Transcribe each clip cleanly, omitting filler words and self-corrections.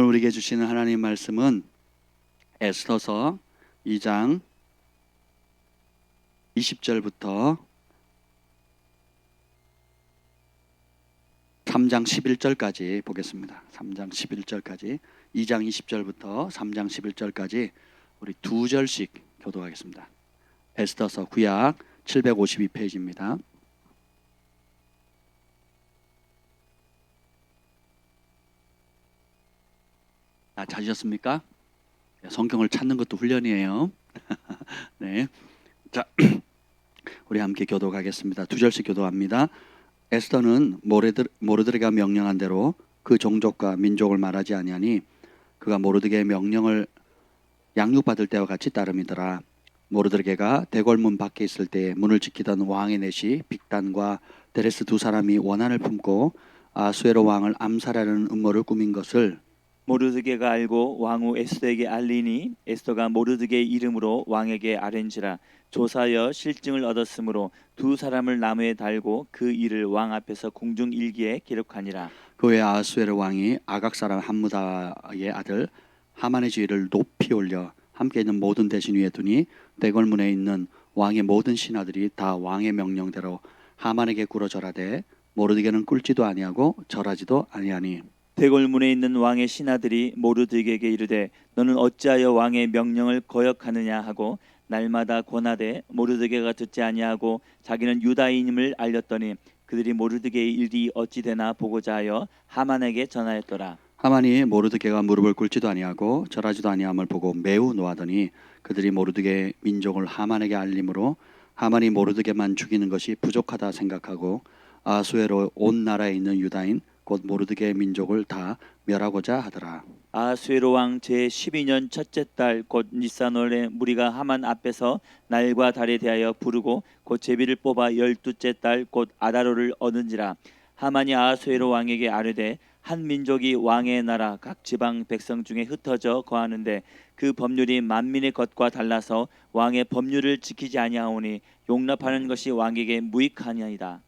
우리에게 주시는 하나님 말씀은 에스더서 2장 20절부터 3장 11절까지 보겠습니다. 3장 11절까지 2장 20절부터 3장 11절까지 우리 두 절씩 교독하겠습니다. 에스더서 구약 752페이지입니다. 찾으셨습니까? 성경을 찾는 것도 훈련이에요. 네, 자, 우리 함께 교독하겠습니다. 두 절씩 교독합니다. 에스더는 모르드게가 명령한 대로 그 종족과 민족을 말하지 아니하니 그가 모르드게의 명령을 양육받을 때와 같이 따름이더라. 모르드게가 대궐문 밖에 있을 때 문을 지키던 왕의 넷이 빅단과 데레스 두 사람이 원한을 품고 아수에로 왕을 암살하려는 음모를 꾸민 것을 모르드게가 알고 왕후 에스더에게 알리니 에스더가 모르드게의 이름으로 왕에게 아뢰니라. 조사하여 실증을 얻었으므로 두 사람을 나무에 달고 그 일을 왕 앞에서 공중 일기에 기록하니라. 그 후에 아수에로 왕이 아각 사람 함무다의 아들 하만의 지위를 높이 올려 함께 있는 모든 대신 위에 두니 대궐문에 있는 왕의 모든 신하들이 다 왕의 명령대로 하만에게 꿇어 절하되 모르드게는 꿇지도 아니하고 절하지도 아니하니 대궐문에 있는 왕의 신하들이 모르드게에게 이르되 너는 어찌하여 왕의 명령을 거역하느냐 하고 날마다 권하되 모르드게가 듣지 아니하고 자기는 유다인임을 알렸더니 그들이 모르드게의 일이 어찌 되나 보고자 하여 하만에게 전하였더라. 하만이 모르드게가 무릎을 꿇지도 아니하고 절하지도 아니함을 보고 매우 노하더니 그들이 모르드게의 민족을 하만에게 알림으로 하만이 모르드게만 죽이는 것이 부족하다 생각하고 아수에로 온 나라에 있는 유다인 곧 모르드게의 민족을 다 멸하고자 하더라. 아수에로 왕 제12년 첫째 달 곧 니산월에 무리가 하만 앞에서 날과 달에 대하여 부르고 곧 제비를 뽑아 12째 달 곧 아다로를 얻은지라. 하만이 아수에로 왕에게 아뢰되 한 민족이 왕의 나라 각 지방 백성 중에 흩어져 거하는데 그 법률이 만민의 것과 달라서 왕의 법률을 지키지 아니하오니 용납하는 것이 왕에게 무익하니이다.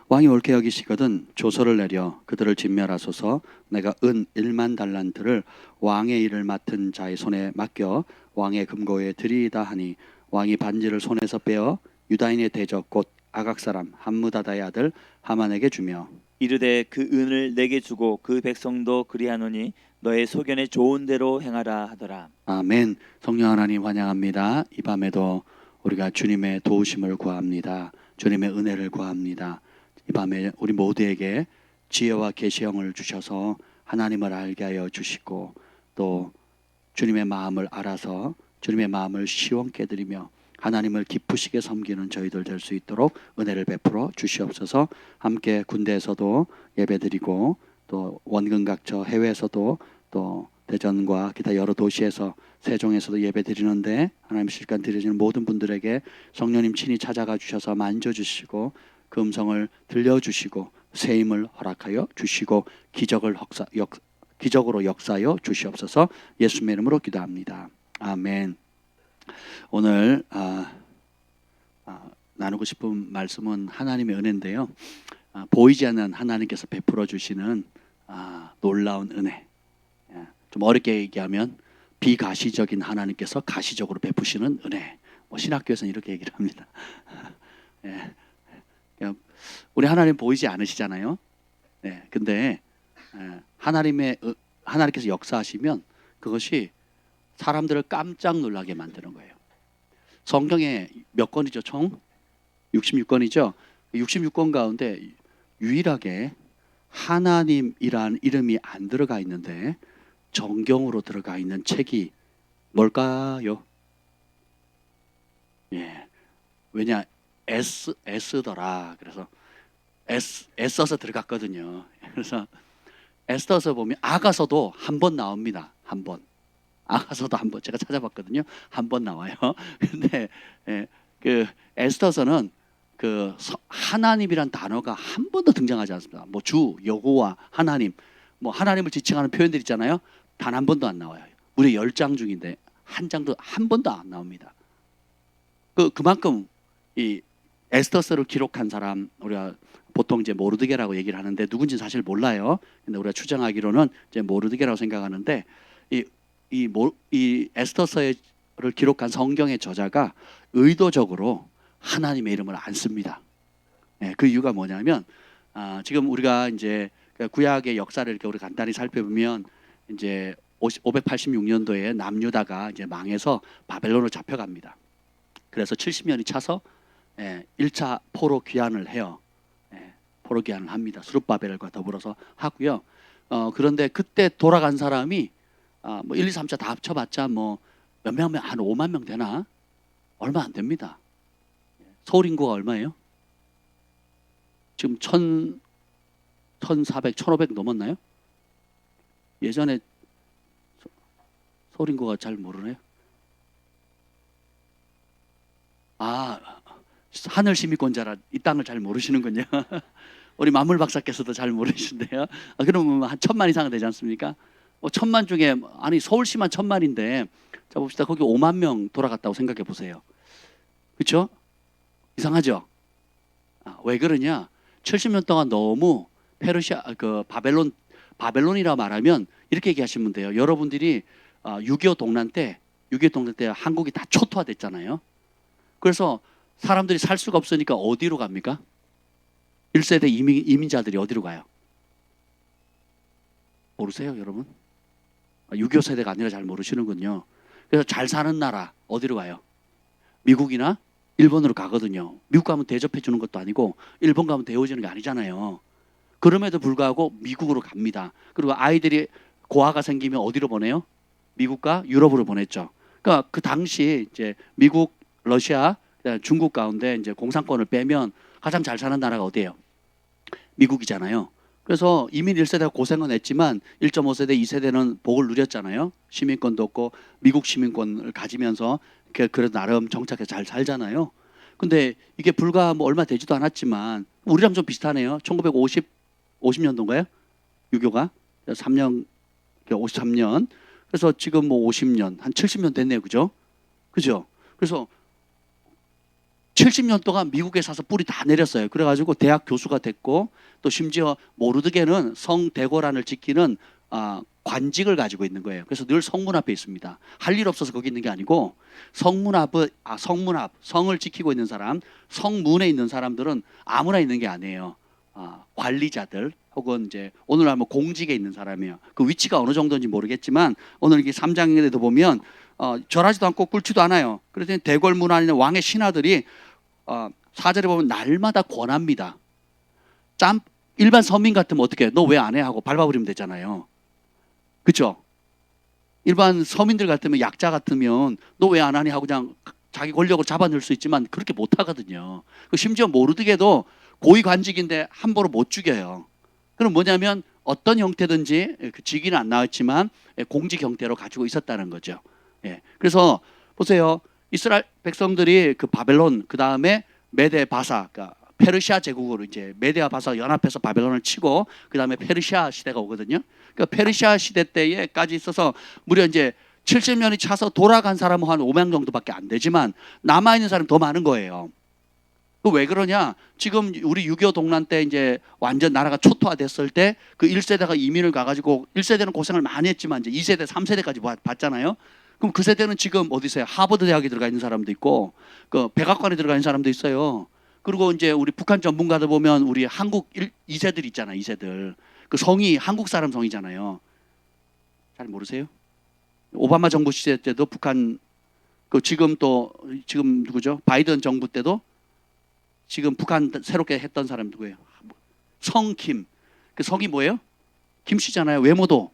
왕이 옳게 여기시거든 조서를 내려 그들을 진멸하소서. 내가 은 1만 달란트를 왕의 일을 맡은 자의 손에 맡겨 왕의 금고에 드리이다 하니 왕이 반지를 손에서 빼어 유다인의 대적 곧 아각 사람 함무다다의 아들 하만에게 주며 이르되 그 은을 내게 주고 그 백성도 그리하노니 너의 소견에 좋은 대로 행하라 하더라. 아멘. 성령 하나님 환영합니다. 이 밤에도 우리가 주님의 도우심을 구합니다. 주님의 은혜를 구합니다. 이 밤에 우리 모두에게 지혜와 계시형을 주셔서 하나님을 알게 하여 주시고 또 주님의 마음을 알아서 주님의 마음을 시원케 드리며 하나님을 기쁘시게 섬기는 저희들 될 수 있도록 은혜를 베풀어 주시옵소서. 함께 군대에서도 예배드리고 또 원근 각처 해외에서도 또 대전과 기타 여러 도시에서 세종에서도 예배드리는데 하나님 실간 드리시는 모든 분들에게 성령님 친히 찾아가 주셔서 만져주시고 그 음성을 들려주시고 세임을 허락하여 주시고 기적으로 역사하여 주시옵소서. 예수님의 이름으로 기도합니다. 아멘. 오늘 나누고 싶은 말씀은 하나님의 은혜인데요. 보이지 않는 하나님께서 베풀어 주시는 놀라운 은혜. 좀 어렵게 얘기하면 비가시적인 하나님께서 가시적으로 베푸시는 은혜. 신학교에서는 이렇게 얘기를 합니다. 우리 하나님 보이지 않으시잖아요. 근데 하나님께서 역사하시면 그것이 사람들을 깜짝 놀라게 만드는 거예요. 성경에 몇 권이죠? 총 66권이죠. 66권 가운데 유일하게 하나님이란 이름이 안 들어가 있는데 정경으로 들어가 있는 책이 뭘까요? 왜냐? 애쓰더라. 그래서 애써서 들어갔거든요. 그래서 에스더서 보면 아가서도 한 번 나옵니다. 한 번. 아가서도 한 번 제가 찾아봤거든요. 한 번 나와요. 근데 그 에스더서는 그 하나님이란 단어가 한 번도 등장하지 않습니다. 뭐 주, 여호와, 하나님, 뭐 하나님을 지칭하는 표현들 있잖아요. 단 한 번도 안 나와요. 무려 10장 중인데 한 번도 안 나옵니다. 그만큼 이 에스더서를 기록한 사람 우리가 보통 이제 모르드게라고 얘기를 하는데 누군지 사실 몰라요. 근데 우리가 추정하기로는 이제 모르드게라고 생각하는데 이 에스더서를 기록한 성경의 저자가 의도적으로 하나님의 이름을 안 씁니다. 그 이유가 뭐냐면 지금 우리가 이제 구약의 역사를 이렇게 우리 간단히 살펴보면 이제 586년도에 남유다가 이제 망해서 바벨론으로 잡혀갑니다. 그래서 70년이 차서 1차 포로 귀환을 해요. 포로 귀환을 합니다. 수룹바벨과 더불어서 하고요. 그런데 그때 돌아간 사람이 뭐 1, 2, 3차 다 합쳐봤자 뭐 몇 명, 한 5만 명 되나? 얼마 안 됩니다. 서울 인구가 얼마예요? 지금 1,400, 1,500 넘었나요? 예전에 서울 인구가 잘 모르네요. 하늘 시민권자라 이 땅을 잘 모르시는군요. 우리 만물 박사께서도 잘 모르시는데요. 그러면 한 1,000만 이상 되지 않습니까? 1,000만 중에 아니 서울시만 1,000만인데 자 봅시다. 거기 5만 명 돌아갔다고 생각해 보세요. 그렇죠? 이상하죠? 왜 그러냐? 70년 동안 너무 페르시아 바벨론이라 말하면 이렇게 얘기하시면 돼요. 여러분들이 6.25 동란 때 한국이 다 초토화됐잖아요. 그래서 사람들이 살 수가 없으니까 어디로 갑니까? 1세대 이민자들이 어디로 가요? 모르세요, 여러분? 6.25 세대가 아니라 잘 모르시는군요. 그래서 잘 사는 나라 어디로 가요? 미국이나 일본으로 가거든요. 미국 가면 대접해 주는 것도 아니고 일본 가면 대우해주는 게 아니잖아요. 그럼에도 불구하고 미국으로 갑니다. 그리고 아이들이 고아가 생기면 어디로 보내요? 미국과 유럽으로 보냈죠. 그러니까 그 당시 이제 미국, 러시아, 중국 가운데 이제 공산권을 빼면 가장 잘 사는 나라가 어디예요? 미국이잖아요. 그래서 이민 1세대가 고생은 했지만 1.5세대, 2세대는 복을 누렸잖아요. 시민권도 없고 미국 시민권을 가지면서 그래도 나름 정착해서 잘 살잖아요. 근데 이게 불과 뭐 얼마 되지도 않았지만 우리랑 좀 비슷하네요. 1950년도인가요? 유교가 3년 53년. 그래서 지금 뭐 50년, 한 70년 됐네요. 그죠? 그죠? 그래서 70년 동안 미국에 사서 뿌리 다 내렸어요. 그래가지고 대학 교수가 됐고 또 심지어 모르드게는 성대고란을 지키는 관직을 가지고 있는 거예요. 그래서 늘 성문 앞에 있습니다. 할 일 없어서 거기 있는 게 아니고 성문 앞, 성을 지키고 있는 사람, 성문에 있는 사람들은 아무나 있는 게 아니에요. 관리자들 혹은 이제 오늘 하면 공직에 있는 사람이에요. 그 위치가 어느 정도인지 모르겠지만 오늘 이게 3장에도 보면 절하지도 않고 꿇지도 않아요. 그랬더니 대궐문 안에 있는 왕의 신하들이 4절에 보면 날마다 권합니다. 일반 서민 같으면 어떻게 너 왜 안 해? 하고 밟아버리면 되잖아요. 그렇죠? 일반 서민들 같으면 약자 같으면 너 왜 안 하니? 하고 그냥 자기 권력을 잡아낼 수 있지만 그렇게 못 하거든요. 심지어 모르드게도 고위 관직인데 함부로 못 죽여요. 그럼 뭐냐면 어떤 형태든지 그 직위는 안 나왔지만 공직 형태로 가지고 있었다는 거죠. 그래서 보세요. 이스라엘 백성들이 그 바벨론 그 다음에 메데 바사, 그러니까 페르시아 제국으로 이제 메데와 바사 연합해서 바벨론을 치고 그 다음에 페르시아 시대가 오거든요. 그러니까 페르시아 시대 때에까지 있어서 무려 이제 70년이 차서 돌아간 사람은 한 5명 정도밖에 안 되지만 남아 있는 사람이 더 많은 거예요. 왜 그러냐? 지금 우리 6.25 동란 때 이제 완전 나라가 초토화됐을 때 그 1세대가 이민을 가가지고 1세대는 고생을 많이 했지만 이제 2세대, 3세대까지 봤잖아요. 그럼 그 세대는 지금 어디 있어요? 하버드 대학에 들어가 있는 사람도 있고 그 백악관에 들어가 있는 사람도 있어요. 그리고 이제 우리 북한 전문가들 보면 우리 한국 2세들 있잖아요. 2세들. 그 성이 한국 사람 성이잖아요. 잘 모르세요? 오바마 정부 시대 때도 북한 지금 누구죠? 바이든 정부 때도 지금 북한 새롭게 했던 사람 누구예요? 성김. 그 성이 뭐예요? 김씨잖아요. 외모도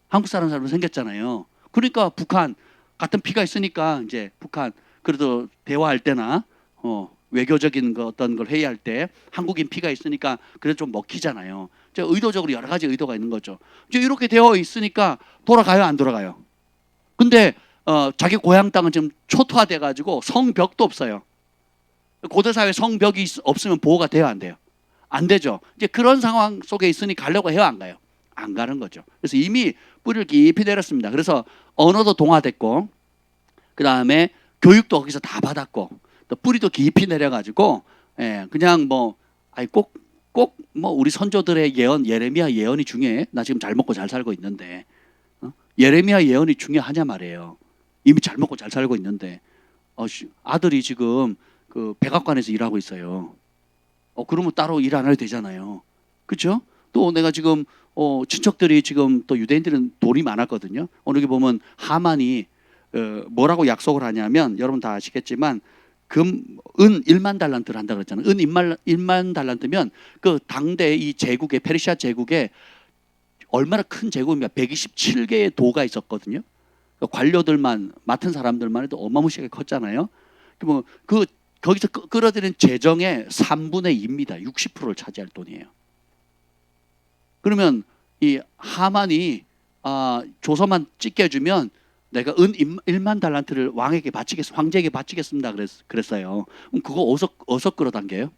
한국 사람으로 생겼잖아요. 그러니까 북한 같은 피가 있으니까 이제 북한 그래도 대화할 때나 외교적인 어떤 걸 회의할 때 한국인 피가 있으니까 그래도 좀 먹히잖아요. 의도적으로 여러 가지 의도가 있는 거죠. 이제 이렇게 되어 있으니까 돌아가요, 안 돌아가요? 근데 자기 고향 땅은 지금 초토화돼 가지고 성벽도 없어요. 고대 사회 성벽이 없으면 보호가 돼요, 안 돼요? 안 되죠. 이제 그런 상황 속에 있으니 가려고 해요, 안 가요? 안 가는 거죠. 그래서 이미 뿌리를 깊이 내렸습니다. 그래서 언어도 동화됐고, 그 다음에 교육도 거기서 다 받았고, 또 뿌리도 깊이 내려가지고, 그냥 뭐, 꼭 꼭 뭐 우리 선조들의 예언, 예레미야 예언이 중요해? 나 지금 잘 먹고 잘 살고 있는데 예레미야 예언이 중요하냐 말이에요. 이미 잘 먹고 잘 살고 있는데 아들이 지금 그 백악관에서 일하고 있어요. 그러면 따로 일 안 해도 되잖아요. 그렇죠? 또 내가 지금 친척들이 지금 또 유대인들은 돈이 많았거든요. 오늘 보면 하만이 뭐라고 약속을 하냐면 여러분 다 아시겠지만 은 1만 달란트를 한다 그랬잖아요. 은 1만 달란트면 그 당대 이 제국의 페르시아 제국에 얼마나 큰 제국입니까? 127개의 도가 있었거든요. 관료들만 맡은 사람들만 해도 어마무시하게 컸잖아요. 거기서 끌어들인 재정의 3분의 2입니다. 60%를 차지할 돈이에요. 그러면 이 하만이 조서만 찢겨주면 내가 은 1만 달란트를 황제에게 바치겠습니다. 그랬어요. 그럼 그거 어디서 끌어당겨요?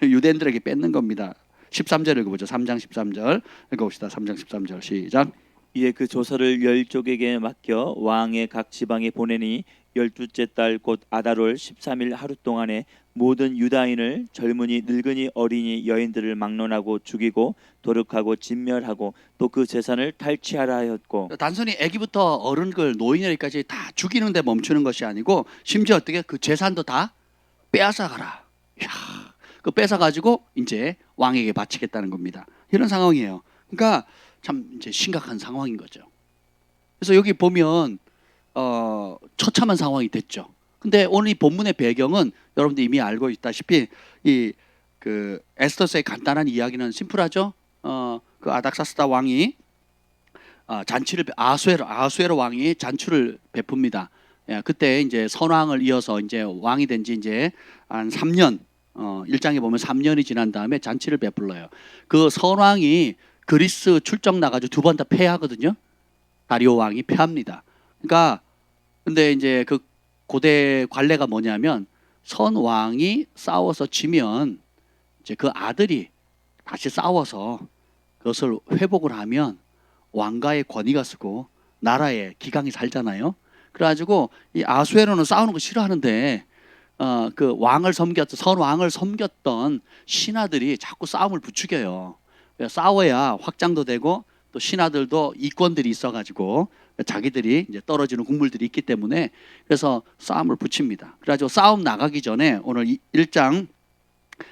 유대인들에게 뺏는 겁니다. 13절 읽어보죠. 3장 13절 읽어봅시다. 3장 13절 시작. 이에 그 조서를 열족에게 맡겨 왕의 각 지방에 보내니 12째 달 곧 아다롤 13일 하루 동안에 모든 유다인을 젊은이 늙은이 어린이 여인들을 막론하고 죽이고 도륙하고 진멸하고 또 그 재산을 탈취하라 하였고. 단순히 아기부터 어른들 노인에까지 다 죽이는 데 멈추는 것이 아니고 심지어 어떻게 그 재산도 다 빼앗아 가라. 그 뺏어 가지고 이제 왕에게 바치겠다는 겁니다. 이런 상황이에요. 그러니까 참 이제 심각한 상황인 거죠. 그래서 여기 보면 처참한 상황이 됐죠. 근데 오늘 이 본문의 배경은 여러분들 이미 알고 있다시피 이 그 에스더서의 간단한 이야기는 심플하죠. 그 아닥사스다 왕이 잔치를 아수에로 왕이 잔치를 베풉니다. 예, 그때 이제 선왕을 이어서 이제 왕이 된 지 이제 한 3년 1장에 보면 3년이 지난 다음에 잔치를 베풀어요. 그 선왕이 그리스 출정 나가지고 2번 다 패하거든요. 다리오 왕이 패합니다. 그러니까 근데 이제 그 고대 관례가 뭐냐면 선왕이 싸워서 지면 이제 그 아들이 다시 싸워서 그것을 회복을 하면 왕가의 권위가 쓰고 나라의 기강이 살잖아요. 그래가지고 이 아수에로는 싸우는 거 싫어하는데 그 선왕을 섬겼던 신하들이 자꾸 싸움을 부추겨요. 싸워야 확장도 되고 또 신하들도 이권들이 있어가지고 자기들이 이제 떨어지는 국물들이 있기 때문에 그래서 싸움을 붙입니다. 그래가지고 싸움 나가기 전에 오늘 1장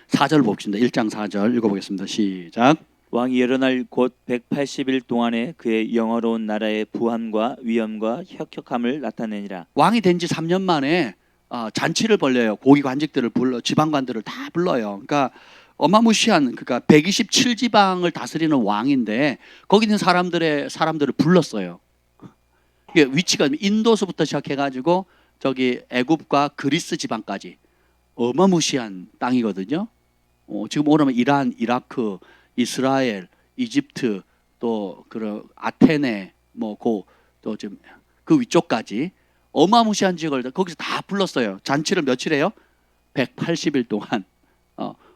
4절 봅시다. 1장 4절 읽어보겠습니다. 시작. 왕이 여러 날 곧 180일 동안에 그의 영화로운 나라의 부함과 위엄과 혁혁함을 나타내니라. 왕이 된 지 3년 만에 잔치를 벌려요. 고위 관직들을 불러 지방관들을 다 불러요. 그러니까 어마무시한 그러니까 127지방을 다스리는 왕인데 거기 있는 사람들을 불렀어요. 이게 위치가 인도서부터 시작해가지고 저기 애굽과 그리스 지방까지 어마무시한 땅이거든요. 지금 오라면 이란, 이라크, 이스라엘, 이집트 또 그런 아테네 또 지금 그 위쪽까지 어마무시한 지역을 거기서 다 불렀어요. 잔치를 며칠 해요? 180일 동안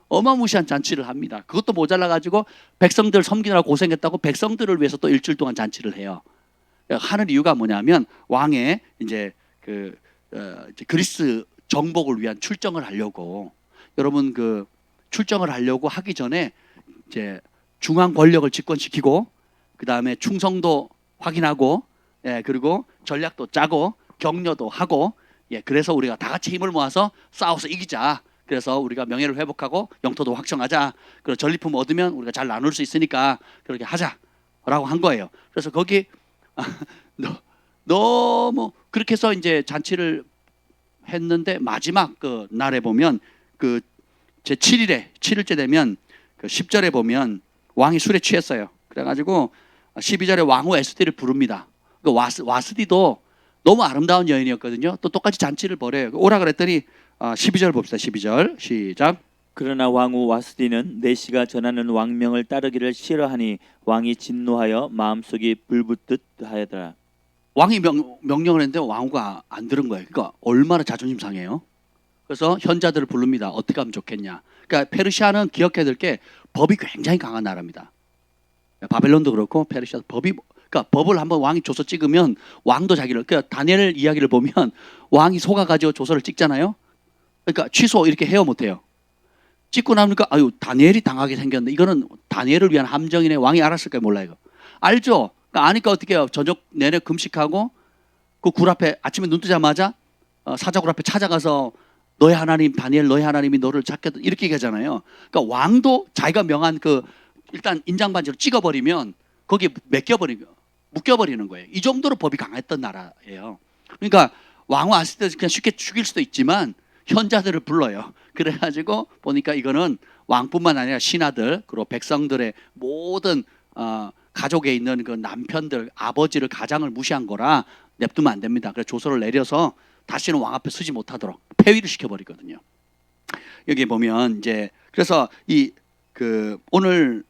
어마무시한 잔치를 합니다. 그것도 모자라 가지고 백성들 섬기느라 고생했다고 백성들을 위해서 또 일주일 동안 잔치를 해요. 하는 이유가 뭐냐면 왕의 이제 이제 그리스 정복을 위한 출정을 하려고 여러분 그 출정을 하려고 하기 전에 이제 중앙 권력을 집권시키고 그 다음에 충성도 확인하고 그리고 전략도 짜고 격려도 하고 그래서 우리가 다 같이 힘을 모아서 싸워서 이기자. 그래서 우리가 명예를 회복하고 영토도 확정하자. 그리고 전리품 얻으면 우리가 잘 나눌 수 있으니까 그렇게 하자라고 한 거예요. 그래서 거기 너무 그렇게 해서 이제 잔치를 했는데 마지막 그 날에 보면 그 제 7일째 되면 그 10절에 보면 왕이 술에 취했어요. 그래가지고 12절에 왕후 에스더를 부릅니다. 그 와스디도 너무 아름다운 여인이었거든요. 또 똑같이 잔치를 벌여요. 오라 그랬더니 12절 봅시다. 12절 시작. 그러나 왕후 와스디는 내시가 전하는 왕명을 따르기를 싫어하니 왕이 진노하여 마음속이 불붙듯 하더라. 왕이 명령을 했는데 왕후가 안 들은 거예요. 그러니까 얼마나 자존심 상해요. 그래서 현자들을 부릅니다. 어떻게 하면 좋겠냐. 그러니까 페르시아는 기억해야 될 게 법이 굉장히 강한 나라입니다. 바벨론도 그렇고 페르시아도 그러니까 법을 한번 왕이 조서 찍으면 왕도 자기를 그러니까 다니엘 이야기를 보면 왕이 속아가지고 조서를 찍잖아요. 그러니까 취소 이렇게 해요 못해요. 찍고 나니까 아유 다니엘이 당하게 생겼네. 이거는 다니엘을 위한 함정이네. 왕이 알았을까요? 몰라요. 이거. 알죠. 그러니까 아니까 어떻게 해요? 저녁 내내 금식하고 그 굴 앞에 아침에 눈 뜨자마자 사자굴 앞에 찾아가서 너의 하나님 다니엘 너의 하나님이 너를 찾겠다 이렇게 얘기하잖아요. 그러니까 왕도 자기가 명한 그 일단 인장반지로 찍어버리면 거기에 묶여버리는 거예요. 이 정도로 법이 강했던 나라예요. 그러니까 왕은 왔을 때 그냥 쉽게 죽일 수도 있지만 현자들을 불러요. 그래가지고 보니까 이거는 왕뿐만 아니라 신하들 그리고 백성들의 모든 가족에 있는 그 남편들 아버지를 가장을 무시한 거라 냅두면 안 됩니다. 그래서 조서를 내려서 다시는 왕 앞에 서지 못하도록 폐위를 시켜버리거든요. 여기 보면 이제 그래서 이 그 오늘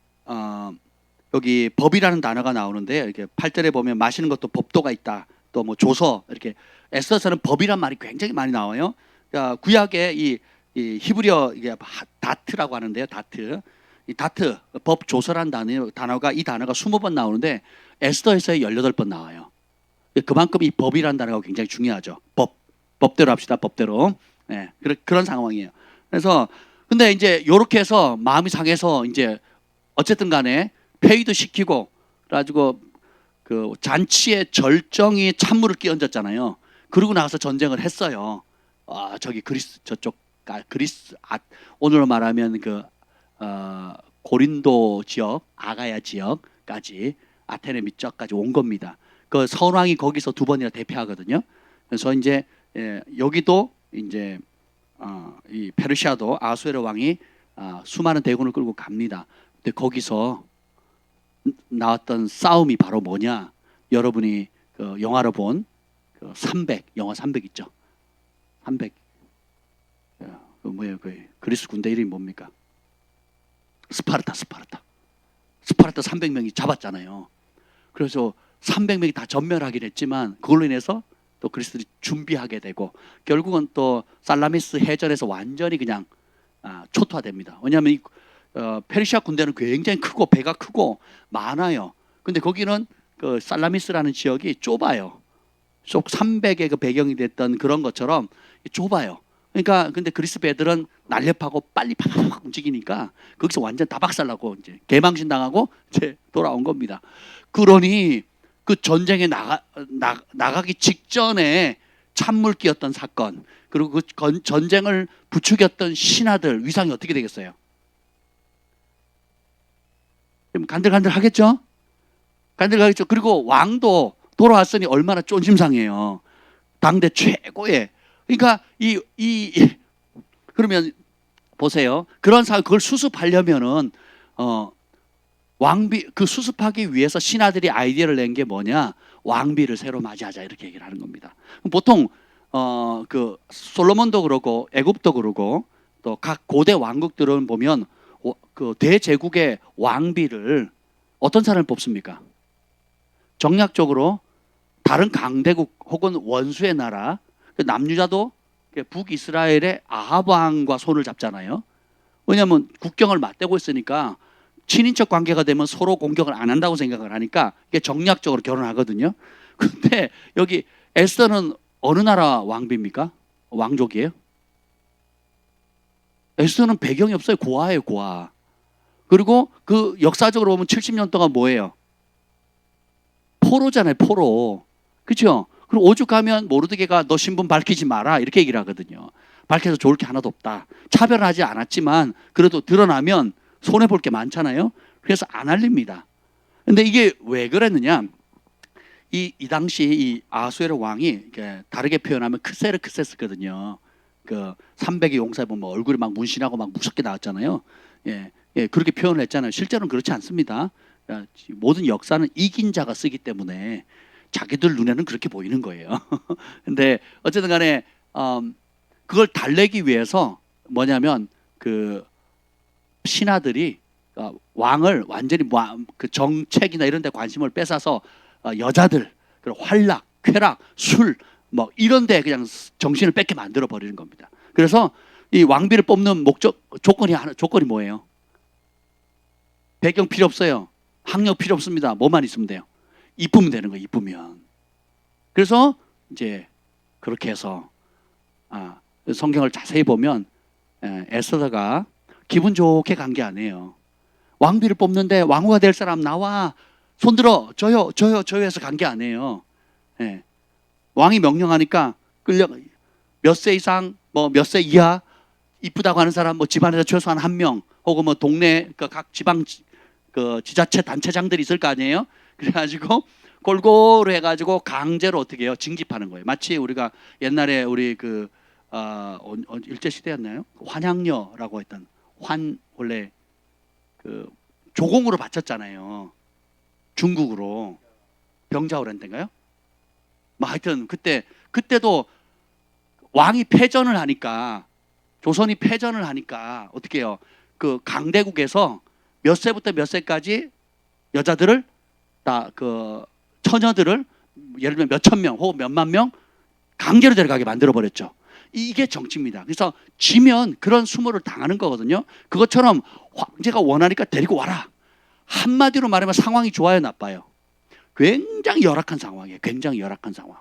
여기 법이라는 단어가 나오는데 이렇게 8절에 보면 마시는 것도 법도가 있다. 또 뭐 조서 이렇게 에스더서는 법이란 말이 굉장히 많이 나와요. 그러니까 구약에 이 히브리어 이게 다트라고 하는데요. 다트. 이 다트 법 조서란 단어가 이 단어가 20번 나오는데 에스더에서 18번 나와요. 그만큼 이 법이라는 단어가 굉장히 중요하죠. 법대로 합시다. 법대로. 네, 그런 상황이에요. 그래서 근데 이제 요렇게 해서 마음이 상해서 이제 어쨌든 간에 폐위도 시키고 그래가지고 그 잔치의 절정이 찬물을 끼얹었잖아요. 그러고 나서 전쟁을 했어요. 저기 그리스 저쪽 그리스 오늘로 말하면 그 고린도 지역 아가야 지역까지 아테네 밑쪽까지 온 겁니다. 그 선왕이 거기서 2번이나 대피하거든요. 그래서 이제 여기도 이제 이 페르시아도 아수에르 왕이 수많은 대군을 끌고 갑니다. 근데 거기서 나왔던 싸움이 바로 뭐냐? 여러분이 그 영화로 본 그 300 영화 300 있죠? 300 그 뭐예요? 그 그리스 군대 이름이 뭡니까? 스파르타 300명이 잡았잖아요. 그래서 300명이 다 전멸하긴 했지만 그걸로 인해서 또 그리스들이 준비하게 되고 결국은 또 살라미스 해전에서 완전히 그냥 초토화됩니다. 왜냐하면 이 페르시아 군대는 굉장히 크고 배가 크고 많아요. 근데 거기는 그 살라미스라는 지역이 좁아요. 속 300의 그 배경이 됐던 그런 것처럼 좁아요. 그러니까 근데 그리스 배들은 날렵하고 빨리 팍팍 움직이니까 거기서 완전 다 박살나고 이제 개망신 당하고 이제 돌아온 겁니다. 그러니 그 전쟁에 나가기 직전에 찬물 끼었던 사건 그리고 그 전쟁을 부추겼던 신하들 위상이 어떻게 되겠어요? 간들간들 하겠죠? 간들간들하겠죠. 그리고 왕도 돌아왔으니 얼마나 쫀심상해요. 당대 최고의. 그러니까 그러면 보세요. 그런 상황 그걸 수습하려면은 왕비 그 수습하기 위해서 신하들이 아이디어를 낸 게 뭐냐? 왕비를 새로 맞이하자 이렇게 얘기를 하는 겁니다. 보통 그 솔로몬도 그렇고 애굽도 그렇고 또 각 고대 왕국들은 보면 그 대제국의 왕비를 어떤 사람을 뽑습니까? 정략적으로 다른 강대국 혹은 원수의 나라 남유다도 북이스라엘의 아합 왕과 손을 잡잖아요. 왜냐하면 국경을 맞대고 있으니까 친인척 관계가 되면 서로 공격을 안 한다고 생각을 하니까 이게 정략적으로 결혼하거든요. 그런데 여기 에스더는 어느 나라 왕비입니까? 왕족이에요? 에스더는 배경이 없어요. 고아예요, 고아. 그리고 그 역사적으로 보면 70년 동안 뭐예요? 포로잖아요, 포로. 그렇죠? 그리고 오죽하면 모르드게가 너 신분 밝히지 마라 이렇게 얘기를 하거든요. 밝혀서 좋을 게 하나도 없다. 차별하지 않았지만 그래도 드러나면 손해볼 게 많잖아요. 그래서 안 알립니다. 근데 이게 왜 그랬느냐? 이 당시 이 아수에르 왕이 다르게 표현하면 크세스거든요. 그 300의 용사에 보면 얼굴이 막 문신하고 막 무섭게 나왔잖아요. 그렇게 표현을 했잖아요. 실제로는 그렇지 않습니다. 모든 역사는 이긴 자가 쓰기 때문에 자기들 눈에는 그렇게 보이는 거예요. 근데 어쨌든 간에 그걸 달래기 위해서 뭐냐면 그 신하들이 왕을 완전히 그 정책이나 이런 데 관심을 뺏어서 여자들, 그리고 활락, 쾌락, 술 뭐 이런 데 그냥 정신을 뺏게 만들어 버리는 겁니다. 그래서 이 왕비를 뽑는 조건이 뭐예요? 배경 필요 없어요. 학력 필요 없습니다. 뭐만 있으면 돼요. 이쁘면 되는 거예요. 이쁘면. 그래서 이제 그렇게 해서 성경을 자세히 보면 에스더가 기분 좋게 간 게 아니에요. 왕비를 뽑는데 왕후가 될 사람 나와 손들어 저요 저요 저요 해서 간 게 아니에요. 예. 왕이 명령하니까 끌려 몇 세 이상 뭐 몇 세 이하 이쁘다고 하는 사람 뭐 집안에서 최소한 한 명 혹은 뭐 동네 그 각 지방 그 지자체 단체장들이 있을 거 아니에요. 그래가지고 골고루 해가지고 강제로 어떻게 해요? 징집하는 거예요. 마치 우리가 옛날에 우리 그 일제 시대였나요? 환양녀라고 했던 원래 그 조공으로 바쳤잖아요. 중국으로 병자호란때인가요? 뭐 하여튼 그때도 왕이 패전을 하니까 조선이 패전을 하니까 어떻게 해요? 그 강대국에서 몇 세부터 몇 세까지 여자들을 다 그 처녀들을 예를 들면 몇천 명 혹은 몇만 명 강제로 데려가게 만들어 버렸죠. 이게 정치입니다. 그래서 지면 그런 수모를 당하는 거거든요. 그것처럼 황제가 원하니까 데리고 와라. 한마디로 말하면 상황이 좋아요, 나빠요? 굉장히 열악한 상황이에요. 굉장히 열악한 상황.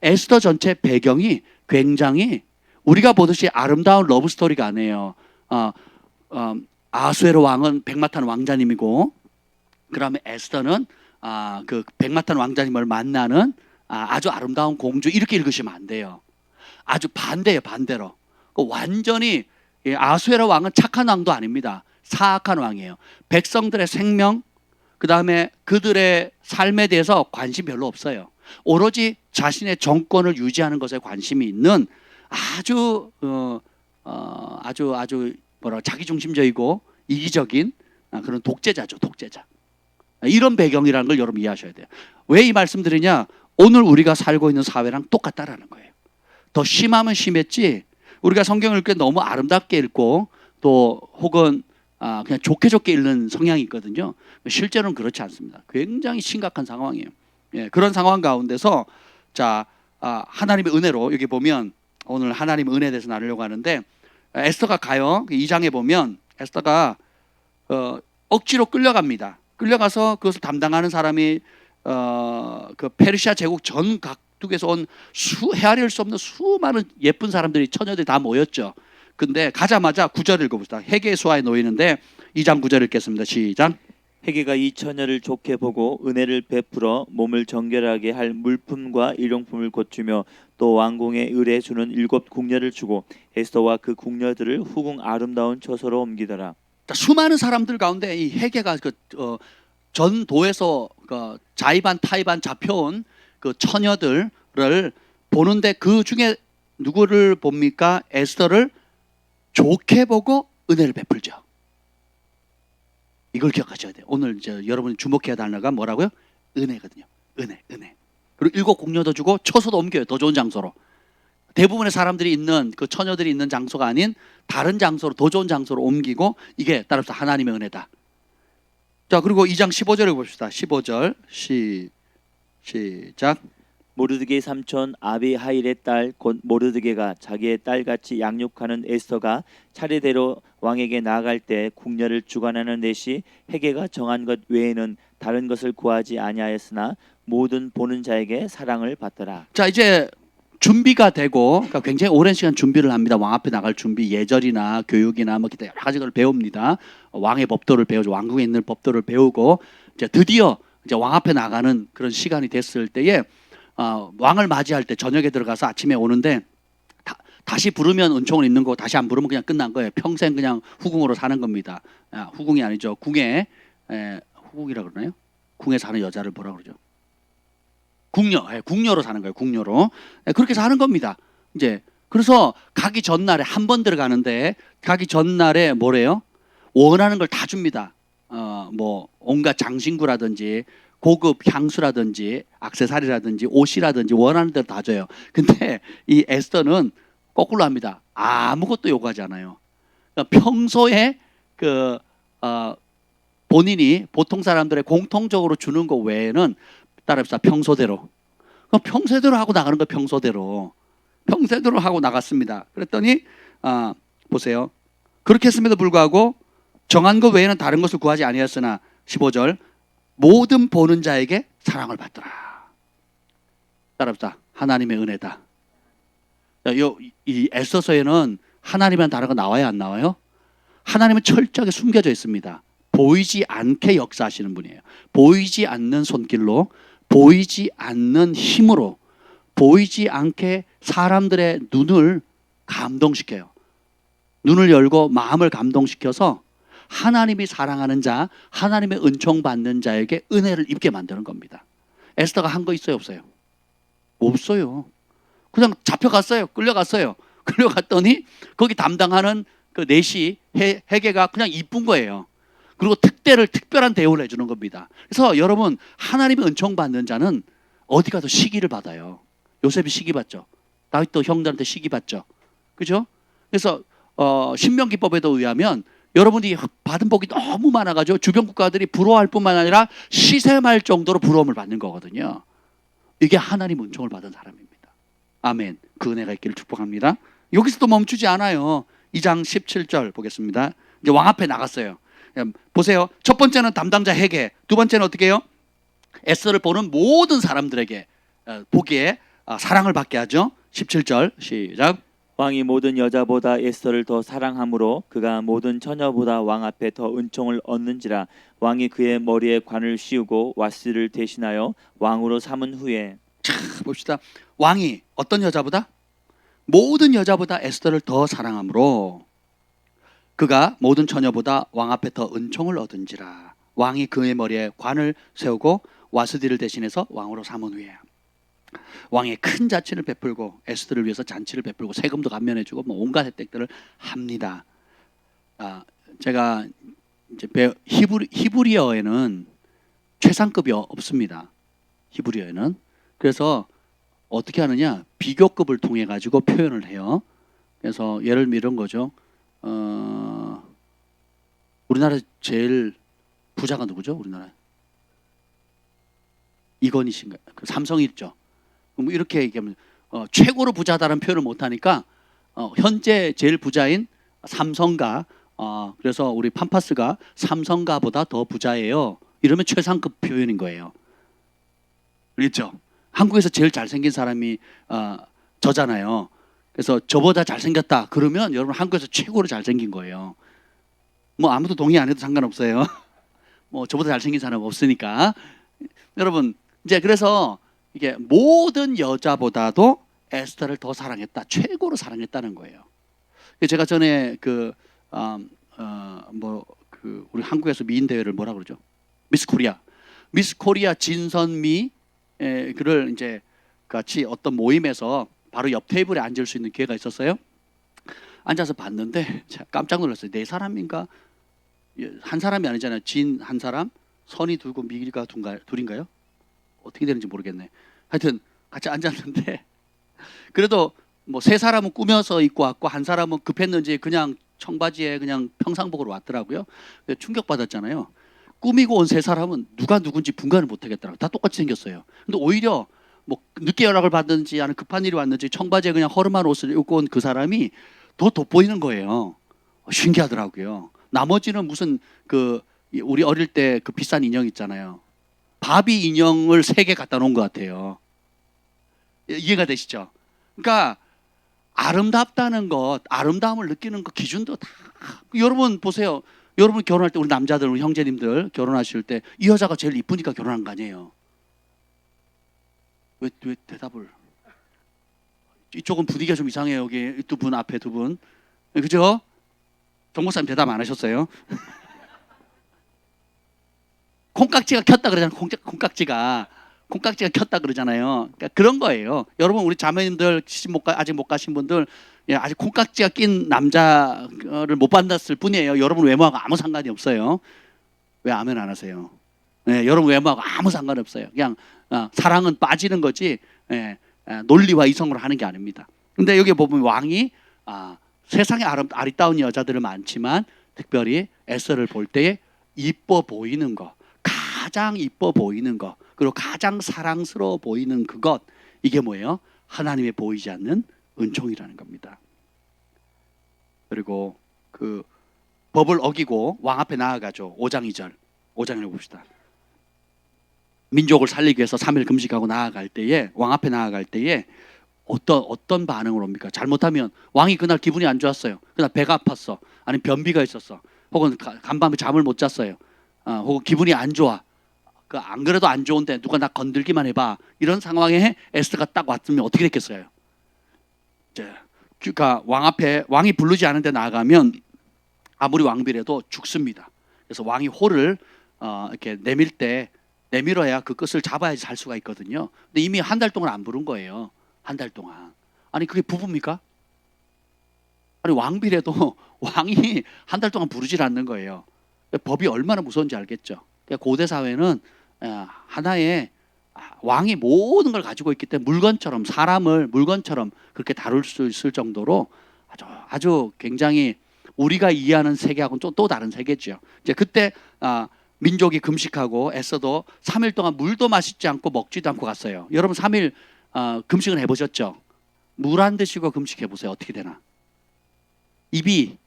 에스더 전체 배경이 굉장히 우리가 보듯이 아름다운 러브 스토리가 아니에요. 아수에로 왕은 백마탄 왕자님이고, 그다음에 에스더는 그 백마탄 왕자님을 만나는 아주 아름다운 공주, 이렇게 읽으시면 안 돼요. 아주 반대예요, 반대로. 완전히 아수에로 왕은 착한 왕도 아닙니다. 사악한 왕이에요. 백성들의 생명, 그 다음에 그들의 삶에 대해서 관심 별로 없어요. 오로지 자신의 정권을 유지하는 것에 관심이 있는 아주 자기중심적이고 이기적인 그런 독재자죠, 독재자. 이런 배경이라는 걸 여러분 이해하셔야 돼요. 왜 이 말씀드리냐? 오늘 우리가 살고 있는 사회랑 똑같다라는 거예요. 더 심하면 심했지, 우리가 성경을 읽을 때 너무 아름답게 읽고 또 혹은 그냥 좋게 읽는 성향이 있거든요. 실제로는 그렇지 않습니다. 굉장히 심각한 상황이에요. 예, 그런 상황 가운데서 자 하나님의 은혜로, 여기 보면 오늘 하나님의 은혜에 대해서 나누려고 하는데, 에스더가 가요. 2장에 보면 에스더가 억지로 끌려갑니다. 끌려가서 그것을 담당하는 사람이 그 페르시아 제국 전 각국에서 온 헤아릴 수 없는 수많은 예쁜 사람들이, 처녀들이 다 모였죠. 근데 가자마자 9절 읽어봅시다. 헤게의 수하에 놓이는데 2장 9절 읽겠습니다. 시작. 헤게가 이 처녀를 좋게 보고 은혜를 베풀어 몸을 정결하게 할 물품과 일용품을 고추며 또 왕궁에 의뢰 주는 7 궁녀를 주고 에스더와 그 궁녀들을 후궁 아름다운 처소로 옮기더라. 수많은 사람들 가운데 이 헤게가 전도에서 자의반 타의반 잡혀온 그 처녀들을 보는데 그 중에 누구를 봅니까? 에스더를 좋게 보고 은혜를 베풀죠. 이걸 기억하셔야 돼요. 오늘 여러분이 주목해야 할 단어가 뭐라고요? 은혜거든요. 은혜. 그리고 7 궁녀도 주고 처소도 옮겨요. 더 좋은 장소로. 대부분의 사람들이 있는 그 처녀들이 있는 장소가 아닌 다른 장소로, 더 좋은 장소로 옮기고, 이게 따라서 하나님의 은혜다. 자, 그리고 2장 15절을 봅시다. 15절 시작. 모르드게의 삼촌 아비하일의 딸 곧 모르드게가 자기의 딸같이 양육하는 에스더가 차례대로 왕에게 나아갈 때 궁녀를 주관하는 넷이 헤게가 정한 것 외에는 다른 것을 구하지 아니하였으나 모든 보는 자에게 사랑을 받더라. 자, 이제 준비가 되고, 그러니까 굉장히 오랜 시간 준비를 합니다. 왕 앞에 나갈 준비, 예절이나 교육이나 뭐 기타 여러 가지 걸 배웁니다. 왕의 법도를 배우죠. 왕궁에 있는 법도를 배우고 이제 드디어 이제 왕 앞에 나가는 그런 시간이 됐을 때에 왕을 맞이할 때 저녁에 들어가서 아침에 오는데 다시 부르면 은총은 있는 거고 다시 안 부르면 그냥 끝난 거예요. 평생 그냥 후궁으로 사는 겁니다. 후궁이 아니죠. 궁에 후궁이라 그러나요? 궁에 사는 여자를 뭐라 그러죠? 궁녀로 사는 거예요. 궁녀로. 그렇게 사는 겁니다. 이제 그래서 가기 전날에 한 번 들어가는데, 가기 전날에 뭐래요? 원하는 걸 다 줍니다. 뭐 온갖 장신구라든지 고급 향수라든지 액세서리라든지 옷이라든지 원하는 대로 다 줘요. 근데 이 에스더는 거꾸로 합니다. 아무것도 요구하지 않아요. 그러니까 평소에 본인이 보통 사람들의 공통적으로 주는 것 외에는, 따라합시다. 평소대로 하고 나가는 거. 평소대로 하고 나갔습니다. 그랬더니 보세요. 그렇게 했음에도 불구하고 정한 것 외에는 다른 것을 구하지 아니하였으나 15절 모든 보는 자에게 사랑을 받더라. 따라합시다. 하나님의 은혜다. 이 에스더서에는 하나님이라는 단어가 나와요, 안 나와요? 하나님은 철저하게 숨겨져 있습니다. 보이지 않게 역사하시는 분이에요. 보이지 않는 손길로, 보이지 않는 힘으로, 보이지 않게 사람들의 눈을 감동시켜요. 눈을 열고 마음을 감동시켜서 하나님이 사랑하는 자, 하나님의 은총 받는 자에게 은혜를 입게 만드는 겁니다. 에스더가 한 거 있어요, 없어요? 없어요. 그냥 잡혀갔어요. 끌려갔어요. 끌려갔더니 거기 담당하는 그 내시 헤게가 그냥 이쁜 거예요. 그리고 특별한 대우를 해주는 겁니다. 그래서 여러분, 하나님의 은총 받는 자는 어디 가도 시기를 받아요. 요셉이 시기 받죠. 다윗도 형들한테 시기 받죠. 그죠? 그래서 신명기법에도 의하면 여러분이 받은 복이 너무 많아가지고 주변 국가들이 부러워할 뿐만 아니라 시샘할 정도로 부러움을 받는 거거든요. 이게 하나님 은총을 받은 사람입니다. 아멘. 그 은혜가 있기를 축복합니다. 여기서도 멈추지 않아요. 2장 17절 보겠습니다. 이제 왕 앞에 나갔어요. 보세요. 첫 번째는 담당자 헤게, 두 번째는 어떻게 해요? 에스더를 보는 모든 사람들에게 보기에 사랑을 받게 하죠. 17절 시작. 왕이 모든 여자보다 에스더를 더 사랑하므로 그가 모든 처녀보다 왕 앞에 더 은총을 얻는지라. 왕이 그의 머리에 관을 씌우고 와스를 대신하여 왕으로 삼은 후에. 자, 봅시다. 왕이 어떤 여자보다? 모든 여자보다 에스더를 더 사랑하므로 그가 모든 처녀보다 왕 앞에 더 은총을 얻은지라. 왕이 그의 머리에 관을 세우고 와스디를 대신해서 왕으로 삼은 후에 왕의 큰 자치를 베풀고 에스더를 위해서 잔치를 베풀고 세금도 감면해주고 뭐 온갖 혜택들을 합니다. 제가 이제 히브리어에는 최상급이 없습니다. 히브리어에는. 그래서 어떻게 하느냐, 비교급을 통해 가지고 표현을 해요. 그래서 예를 들면 이런 거죠. 우리나라 제일 부자가 누구죠? 우리나라 이건희 씨인가요? 그 삼성이 있죠. 뭐 이렇게 얘기하면 최고로 부자다라는 표현을 못 하니까 현재 제일 부자인 삼성가, 그래서 우리 팜파스가 삼성가보다 더 부자예요. 이러면 최상급 표현인 거예요. 그렇죠? 한국에서 제일 잘생긴 사람이 저잖아요. 그래서 저보다 잘생겼다 그러면 여러분 한국에서 최고로 잘생긴 거예요. 뭐 아무도 동의 안 해도 상관없어요. 뭐 저보다 잘생긴 사람 없으니까. 여러분, 이제 그래서 이게 모든 여자보다도 에스더를 더 사랑했다, 최고로 사랑했다는 거예요. 제가 전에 우리 한국에서 미인 대회를 뭐라 그러죠? 미스 코리아 진선미 그를 이제 같이 어떤 모임에서 바로 옆 테이블에 앉을 수 있는 기회가 있었어요. 앉아서 봤는데 깜짝 놀랐어요. 네 사람인가? 한 사람이 아니잖아요. 진 한 사람, 선이 둘고 미가 둘인가요? 어떻게 되는지 모르겠네. 하여튼 같이 앉았는데 그래도 뭐 세 사람은 꾸며서 입고 왔고 한 사람은 급했는지 그냥 청바지에 그냥 평상복으로 왔더라고요. 충격 받았잖아요. 꾸미고 온 세 사람은 누가 누군지 분간을 못 하겠더라고요. 다 똑같이 생겼어요. 근데 오히려 뭐 늦게 연락을 받든지 아니면 급한 일이 왔는지 청바지에 그냥 허름한 옷을 입고 온 그 사람이 더 돋보이는 거예요. 신기하더라고요. 나머지는 무슨 우리 어릴 때 그 비싼 인형 있잖아요. 바비 인형을 3개 갖다 놓은 것 같아요. 이해가 되시죠? 그러니까 아름답다는 것, 아름다움을 느끼는 그 기준도 다 여러분 보세요. 여러분 결혼할 때 우리 남자들, 우리 형제님들 결혼하실 때 이 여자가 제일 이쁘니까 결혼한 거 아니에요? 왜 대답을? 이쪽은 분위기가 좀 이상해요. 여기 두 분 앞에 두 분, 그죠? 정 목사님 대답 안 하셨어요? 콩깍지가 켰다 그러잖아요. 콩깍지가 켰다 그러잖아요. 그러니까 그런 거예요. 여러분 우리 자매님들 아직 못 가신 분들, 아직 콩깍지가 낀 남자를 못 만났을 뿐이에요. 여러분 외모하고 아무 상관이 없어요. 왜 아멘 안 하세요? 네, 여러분 외모하고 아무 상관이 없어요. 그냥 사랑은 빠지는 거지 논리와 이성으로 하는 게 아닙니다. 근데 여기 보면 왕이 세상에 아리따운 여자들은 많지만 특별히 에스더를 볼 때에 이뻐 보이는 거, 가장 이뻐 보이는 것, 그리고 가장 사랑스러워 보이는 그것, 이게 뭐예요? 하나님의 보이지 않는 은총이라는 겁니다. 그리고 그 법을 어기고 왕 앞에 나아가죠. 5장 2절 5장을 봅시다. 민족을 살리기 위해서 3일 금식하고 나아갈 때에, 왕 앞에 나아갈 때에 어떤 반응을 옵니까? 잘못하면 왕이 그날 기분이 안 좋았어요. 그날 배가 아팠어. 아니면 변비가 있었어. 혹은 간밤에 잠을 못 잤어요. 혹은 기분이 안 좋아. 안 그래도 안 좋은데 누가 나 건들기만 해봐. 이런 상황에 에스더가 딱 왔으면 어떻게 됐겠어요? 그러니까 왕 앞에 왕이 부르지 않은데 나아가면 아무리 왕비라도 죽습니다. 그래서 왕이 호를 이렇게 내밀어야 그 끝을 잡아야지 살 수가 있거든요. 근데 이미 한 달 동안 안 부른 거예요. 한 달 동안. 아니 그게 부부입니까? 아니 왕비라도 왕이 한 달 동안 부르질 않는 거예요. 법이 얼마나 무서운지 알겠죠. 그러니까 고대 사회는 하나의 왕이 모든 걸 가지고 있기 때문에 사람을 물건처럼 그렇게 다룰 수 있을 정도로 아주 굉장히 우리가 이해하는 세계하고는 또 다른 세계죠. 이제 그때 민족이 금식하고 에스더도 3일 동안 물도 마시지 않고 먹지도 않고 갔어요. 여러분 3일 금식을 해보셨죠? 물 안 드시고 금식해 보세요. 어떻게 되나? 입이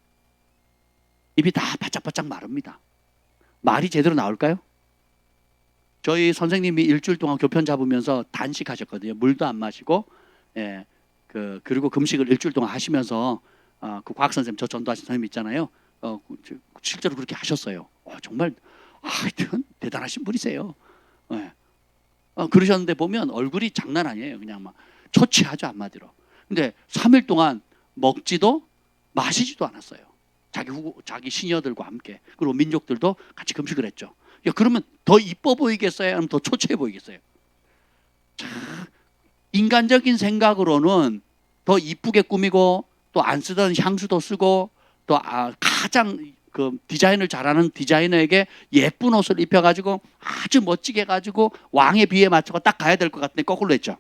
다 바짝바짝 마릅니다. 말이 제대로 나올까요? 저희 선생님이 일주일 동안 교편 잡으면서 단식하셨거든요. 물도 안 마시고, 그리고 금식을 일주일 동안 하시면서 그 과학 선생님, 저 전도하신 선생님 있잖아요. 실제로 그렇게 하셨어요. 정말 하여튼 대단하신 분이세요. 그러셨는데 보면 얼굴이 장난 아니에요. 그냥 막 초췌하죠, 한마디로. 근데 3일 동안 먹지도 마시지도 않았어요. 자기 시녀들과 함께. 그리고 민족들도 같이 금식을 했죠. 그러면 더 이뻐 보이겠어요? 아니면 더 초췌해 보이겠어요? 인간적인 생각으로는 더 이쁘게 꾸미고 또 안 쓰던 향수도 쓰고 또 가장 그 디자인을 잘하는 디자이너에게 예쁜 옷을 입혀가지고 아주 멋지게 해가지고 왕의 비에 맞춰서 딱 가야 될 것 같은데 거꾸로 했죠.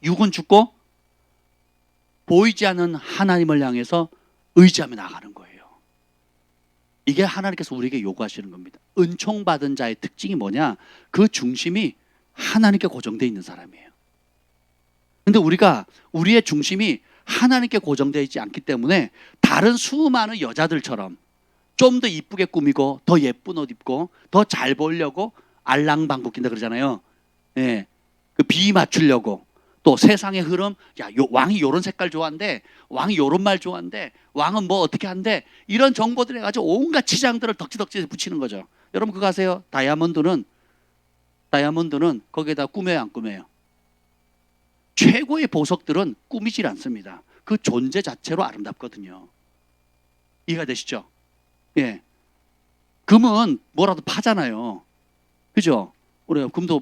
육은 죽고 보이지 않는 하나님을 향해서 의지하며 나가는 거예요. 이게 하나님께서 우리에게 요구하시는 겁니다. 은총 받은 자의 특징이 뭐냐? 그 중심이 하나님께 고정되어 있는 사람이에요. 근데 우리의 중심이 하나님께 고정되어 있지 않기 때문에 다른 수많은 여자들처럼 좀 더 이쁘게 꾸미고 더 예쁜 옷 입고 더 잘 보이려고 알랑방귀낀다 그러잖아요. 그 비 맞추려고 또 세상의 흐름, 왕이 요런 색깔 좋아한대, 왕이 요런 말 좋아한대, 왕은 뭐 어떻게 한대, 이런 정보들 해가지고 온갖 치장들을 덕지덕지 붙이는 거죠. 여러분 그거 아세요? 다이아몬드는 거기에다 꾸며요, 안 꾸며요? 최고의 보석들은 꾸미질 않습니다. 그 존재 자체로 아름답거든요. 이해가 되시죠? 금은 뭐라도 파잖아요. 그죠? 우리가 금도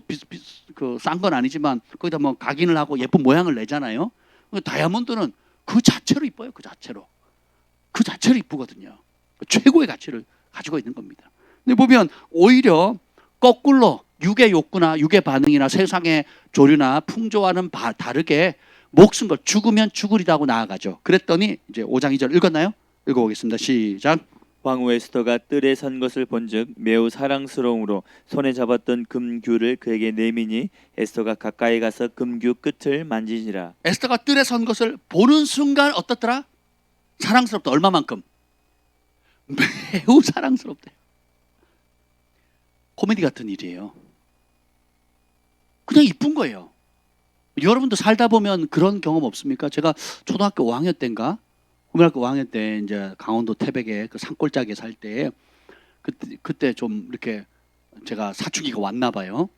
싼 건 아니지만 거기다 뭐 각인을 하고 예쁜 모양을 내잖아요. 다이아몬드는 그 자체로 이뻐요. 그 자체로 이쁘거든요. 최고의 가치를 가지고 있는 겁니다. 근데 보면 오히려 거꾸로 육의 욕구나 육의 반응이나 세상의 조류나 풍조와는 다르게 목숨 걸 죽으면 죽으리다 하고 나아가죠. 그랬더니 이제 5장 2절 읽었나요? 읽어보겠습니다. 시작. 왕후 에스더가 뜰에 선 것을 본즉 매우 사랑스러움으로 손에 잡았던 금규를 그에게 내미니 에스더가 가까이 가서 금규 끝을 만지니라. 에스더가 뜰에 선 것을 보는 순간 어떻더라? 사랑스럽다. 얼마만큼? 매우 사랑스럽대요. 코미디 같은 일이에요. 그냥 이쁜 거예요. 여러분도 살다 보면 그런 경험 없습니까? 제가 초등학교 5학년 때인가 고등학교 5학년 때 이제 강원도 태백에 그 산골짜기에 살 때 그때 좀 이렇게 제가 사춘기가 왔나 봐요.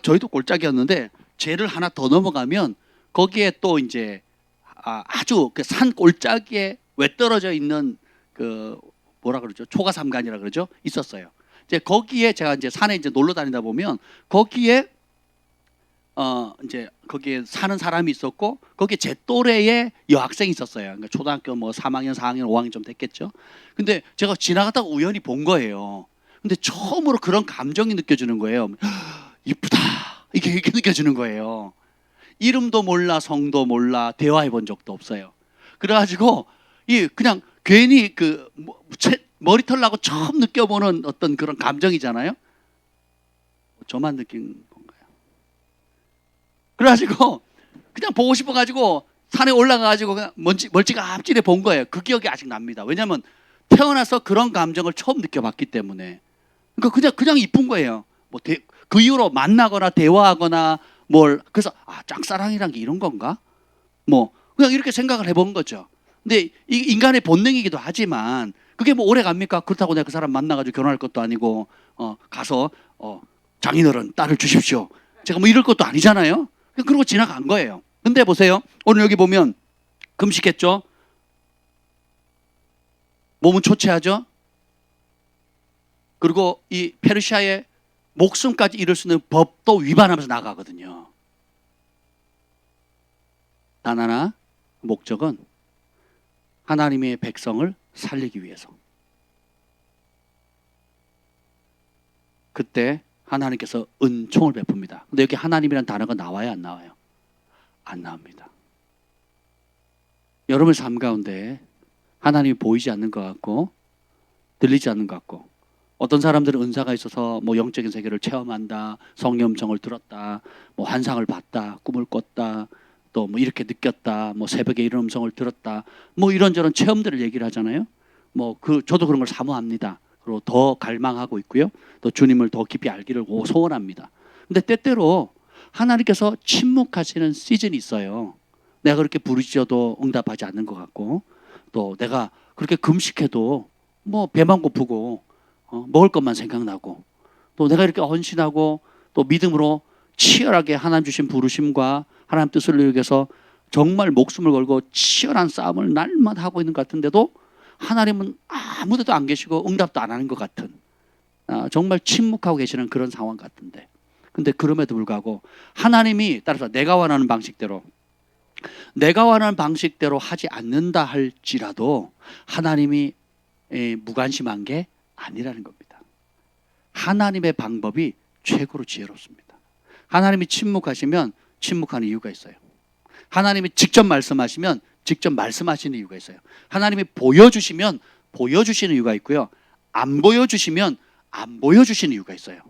저희도 골짜기였는데 죄를 하나 더 넘어가면 거기에 또 이제 아주 그 산 골짜기에 외떨어져 있는 그 뭐라 그러죠? 초가삼간이라 그러죠? 있었어요. 이제 거기에 제가 이제 산에 이제 놀러 다니다 보면 거기에 이제 거기에 사는 사람이 있었고 거기에 제 또래의 여학생이 있었어요. 그러니까 초등학교 뭐 3학년, 4학년, 5학년 좀 됐겠죠. 근데 제가 지나가다가 우연히 본 거예요. 근데 처음으로 그런 감정이 느껴지는 거예요. 이쁘다. 이게 느껴지는 거예요. 이름도 몰라, 성도 몰라, 대화해 본 적도 없어요. 그래가지고 그냥 괜히 머리털 나고 처음 느껴보는 어떤 그런 감정이잖아요. 저만 느낀 건가요? 그래가지고 그냥 보고 싶어가지고 산에 올라가가지고 그냥 멀찌가 앞질에 본 거예요. 그 기억이 아직 납니다. 왜냐하면 태어나서 그런 감정을 처음 느껴봤기 때문에. 그러니까 그냥 이쁜 거예요. 그 이후로 만나거나 대화하거나 뭘 그래서 짝사랑이란 게 이런 건가? 뭐 그냥 이렇게 생각을 해본 거죠. 근데 이 인간의 본능이기도 하지만 그게 뭐 오래 갑니까? 그렇다고 내가 그 사람 만나가지고 결혼할 것도 아니고 가서 장인어른 딸을 주십시오. 제가 뭐 이럴 것도 아니잖아요. 그러고 지나간 거예요. 근데 보세요. 오늘 여기 보면 금식했죠. 몸은 초췌하죠. 그리고 이 페르시아의 목숨까지 잃을 수 있는 법도 위반하면서 나가거든요. 단 하나 목적은 하나님의 백성을 살리기 위해서. 그때 하나님께서 은총을 베풉니다. 근데 여기 하나님이라는 단어가 나와요, 안 나와요? 안 나옵니다. 여러분의 삶 가운데 하나님이 보이지 않는 것 같고 들리지 않는 것 같고, 어떤 사람들은 은사가 있어서 뭐 영적인 세계를 체험한다, 성령 음성을 들었다, 뭐 환상을 봤다, 꿈을 꿨다, 또 뭐 이렇게 느꼈다, 뭐 새벽에 이런 음성을 들었다, 뭐 이런저런 체험들을 얘기를 하잖아요. 저도 그런 걸 사모합니다. 그리고 더 갈망하고 있고요. 또 주님을 더 깊이 알기를 소원합니다. 근데 때때로 하나님께서 침묵하시는 시즌이 있어요. 내가 그렇게 부르짖어도 응답하지 않는 것 같고, 또 내가 그렇게 금식해도 뭐 배만 고프고 먹을 것만 생각나고, 또 내가 이렇게 헌신하고 또 믿음으로 치열하게 하나님 주신 부르심과 하나님 뜻을 이루기 위해서 정말 목숨을 걸고 치열한 싸움을 날마다 하고 있는 것 같은데도 하나님은 아무데도 안 계시고 응답도 안 하는 것 같은, 정말 침묵하고 계시는 그런 상황 같은데, 근데 그럼에도 불구하고 하나님이 따라서 내가 원하는 방식대로 하지 않는다 할지라도 하나님이 무관심한 게 아니라는 겁니다. 하나님의 방법이 최고로 지혜롭습니다. 하나님이 침묵하시면 침묵하는 이유가 있어요. 하나님이 직접 말씀하시면 직접 말씀하시는 이유가 있어요. 하나님이 보여주시면 보여주시는 이유가 있고요. 안 보여주시면 안 보여주시는 이유가 있어요.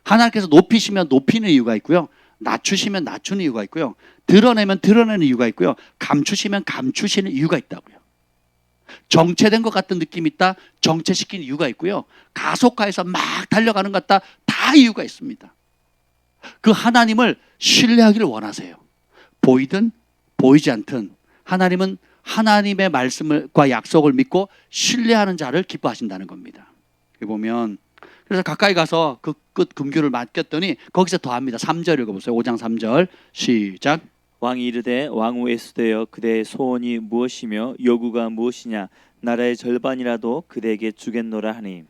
하나님께서 높이시면 높이는 이유가 있고요. 낮추시면 낮추는 이유가 있고요. 드러내면 드러내는 이유가 있고요. 감추시면 감추시는 이유가 있다고요. 정체된 것 같은 느낌이 있다, 정체시키는 이유가 있고요. 가속화해서 막 달려가는 것 같다, 다 이유가 있습니다. 그 하나님을 신뢰하기를 원하세요. 보이든 보이지 않든 하나님은 하나님의 말씀과 약속을 믿고 신뢰하는 자를 기뻐하신다는 겁니다. 여기 보면 그래서 가까이 가서 그 끝 금규를 맡겼더니 거기서 더합니다. 3절 읽어보세요. 5장 3절 시작. 왕이 이르되 왕후 에스더여 그대의 소원이 무엇이며 요구가 무엇이냐 나라의 절반이라도 그대에게 주겠노라 하니.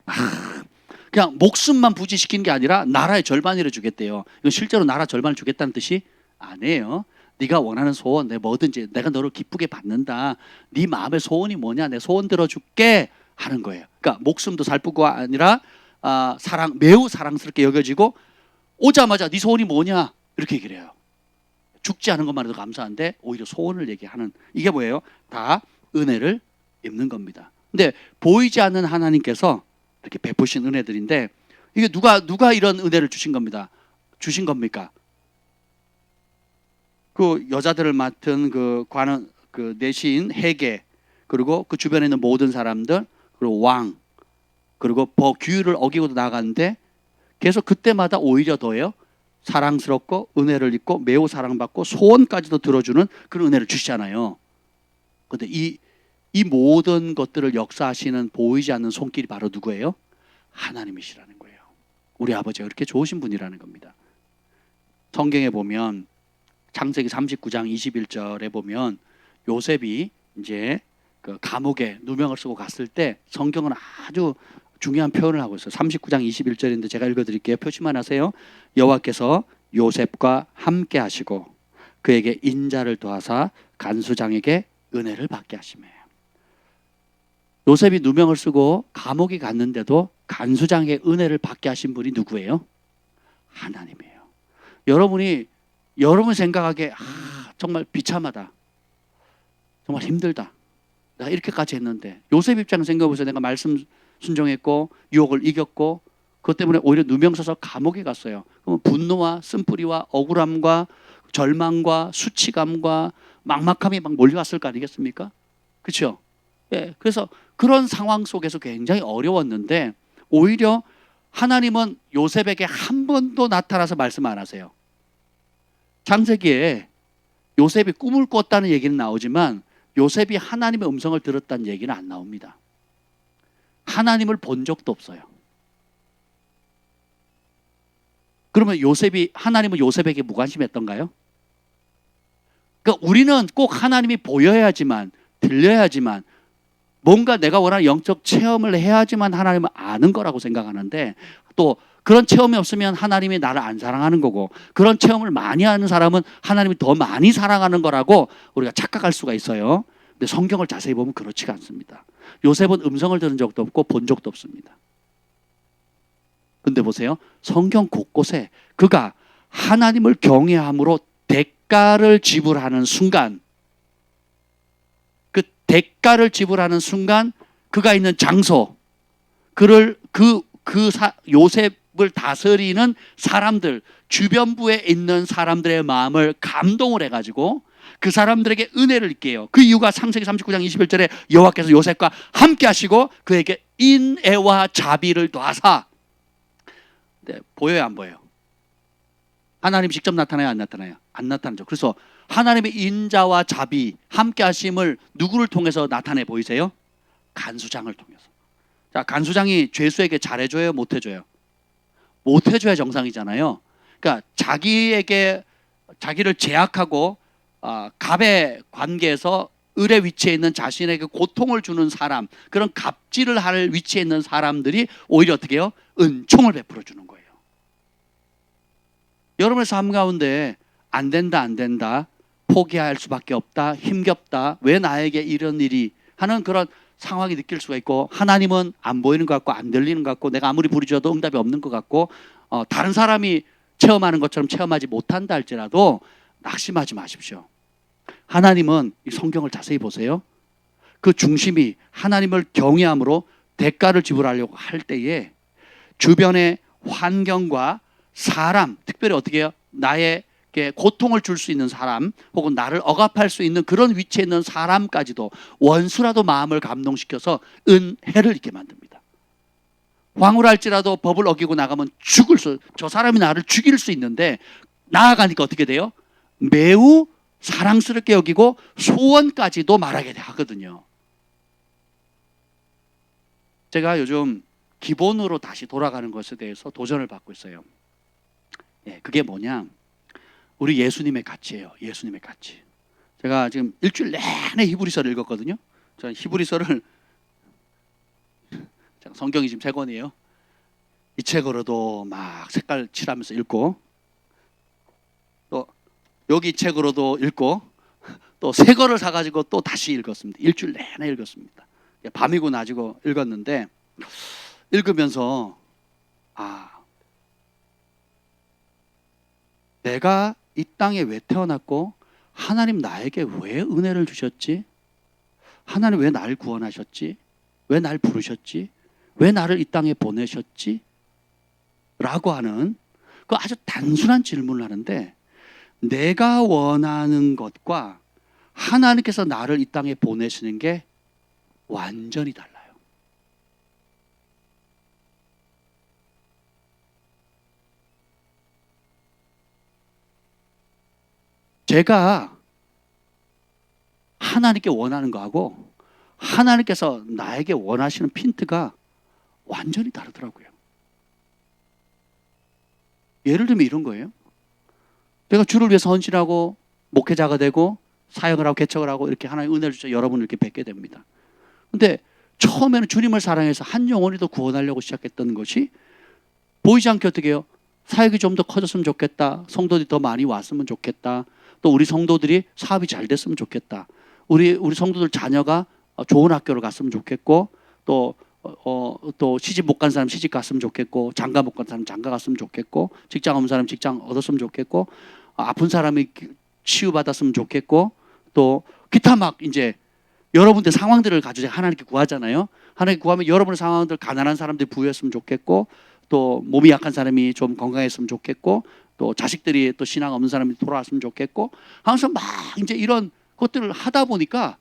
그냥 목숨만 부지시키는 게 아니라 나라의 절반이라 주겠대요. 이건 실제로 나라 절반을 주겠다는 뜻이 아니에요. 네가 원하는 소원, 내 뭐든지 내가 너를 기쁘게 받는다. 네 마음의 소원이 뭐냐, 내 소원 들어줄게 하는 거예요. 그러니까 목숨도 살쁘고 아니라 매우 사랑스럽게 여겨지고, 오자마자 네 소원이 뭐냐 이렇게 얘기를 해요. 죽지 않은 것만 해도 감사한데 오히려 소원을 얘기하는, 이게 뭐예요? 다 은혜를 입는 겁니다. 근데 보이지 않는 하나님께서 이렇게 베푸신 은혜들인데, 이게 누가 이런 은혜를 주신 겁니다. 주신 겁니까? 그 여자들을 맡은 그 관원, 그 내신 회계, 그리고 그 주변에 있는 모든 사람들, 그리고 왕, 그리고 규율을 어기고도 나갔는데 계속 그때마다 오히려 더해요. 사랑스럽고 은혜를 입고 매우 사랑받고 소원까지도 들어주는 그런 은혜를 주시잖아요. 그런데 이 모든 것들을 역사하시는 보이지 않는 손길이 바로 누구예요? 하나님이시라는 거예요. 우리 아버지가 그렇게 좋으신 분이라는 겁니다. 성경에 보면 창세기 39장 21절에 보면 요셉이 이제 그 감옥에 누명을 쓰고 갔을 때 성경은 아주 중요한 표현을 하고 있어요. 39장 21절인데 제가 읽어드릴게요. 표시만 하세요. 여호와께서 요셉과 함께 하시고 그에게 인자를 더하사 간수장에게 은혜를 받게 하시며. 요셉이 누명을 쓰고 감옥에 갔는데도 간수장에게 은혜를 받게 하신 분이 누구예요? 하나님이에요. 여러분 생각하기에 정말 비참하다, 정말 힘들다, 내가 이렇게까지 했는데, 요셉 입장 생각해보세요. 내가 말씀 순종했고 유혹을 이겼고 그것 때문에 오히려 누명 써서 감옥에 갔어요. 그러면 분노와 쓴뿌리와 억울함과 절망과 수치감과 막막함이 막 몰려왔을 거 아니겠습니까? 그렇죠? 예, 그래서 그런 상황 속에서 굉장히 어려웠는데 오히려 하나님은 요셉에게 한 번도 나타나서 말씀 안 하세요. 창세기에 요셉이 꿈을 꿨다는 얘기는 나오지만 요셉이 하나님의 음성을 들었다는 얘기는 안 나옵니다. 하나님을 본 적도 없어요. 그러면 하나님은 요셉에게 무관심했던가요? 그러니까 우리는 꼭 하나님이 보여야지만, 들려야지만, 뭔가 내가 원하는 영적 체험을 해야지만 하나님을 아는 거라고 생각하는데, 또 그런 체험이 없으면 하나님이 나를 안 사랑하는 거고, 그런 체험을 많이 하는 사람은 하나님이 더 많이 사랑하는 거라고 우리가 착각할 수가 있어요. 근데 성경을 자세히 보면 그렇지가 않습니다. 요셉은 음성을 들은 적도 없고 본 적도 없습니다. 근데 보세요. 성경 곳곳에 그가 하나님을 경외함으로 대가를 지불하는 순간, 그 대가를 지불하는 순간 그가 있는 장소, 요셉을 다스리는 사람들, 주변부에 있는 사람들의 마음을 감동을 해가지고 그 사람들에게 은혜를 입게요. 그 이유가 창세기 39장 21절에 여호와께서 요셉과 함께 하시고 그에게 인애와 자비를 더하사. 네, 보여요, 안 보여요? 하나님이 직접 나타나요, 안 나타나요? 안 나타나죠. 그래서 하나님의 인자와 자비, 함께 하심을 누구를 통해서 나타내 보이세요? 간수장을 통해서. 자, 간수장이 죄수에게 잘해줘요, 못해줘요? 못해줘야 정상이잖아요. 그러니까 자기를 제약하고 갑의 관계에서 을의 위치에 있는 자신에게 고통을 주는 사람, 그런 갑질을 할 위치에 있는 사람들이 오히려 어떻게 해요? 은총을 베풀어 주는 거예요. 여러분의 삶 가운데 안 된다, 포기할 수밖에 없다, 힘겹다, 왜 나에게 이런 일이 하는 그런 상황이 느낄 수가 있고, 하나님은 안 보이는 것 같고 안 들리는 것 같고 내가 아무리 부르짖어도 응답이 없는 것 같고 다른 사람이 체험하는 것처럼 체험하지 못한다 할지라도 낙심하지 마십시오. 하나님은 이 성경을 자세히 보세요. 그 중심이 하나님을 경외함으로 대가를 지불하려고 할 때에 주변의 환경과 사람, 특별히 어떻게 해요? 나에게 고통을 줄 수 있는 사람 혹은 나를 억압할 수 있는 그런 위치에 있는 사람까지도 원수라도 마음을 감동시켜서 은혜를 있게 만듭니다. 황홀할지라도 법을 어기고 나가면 저 사람이 나를 죽일 수 있는데 나아가니까 어떻게 돼요? 매우 사랑스럽게 여기고 소원까지도 말하게 하거든요. 제가 요즘 기본으로 다시 돌아가는 것에 대해서 도전을 받고 있어요. 그게 뭐냐? 우리 예수님의 가치예요. 예수님의 가치. 제가 지금 일주일 내내 히브리서를 읽었거든요. 저는 히브리서를 성경이 지금 3권이에요. 이 책으로도 막 색깔 칠하면서 읽고, 또 여기 책으로도 읽고, 또 새 거를 사가지고 또 다시 읽었습니다. 일주일 내내 읽었습니다. 밤이고 낮이고 읽었는데 읽으면서 내가 이 땅에 왜 태어났고 하나님 나에게 왜 은혜를 주셨지? 하나님 왜 나를 구원하셨지? 왜 날 부르셨지? 왜 나를 이 땅에 보내셨지? 라고 하는 그 아주 단순한 질문을 하는데, 내가 원하는 것과 하나님께서 나를 이 땅에 보내시는 게 완전히 달라요. 제가 하나님께 원하는 거하고 하나님께서 나에게 원하시는 핀트가 완전히 다르더라고요. 예를 들면 이런 거예요. 내가 주를 위해서 헌신하고 목회자가 되고 사역을 하고 개척을 하고 이렇게 하나님 은혜를 주셔서 여러분을 이렇게 뵙게 됩니다. 근데 처음에는 주님을 사랑해서 한 영혼이도 구원하려고 시작했던 것이 보이지 않게 어떻게 해요? 사역이 좀 더 커졌으면 좋겠다. 성도들이 더 많이 왔으면 좋겠다. 또 우리 성도들이 사업이 잘 됐으면 좋겠다. 우리 성도들 자녀가 좋은 학교를 갔으면 좋겠고, 또 시집 못 간 사람 시집 갔으면 좋겠고, 장가 못 간 사람 장가 갔으면 좋겠고, 직장 없는 사람 직장 얻었으면 좋겠고, 아픈 사람이 치유받았으면 좋겠고, 또 기타 막 이제 여러분들 상황들을 가지고 하나님께 구하잖아요. 하나님께 구하면 여러분의 상황들, 가난한 사람들이 부유했으면 좋겠고, 또 몸이 약한 사람이 좀 건강했으면 좋겠고, 또 자식들이 또 신앙 없는 사람이 돌아왔으면 좋겠고, 항상 막 이제 이런 것들을 하다 보니까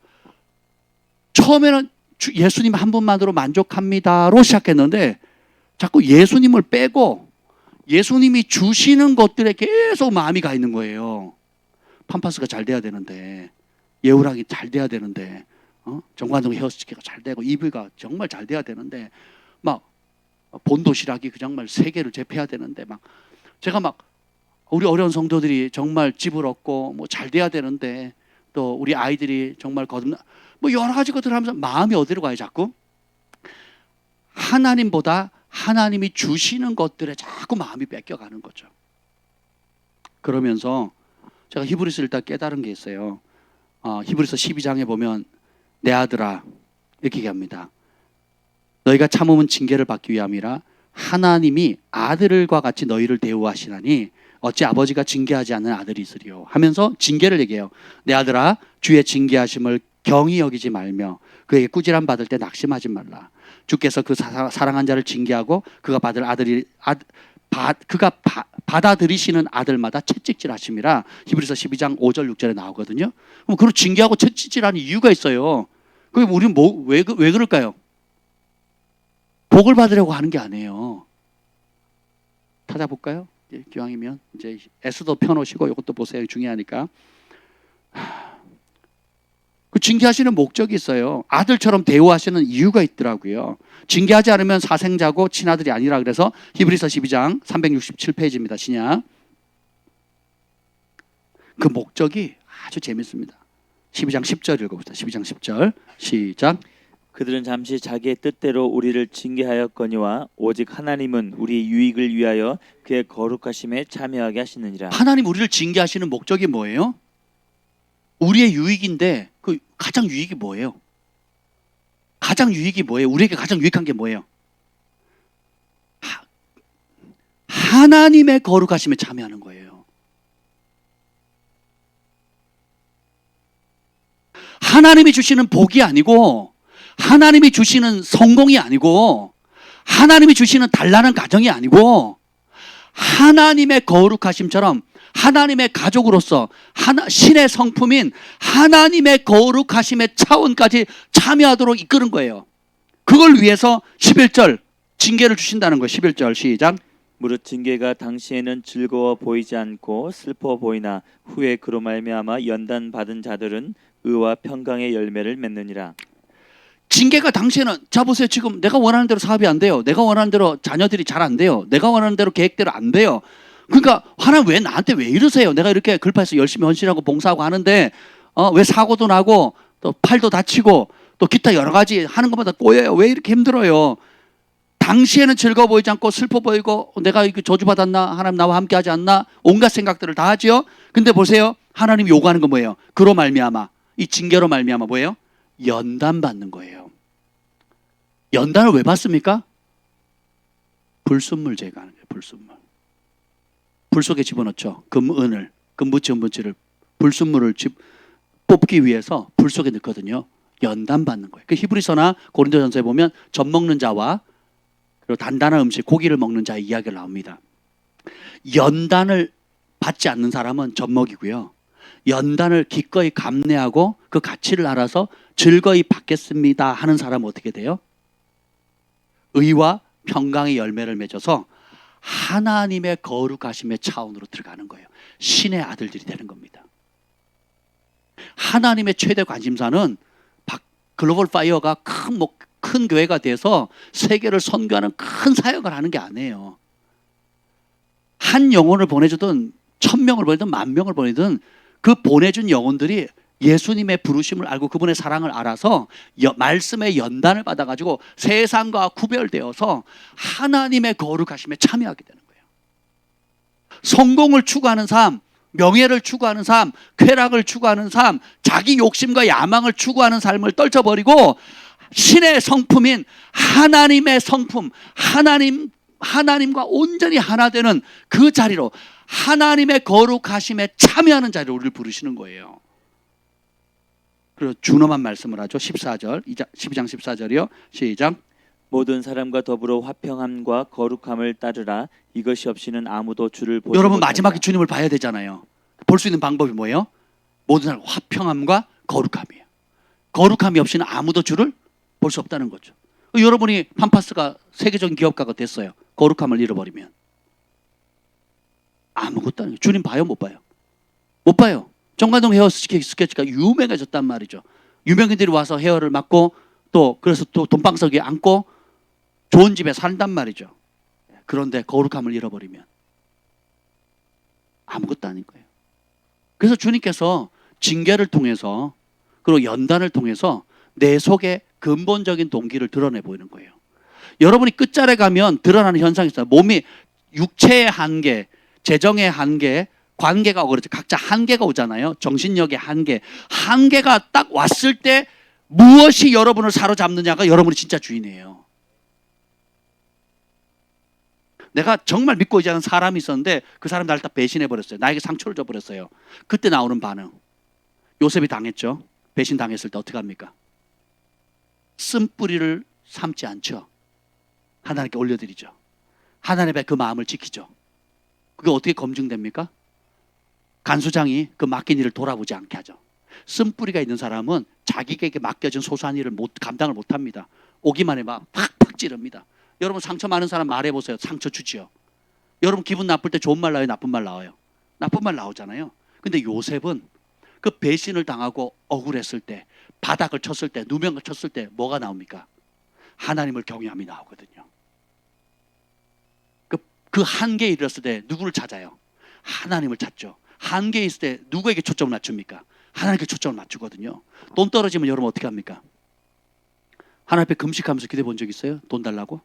처음에는 예수님 한 분만으로 만족합니다로 시작했는데 자꾸 예수님을 빼고 예수님이 주시는 것들에 계속 마음이 가 있는 거예요. 팜파스가 잘 돼야 되는데, 예우락이 잘 돼야 되는데, 정관동 헤어스티가 잘 되고 EV가 정말 잘 돼야 되는데, 막 본도시락이 정말 세계를 제패해야 되는데, 막 제가 막 우리 어려운 성도들이 정말 집을 얻고 뭐 잘 돼야 되는데, 또 우리 아이들이 정말 거듭나 뭐 여러 가지 것들을 하면서 마음이 어디로 가요? 자꾸 하나님보다 하나님이 주시는 것들에 자꾸 마음이 뺏겨가는 거죠. 그러면서 제가 히브리서 일단 깨달은 게 있어요. 히브리서 12장에 보면 내 아들아 이렇게 얘기합니다. 너희가 참음은 징계를 받기 위함이라 하나님이 아들과 같이 너희를 대우하시나니 어찌 아버지가 징계하지 않는 아들이 있으리요 하면서 징계를 얘기해요. 내 아들아 주의 징계하심을 경히 여기지 말며 그에게 꾸지람 받을 때 낙심하지 말라. 주께서 그 사랑한 자를 징계하고 그가 받을 받아들이시는 아들마다 채찍질하심이라. 히브리서 12장 5절 6절에 나오거든요. 그럼 그걸 징계하고 채찍질하는 이유가 있어요. 그럼 우리는 왜 그럴까요? 복을 받으려고 하는 게 아니에요. 찾아볼까요? 기왕이면 이제 S도 펴놓으시고 이것도 보세요. 중요하니까. 그 징계하시는 목적이 있어요. 아들처럼 대우하시는 이유가 있더라고요. 징계하지 않으면 사생자고 친아들이 아니라 그래서 히브리서 12장 367페이지입니다. 신약. 그 목적이 아주 재밌습니다. 12장 10절 읽어봅시다. 12장 10절 시작. 그들은 잠시 자기의 뜻대로 우리를 징계하였거니와 오직 하나님은 우리의 유익을 위하여 그의 거룩하심에 참여하게 하시느니라. 하나님 우리를 징계하시는 목적이 뭐예요? 우리의 유익인데 그 가장 유익이 뭐예요? 가장 유익이 뭐예요? 우리에게 가장 유익한 게 뭐예요? 하나님의 거룩하심에 참여하는 거예요. 하나님이 주시는 복이 아니고, 하나님이 주시는 성공이 아니고, 하나님이 주시는 단란한 가정이 아니고, 하나님의 거룩하심처럼 하나님의 가족으로서 신의 성품인 하나님의 거룩하심의 차원까지 참여하도록 이끄는 거예요. 그걸 위해서 11절 징계를 주신다는 거예요. 11절 시작. 무릇 징계가 당시에는 즐거워 보이지 않고 슬퍼 보이나 후에 그로 말미암아 연단 받은 자들은 의와 평강의 열매를 맺느니라. 징계가 당시에는, 자 보세요. 지금 내가 원하는 대로 사업이 안 돼요. 내가 원하는 대로 자녀들이 잘 안 돼요. 내가 원하는 대로 계획대로 안 돼요. 그러니까 하나님 왜 나한테 왜 이러세요? 내가 이렇게 글파에서 열심히 헌신하고 봉사하고 하는데 왜 사고도 나고 또 팔도 다치고 또 기타 여러 가지 하는 것마다 꼬여요. 왜 이렇게 힘들어요? 당시에는 즐거워 보이지 않고 슬퍼 보이고 내가 이거 저주받았나? 하나님 나와 함께 하지 않나? 온갖 생각들을 다 하죠. 근데 보세요. 하나님이 요구하는 건 뭐예요? 그로 말미암아, 이 징계로 말미암아 뭐예요? 연단 받는 거예요. 연단을 왜 받습니까? 불순물 제거하는 거예요. 불순물. 불 속에 집어넣죠. 금은을, 금붙이, 은붙이를, 불순물을 뽑기 위해서 불 속에 넣거든요. 연단 받는 거예요. 그 히브리서나 고린도전서에 보면 젖 먹는 자와 그리고 단단한 음식, 고기를 먹는 자의 이야기가 나옵니다. 연단을 받지 않는 사람은 젖 먹이고요. 연단을 기꺼이 감내하고 그 가치를 알아서 즐거이 받겠습니다 하는 사람은 어떻게 돼요? 의와 평강의 열매를 맺어서 하나님의 거룩하심의 차원으로 들어가는 거예요. 신의 아들들이 되는 겁니다. 하나님의 최대 관심사는 글로벌 파이어가 큰 교회가 돼서 세계를 선교하는 큰 사역을 하는 게 아니에요. 한 영혼을 보내주든 1000명을 보내든 10,000명을 보내든 그 보내준 영혼들이 예수님의 부르심을 알고 그분의 사랑을 알아서 말씀의 연단을 받아가지고 세상과 구별되어서 하나님의 거룩하심에 참여하게 되는 거예요. 성공을 추구하는 삶, 명예를 추구하는 삶, 쾌락을 추구하는 삶, 자기 욕심과 야망을 추구하는 삶을 떨쳐버리고 신의 성품인 하나님의 성품, 하나님과 온전히 하나 되는 그 자리로, 하나님의 거룩하심에 참여하는 자리로 우리를 부르시는 거예요. 그리고 준엄한 말씀을 하죠. 14절, 12장 14절이요. 시작. 모든 사람과 더불어 화평함과 거룩함을 따르라. 이것이 없이는 아무도 주를 보지 여러분 못한다. 마지막에 주님을 봐야 되잖아요. 볼 수 있는 방법이 뭐예요? 모든 사람 화평함과 거룩함이에요. 거룩함이 없이는 아무도 주를 볼 수 없다는 거죠. 여러분이 팜파스가 세계적인 기업가가 됐어요. 거룩함을 잃어버리면 아무것도 아니에요. 주님 봐요, 못 봐요? 못 봐요. 정관동 헤어 스케치가 유명해졌단 말이죠. 유명인들이 와서 헤어를 맡고 또 그래서 또 돈방석에 앉고 좋은 집에 산단 말이죠. 그런데 거룩함을 잃어버리면 아무것도 아닌 거예요. 그래서 주님께서 징계를 통해서 그리고 연단을 통해서 내 속에 근본적인 동기를 드러내 보이는 거예요. 여러분이 끝자락에 가면 드러나는 현상이 있어요. 몸이 육체의 한계, 재정의 한계, 관계가 그렇죠. 각자 한계가 오잖아요. 정신력의 한계. 한계가 딱 왔을 때 무엇이 여러분을 사로잡느냐가 여러분이 진짜 주인이에요. 내가 정말 믿고 의지하는 사람이 있었는데 그 사람이 나를 다 배신해버렸어요. 나에게 상처를 줘버렸어요. 그때 나오는 반응. 요셉이 당했죠. 배신당했을 때 어떻게 합니까? 쓴뿌리를 삼지 않죠. 하나님께 올려드리죠. 하나님 앞에 그 마음을 지키죠. 그게 어떻게 검증됩니까? 간수장이 그 맡긴 일을 돌아보지 않게 하죠. 쓴뿌리가 있는 사람은 자기에게 맡겨진 소소한 일을 감당을 못합니다. 오기만 해봐 팍팍 찌릅니다. 여러분 상처 많은 사람 말해보세요. 상처 주지요. 여러분 기분 나쁠 때 좋은 말 나와요? 나쁜 말 나와요? 나쁜 말 나오잖아요. 근데 요셉은 그 배신을 당하고 억울했을 때, 바닥을 쳤을 때, 누명을 쳤을 때 뭐가 나옵니까? 하나님을 경외함이 나오거든요. 그 한계에 이르렀을 때 누구를 찾아요? 하나님을 찾죠. 한계에 있을 때 누구에게 초점을 맞춥니까? 하나님께 초점을 맞추거든요. 돈 떨어지면 여러분 어떻게 합니까? 하나님 앞에 금식하면서 기도해 본 적 있어요? 돈 달라고?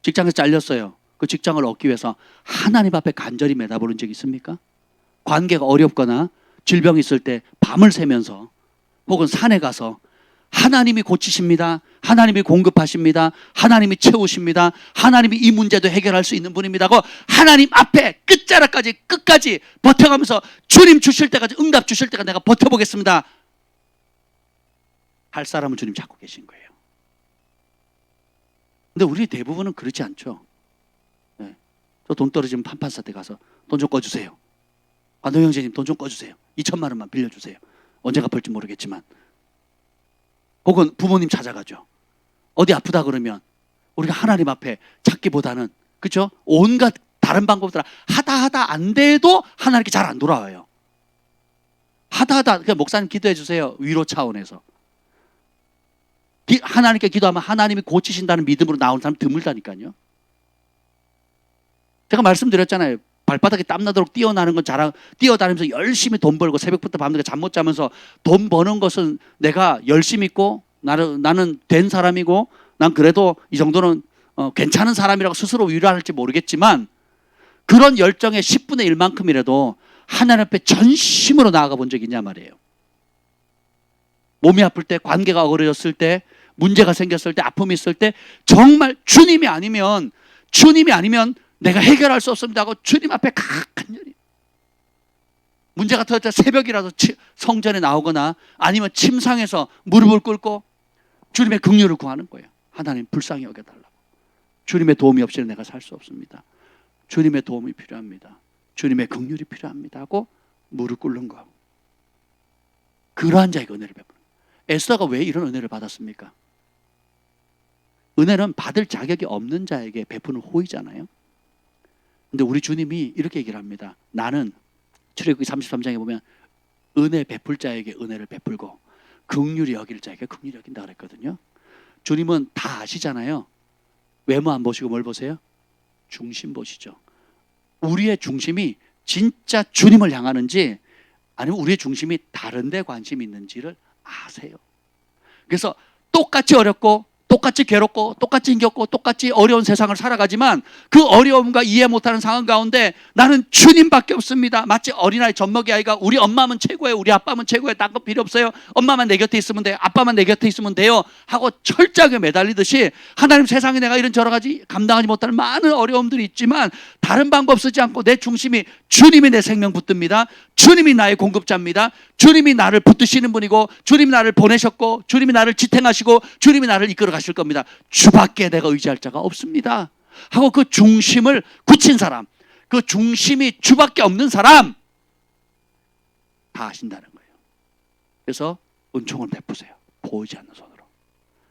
직장에서 잘렸어요. 그 직장을 얻기 위해서 하나님 앞에 간절히 매다보는 적이 있습니까? 관계가 어렵거나 질병이 있을 때 밤을 새면서 혹은 산에 가서 하나님이 고치십니다. 하나님이 공급하십니다. 하나님이 채우십니다. 하나님이 이 문제도 해결할 수 있는 분입니다 하고 하나님 앞에 끝까지 버텨가면서 주님 주실 때까지, 응답 주실 때까지 내가 버텨보겠습니다 할 사람은 주님 찾고 계신 거예요. 근데 우리 대부분은 그렇지 않죠. 네. 저 돈 떨어지면 판판사태 가서 돈 좀 꺼주세요. 관동 형제님 돈 좀 꺼주세요. 2천만 원만 빌려주세요. 언제 갚을지 모르겠지만. 혹은 부모님 찾아가죠. 어디 아프다 그러면 우리가 하나님 앞에 찾기보다는, 그렇죠? 온갖 다른 방법들 하다 안 돼도 하나님께 잘 안 돌아와요. 하다 그냥 목사님 기도해 주세요. 위로 차원에서. 하나님께 기도하면 하나님이 고치신다는 믿음으로 나오는 사람 드물다니까요. 제가 말씀드렸잖아요. 발바닥에 땀나도록 뛰어나는 건 뛰어다니면서 열심히 돈 벌고 새벽부터 밤늦게 잠 못 자면서 돈 버는 것은 내가 열심히 있고 나는 된 사람이고 난 그래도 이 정도는 괜찮은 사람이라고 스스로 위로할지 모르겠지만 그런 열정의 10분의 1만큼이라도 하나님 앞에 전심으로 나아가 본 적이 있냐 말이에요. 몸이 아플 때, 관계가 어그러졌을 때, 문제가 생겼을 때, 아픔이 있을 때 정말 주님이 아니면 내가 해결할 수 없습니다 하고 주님 앞에 간절히 문제가 터질 때 새벽이라도 성전에 나오거나 아니면 침상에서 무릎을 꿇고 주님의 긍휼을 구하는 거예요. 하나님 불쌍히 여겨달라고. 주님의 도움이 없이는 내가 살 수 없습니다. 주님의 도움이 필요합니다. 주님의 긍휼이 필요합니다 하고 무릎 꿇는 거. 그러한 자에게 은혜를 베푸는 거예요. 에스더가 왜 이런 은혜를 받았습니까? 은혜는 받을 자격이 없는 자에게 베푸는 호의잖아요. 근데 우리 주님이 이렇게 얘기를 합니다. 나는 출애굽기 33장에 보면 은혜 베풀 자에게 은혜를 베풀고 긍휼히 여길 자에게 긍휼히 여긴다 그랬거든요. 주님은 다 아시잖아요. 외모 안 보시고 뭘 보세요? 중심 보시죠. 우리의 중심이 진짜 주님을 향하는지 아니면 우리의 중심이 다른 데 관심이 있는지를 아세요. 그래서 똑같이 어렵고 똑같이 괴롭고 똑같이 힘겹고 똑같이 어려운 세상을 살아가지만 그 어려움과 이해 못하는 상황 가운데 나는 주님밖에 없습니다. 마치 어린아이 젖먹이 아이가 우리 엄마면 최고예요. 우리 아빠면 최고예요. 딴 거 필요 없어요. 엄마만 내 곁에 있으면 돼요. 아빠만 내 곁에 있으면 돼요 하고 철저하게 매달리듯이 하나님 세상에 내가 이런 여러 가지 감당하지 못하는 많은 어려움들이 있지만 다른 방법 쓰지 않고 내 중심이 주님이 내 생명 붙듭니다. 주님이 나의 공급자입니다. 주님이 나를 붙드시는 분이고 주님이 나를 보내셨고 주님이 나를 지탱하시고 주님이 나를 이끌어 가실 겁니다. 주밖에 내가 의지할 자가 없습니다 하고 그 중심을 굳힌 사람, 그 중심이 주밖에 없는 사람 다 아신다는 거예요. 그래서 은총을 베푸세요. 보이지 않는 손으로.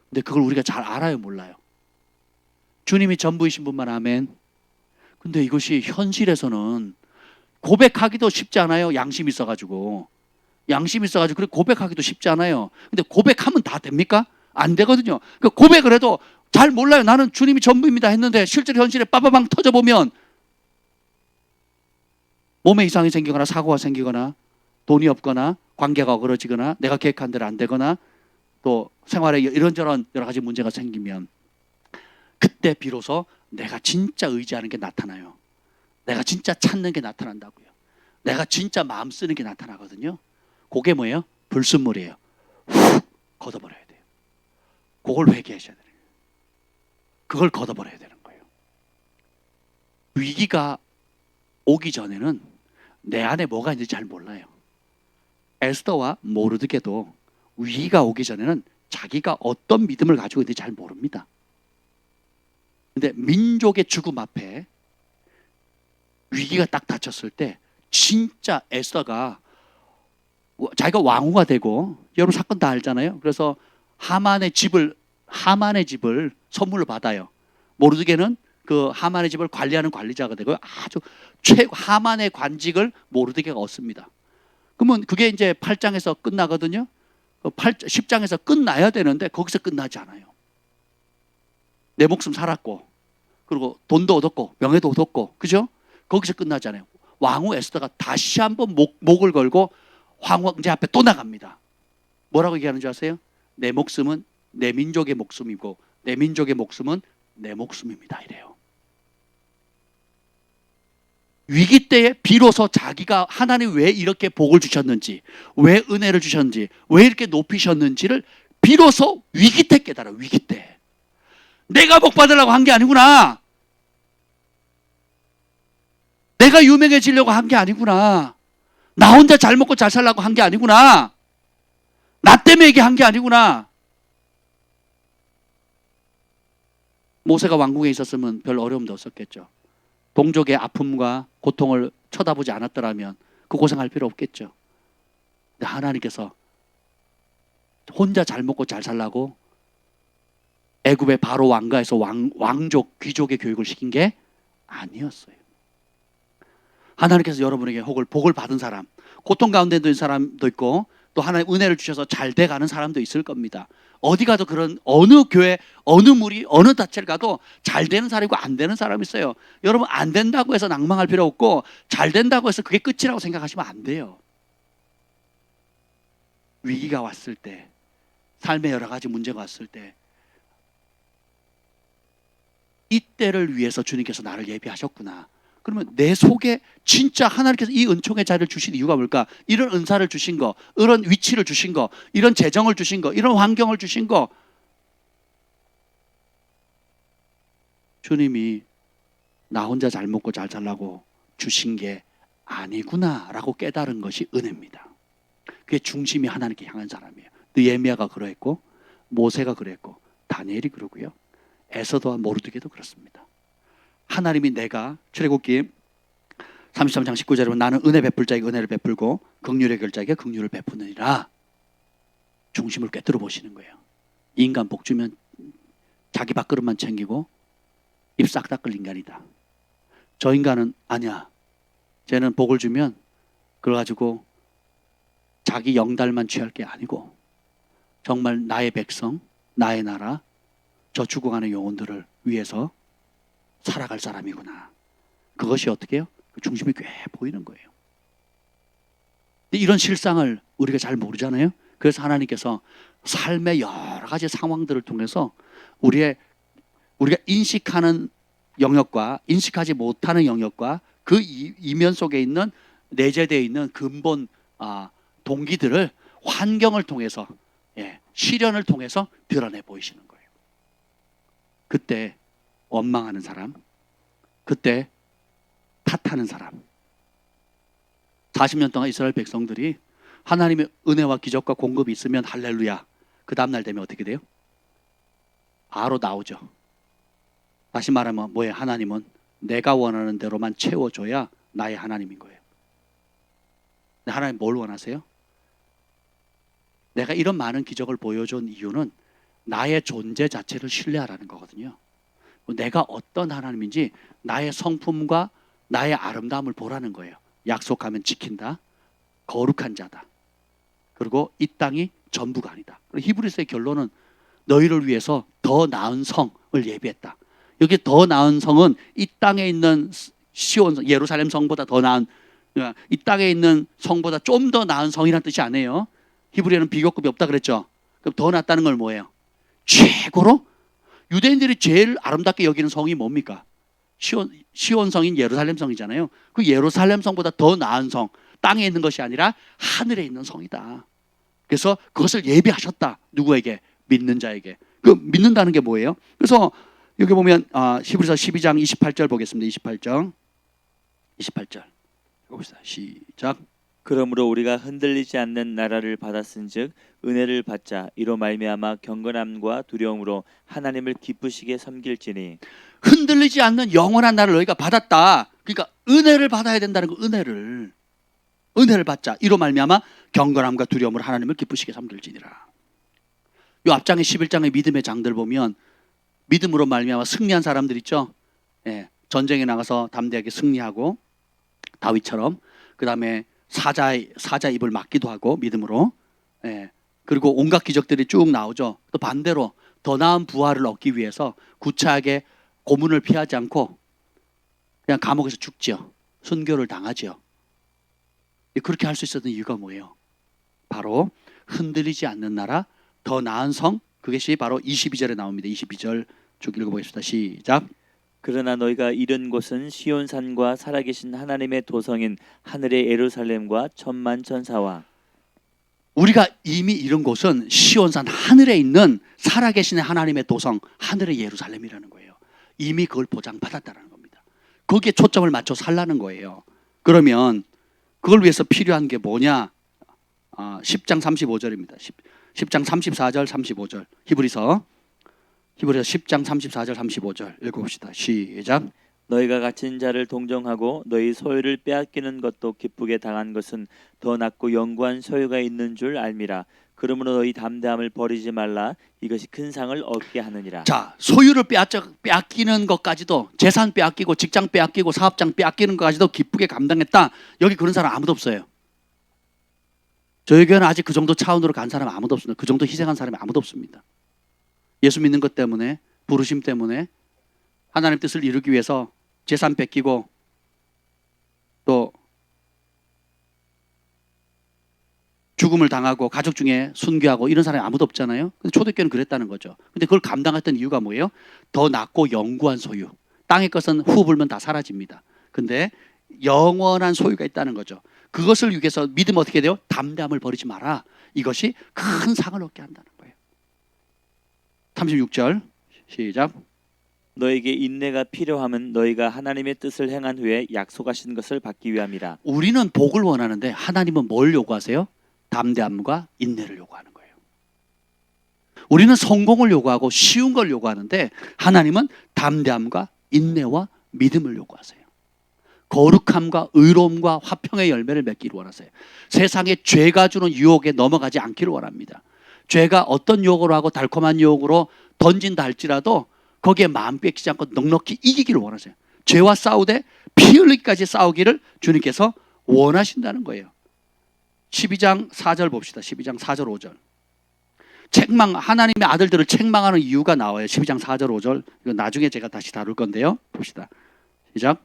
근데 그걸 우리가 잘 알아요, 몰라요? 주님이 전부이신 분만 아멘. 근데 이것이 현실에서는 고백하기도 쉽지 않아요. 양심 있어가지고. 양심 있어가지고 그래 고백하기도 쉽지 않아요. 근데 고백하면 다 됩니까? 안 되거든요. 그 고백을 해도 잘 몰라요. 나는 주님이 전부입니다 했는데 실제로 현실에 빠바방 터져보면 몸에 이상이 생기거나 사고가 생기거나 돈이 없거나 관계가 어그러지거나 내가 계획한 대로 안 되거나 또 생활에 이런저런 여러 가지 문제가 생기면 그때 비로소 내가 진짜 의지하는 게 나타나요. 내가 진짜 찾는 게 나타난다고요. 내가 진짜 마음 쓰는 게 나타나거든요. 그게 뭐예요? 불순물이에요. 훅 걷어버려야 돼요. 그걸 회개하셔야 돼요. 그걸 걷어버려야 되는 거예요. 위기가 오기 전에는 내 안에 뭐가 있는지 잘 몰라요. 에스더와 모르드게도 위기가 오기 전에는 자기가 어떤 믿음을 가지고 있는지 잘 모릅니다. 근데 민족의 죽음 앞에 위기가 딱 닥쳤을 때 진짜 에스더가 자기가 왕후가 되고 여러분 사건 다 알잖아요. 그래서 하만의 집을 선물로 받아요. 모르드게는 그 하만의 집을 관리하는 관리자가 되고요. 아주 하만의 관직을 모르드게가 얻습니다. 그러면 그게 이제 8장에서 끝나거든요. 10장에서 끝나야 되는데 거기서 끝나지 않아요. 내 목숨 살았고 그리고 돈도 얻었고 명예도 얻었고 그죠? 거기서 끝나지 않아요. 왕후 에스더가 다시 한번 목을 걸고 황제 앞에 또 나갑니다. 뭐라고 얘기하는 줄 아세요? 내 목숨은 내 민족의 목숨이고 내 민족의 목숨은 내 목숨입니다 이래요. 위기 때에 비로소 자기가 하나님 왜 이렇게 복을 주셨는지 왜 은혜를 주셨는지 왜 이렇게 높이셨는지를 비로소 위기 때 깨달아요. 위기 때 내가 복 받으려고 한 게 아니구나. 내가 유명해지려고 한 게 아니구나. 나 혼자 잘 먹고 잘 살려고 한 게 아니구나. 나 때문에 이게 한 게 아니구나. 모세가 왕궁에 있었으면 별 어려움도 없었겠죠. 동족의 아픔과 고통을 쳐다보지 않았더라면 그 고생할 필요 없겠죠. 근데 하나님께서 혼자 잘 먹고 잘 살라고 애굽의 바로 왕가에서 왕족 귀족의 교육을 시킨 게 아니었어요. 하나님께서 여러분에게 복을 받은 사람, 고통 가운데 있는 사람도 있고 또 하나님 은혜를 주셔서 잘 돼가는 사람도 있을 겁니다. 어디 가도 그런 어느 교회, 어느 무리, 어느 단체를 가도 잘 되는 사람이고 안 되는 사람이 있어요. 여러분 안 된다고 해서 낭망할 필요 없고 잘 된다고 해서 그게 끝이라고 생각하시면 안 돼요. 위기가 왔을 때, 삶의 여러 가지 문제가 왔을 때 이때를 위해서 주님께서 나를 예비하셨구나. 그러면 내 속에 진짜 하나님께서 이 은총의 자리를 주신 이유가 뭘까? 이런 은사를 주신 거, 이런 위치를 주신 거, 이런 재정을 주신 거, 이런 환경을 주신 거 주님이 나 혼자 잘 먹고 잘 살라고 주신 게 아니구나라고 깨달은 것이 은혜입니다. 그게 중심이 하나님께 향한 사람이에요. 느헤미야가 그러했고 모세가 그랬고 다니엘이 그러고요. 에스더와 모르드게도 그렇습니다. 하나님이 내가 출애굽기 33장 19절에 보면 나는 은혜 베풀 자에게 은혜를 베풀고 긍휼의 결자에게 긍휼을 베푸느니라. 중심을 꿰뚫어 보시는 거예요. 인간 복 주면 자기 밥그릇만 챙기고 입 싹 닦을 인간이다. 저 인간은 아니야. 쟤는 복을 주면 그걸 가지고 자기 영달만 취할 게 아니고 정말 나의 백성, 나의 나라, 저 죽어가는 영혼들을 위해서 살아갈 사람이구나. 그것이 어떻게 해요? 그 중심이 꽤 보이는 거예요. 이런 실상을 우리가 잘 모르잖아요. 그래서 하나님께서 삶의 여러 가지 상황들을 통해서 우리가 인식하는 영역과 인식하지 못하는 영역과 그 이면 속에 있는 내재되어 있는 근본 동기들을 환경을 통해서 시련을 통해서 드러내 보이시는 거예요. 그때 원망하는 사람, 그때 탓하는 사람. 40년 동안 이스라엘 백성들이 하나님의 은혜와 기적과 공급이 있으면 할렐루야. 그 다음날 되면 어떻게 돼요? 바로 나오죠. 다시 말하면 뭐예요? 하나님은 내가 원하는 대로만 채워줘야 나의 하나님인 거예요. 근데 하나님 뭘 원하세요? 내가 이런 많은 기적을 보여준 이유는 나의 존재 자체를 신뢰하라는 거거든요. 내가 어떤 하나님인지 나의 성품과 나의 아름다움을 보라는 거예요. 약속하면 지킨다. 거룩한 자다. 그리고 이 땅이 전부가 아니다. 히브리서의 결론은 너희를 위해서 더 나은 성을 예비했다. 여기 더 나은 성은 이 땅에 있는 시온 예루살렘 성보다 더 나은, 이 땅에 있는 성보다 좀 더 나은 성이라는 뜻이 아니에요. 히브리어는 비교급이 없다 그랬죠. 그럼 더 낫다는 걸 뭐예요? 최고로 유대인들이 제일 아름답게 여기는 성이 뭡니까? 시온 성인 예루살렘 성이잖아요. 그 예루살렘 성보다 더 나은 성, 땅에 있는 것이 아니라 하늘에 있는 성이다. 그래서 그것을 예비하셨다. 누구에게? 믿는 자에게. 그 믿는다는 게 뭐예요? 그래서 여기 보면 히브리서 12장 28절 보겠습니다. 28절 봅시다. 시작. 그러므로 우리가 흔들리지 않는 나라를 받았은즉 은혜를 받자. 이로 말미암아 경건함과 두려움으로 하나님을 기쁘시게 섬길지니. 흔들리지 않는 영원한 나라를 너희가 받았다. 그러니까 은혜를 받아야 된다는 거. 은혜를 받자. 이로 말미암아 경건함과 두려움으로 하나님을 기쁘시게 섬길지니라. 이 앞장의 11장의 믿음의 장들 보면 믿음으로 말미암아 승리한 사람들 있죠. 예, 전쟁에 나가서 담대하게 승리하고 다윗처럼, 그 다음에 사자 입을 막기도 하고 믿음으로, 예, 그리고 온갖 기적들이 쭉 나오죠. 또 반대로 더 나은 부활을 얻기 위해서 구차하게 고문을 피하지 않고 그냥 감옥에서 죽지요. 순교를 당하지요. 그렇게 할 수 있었던 이유가 뭐예요? 바로 흔들리지 않는 나라, 더 나은 성, 그것이 바로 22절에 나옵니다. 22절 쭉 읽어보겠습니다. 시작. 그러나 너희가 이른 곳은 시온산과 살아계신 하나님의 도성인 하늘의 예루살렘과 천만 천사와. 우리가 이미 이른 곳은 시온산 하늘에 있는 살아계신 하나님의 도성, 하늘의 예루살렘이라는 거예요. 이미 그걸 보장받았다는 겁니다. 거기에 초점을 맞춰 살라는 거예요. 그러면 그걸 위해서 필요한 게 뭐냐? 10장 35절입니다. 10장 34절 35절 히브리서 10장 34절 35절 읽어봅시다. 시작. 너희가 갇힌 자를 동정하고 너희 소유를 빼앗기는 것도 기쁘게 당한 것은 더 낫고 영구한 소유가 있는 줄 알미라. 그러므로 너희 담대함을 버리지 말라. 이것이 큰 상을 얻게 하느니라. 자, 소유를 빼앗기는 것까지도, 재산 빼앗기고 직장 빼앗기고 사업장 빼앗기는 것까지도 기쁘게 감당했다. 여기 그런 사람 아무도 없어요. 저희 교회는 아직 그 정도 차원으로 간 사람 아무도 없습니다. 그 정도 희생한 사람이 아무도 없습니다. 예수 믿는 것 때문에, 부르심 때문에, 하나님 뜻을 이루기 위해서 재산 뺏기고 또 죽음을 당하고 가족 중에 순교하고 이런 사람이 아무도 없잖아요. 근데 초대교회는 그랬다는 거죠. 근데 그걸 감당했던 이유가 뭐예요? 더 낮고 영구한 소유. 땅의 것은 후 불면 다 사라집니다. 근데 영원한 소유가 있다는 거죠. 그것을 위해서 믿으면 어떻게 돼요? 담대함을 버리지 마라. 이것이 큰 상을 얻게 한다는 거예요. 36절 시작. 너에게 인내가 필요함은 너희가 하나님의 뜻을 행한 후에 약속하신 것을 받기 위함이라. 우리는 복을 원하는데 하나님은 뭘 요구하세요? 담대함과 인내를 요구하는 거예요. 우리는 성공을 요구하고 쉬운 걸 요구하는데 하나님은 담대함과 인내와 믿음을 요구하세요. 거룩함과 의로움과 화평의 열매를 맺기를 원하세요. 세상에 죄가 주는 유혹에 넘어가지 않기를 원합니다. 죄가 어떤 유혹으로 하고 달콤한 유혹으로 던진다 할지라도 거기에 마음 뺏기지 않고 넉넉히 이기기를 원하세요. 죄와 싸우되 피 흘리기까지 싸우기를 주님께서 원하신다는 거예요. 12장 4절 봅시다. 12장 4절 5절. 하나님의 아들들을 책망하는 이유가 나와요. 12장 4절 5절. 이거 나중에 제가 다시 다룰 건데요. 봅시다. 시작.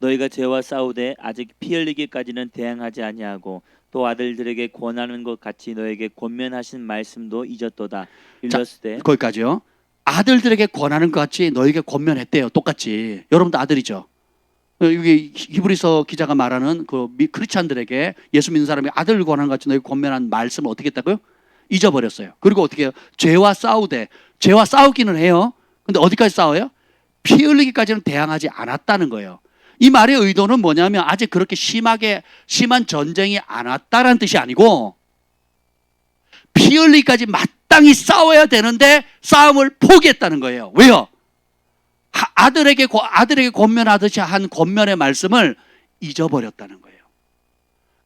너희가 죄와 싸우되 아직 피 흘리기까지는 대항하지 아니하고 또 아들들에게 권하는 것 같이 너에게 권면하신 말씀도 잊었도다. 일렀으되. 거기까지요. 아들들에게 권하는 것 같이 너에게 권면했대요. 똑같이. 여러분도 아들이죠. 여기 히브리서 기자가 말하는 그 크리스찬들에게, 예수 믿는 사람이 아들을 권하는 것 같이 너에게 권면한 말씀을 어떻게 했다고요? 잊어버렸어요. 그리고 어떻게 해요? 죄와 싸우기는 해요. 근데 어디까지 싸워요? 피 흘리기까지는 대항하지 않았다는 거예요. 이 말의 의도는 뭐냐면 아직 그렇게 심한 전쟁이 안 왔다라는 뜻이 아니고 피 흘리기까지 마땅히 싸워야 되는데 싸움을 포기했다는 거예요. 왜요? 아들에게 권면하듯이 한 권면의 말씀을 잊어버렸다는 거예요.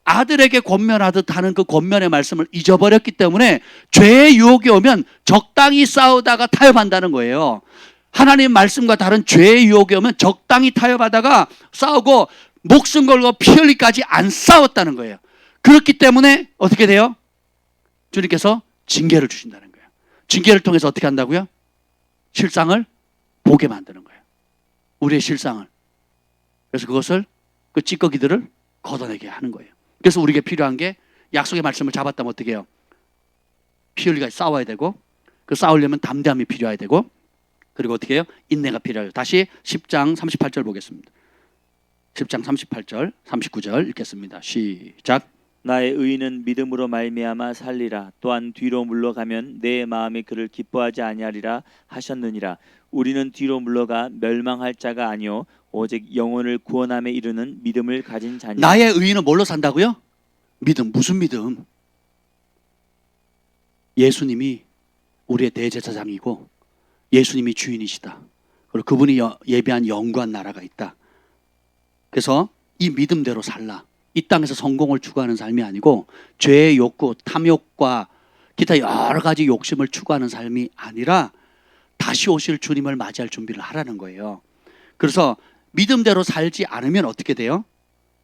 아들에게 권면하듯 하는 그 권면의 말씀을 잊어버렸기 때문에 죄의 유혹이 오면 적당히 싸우다가 타협한다는 거예요. 하나님 말씀과 다른 죄의 유혹이 오면 적당히 타협하다가 싸우고 목숨 걸고 피 흘리까지 안 싸웠다는 거예요. 그렇기 때문에 어떻게 돼요? 주님께서 징계를 주신다는 거예요. 징계를 통해서 어떻게 한다고요? 실상을 보게 만드는 거예요. 우리의 실상을. 그래서 그것을 그 찌꺼기들을 걷어내게 하는 거예요. 그래서 우리에게 필요한 게 약속의 말씀을 잡았다면 어떻게 해요? 피 흘리까지 싸워야 되고, 그 싸우려면 담대함이 필요해야 되고, 그리고 어떻게 해요? 인내가 필요해요. 다시 10장 38절 보겠습니다. 10장 38절 39절 읽겠습니다. 시작. 나의 의인은 믿음으로 말미암아 살리라. 또한 뒤로 물러가면 내 마음이 그를 기뻐하지 아니하리라 하셨느니라. 우리는 뒤로 물러가 멸망할 자가 아니요 오직 영혼을 구원함에 이르는 믿음을 가진 자니. 나의 의인은 뭘로 산다고요? 믿음. 무슨 믿음? 예수님이 우리의 대제사장이고 예수님이 주인이시다. 그리고 그분이 예비한 영광 나라가 있다. 그래서 이 믿음대로 살라. 이 땅에서 성공을 추구하는 삶이 아니고 죄의 욕구, 탐욕과 기타 여러 가지 욕심을 추구하는 삶이 아니라 다시 오실 주님을 맞이할 준비를 하라는 거예요. 그래서 믿음대로 살지 않으면 어떻게 돼요?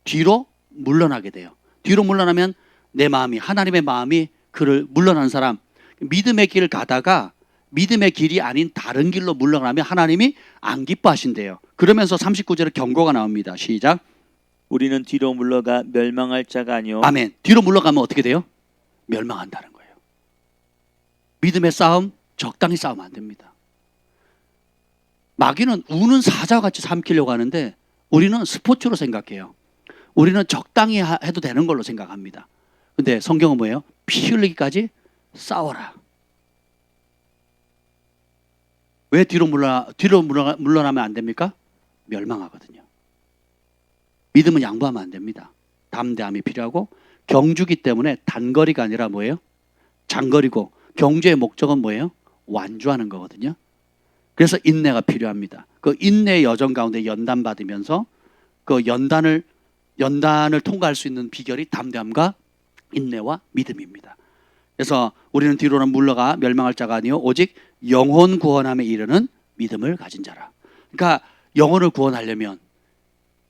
뒤로 물러나게 돼요. 뒤로 물러나면 내 마음이, 하나님의 마음이 그를 물러나는 사람, 믿음의 길을 가다가 믿음의 길이 아닌 다른 길로 물러나면 하나님이 안 기뻐하신대요. 그러면서 39절에 경고가 나옵니다. 시작. 우리는 뒤로 물러가 멸망할 자가 아니요. 아멘. 뒤로 물러가면 어떻게 돼요? 멸망한다는 거예요. 믿음의 싸움 적당히 싸우면 안 됩니다. 마귀는 우는 사자와 같이 삼키려고 하는데 우리는 스포츠로 생각해요. 우리는 적당히 해도 되는 걸로 생각합니다. 근데 성경은 뭐예요? 피 흘리기까지 싸워라. 왜 뒤로 물러나면 안 됩니까? 멸망하거든요. 믿음은 양보하면 안 됩니다. 담대함이 필요하고 경주기 때문에 단거리가 아니라 뭐예요? 장거리고 경주의 목적은 뭐예요? 완주하는 거거든요. 그래서 인내가 필요합니다. 그 인내의 여정 가운데 연단 받으면서 그 연단을 통과할 수 있는 비결이 담대함과 인내와 믿음입니다. 그래서 우리는 뒤로는 물러가 멸망할 자가 아니요 오직 영혼 구원함에 이르는 믿음을 가진 자라. 그러니까 영혼을 구원하려면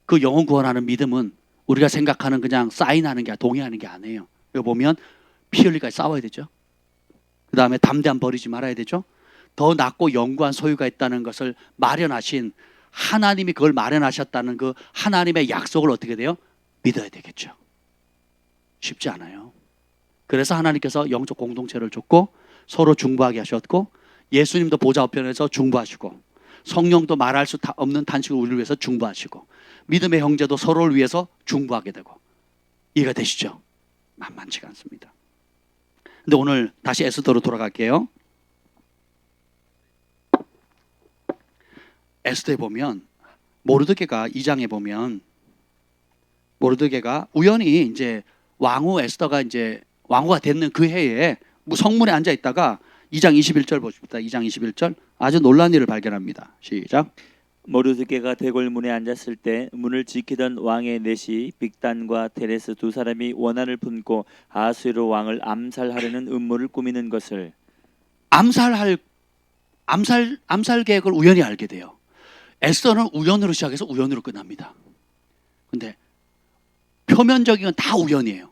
그 영혼 구원하는 믿음은 우리가 생각하는 그냥 사인하는 게 동의하는 게 아니에요. 여기 보면 피 흘리기까지 싸워야 되죠. 그 다음에 담대함 버리지 말아야 되죠. 더 낫고 영구한 소유가 있다는 것을 마련하신 하나님이 그걸 마련하셨다는 그 하나님의 약속을 어떻게 돼요? 믿어야 되겠죠. 쉽지 않아요. 그래서 하나님께서 영적 공동체를 줬고 서로 중보하게 하셨고 예수님도 보좌 우편에서 중보하시고 성령도 말할 수 없는 탄식을 우리를 위해서 중보하시고 믿음의 형제도 서로를 위해서 중보하게 되고 이해가 되시죠? 만만치가 않습니다. 근데 오늘 다시 에스더로 돌아갈게요. 에스더에 보면 모르드게가 2장에 보면 모르드게가 우연히 이제 왕후 에스더가 이제 왕후가 됐는 그 해에 성문에 앉아 있다가 2장 21절 보십니다. 2장 21절 아주 놀라운 일을 발견합니다. 시작. 모르드게가 대궐문에 앉았을 때 문을 지키던 왕의 넷이 빅단과 테레스 두 사람이 원한을 품고 아수에로 왕을 암살하려는 음모를 꾸미는 것을 암살 계획을 우연히 알게 돼요. 에스더는 우연으로 시작해서 우연으로 끝납니다. 근데 표면적인 건 다 우연이에요.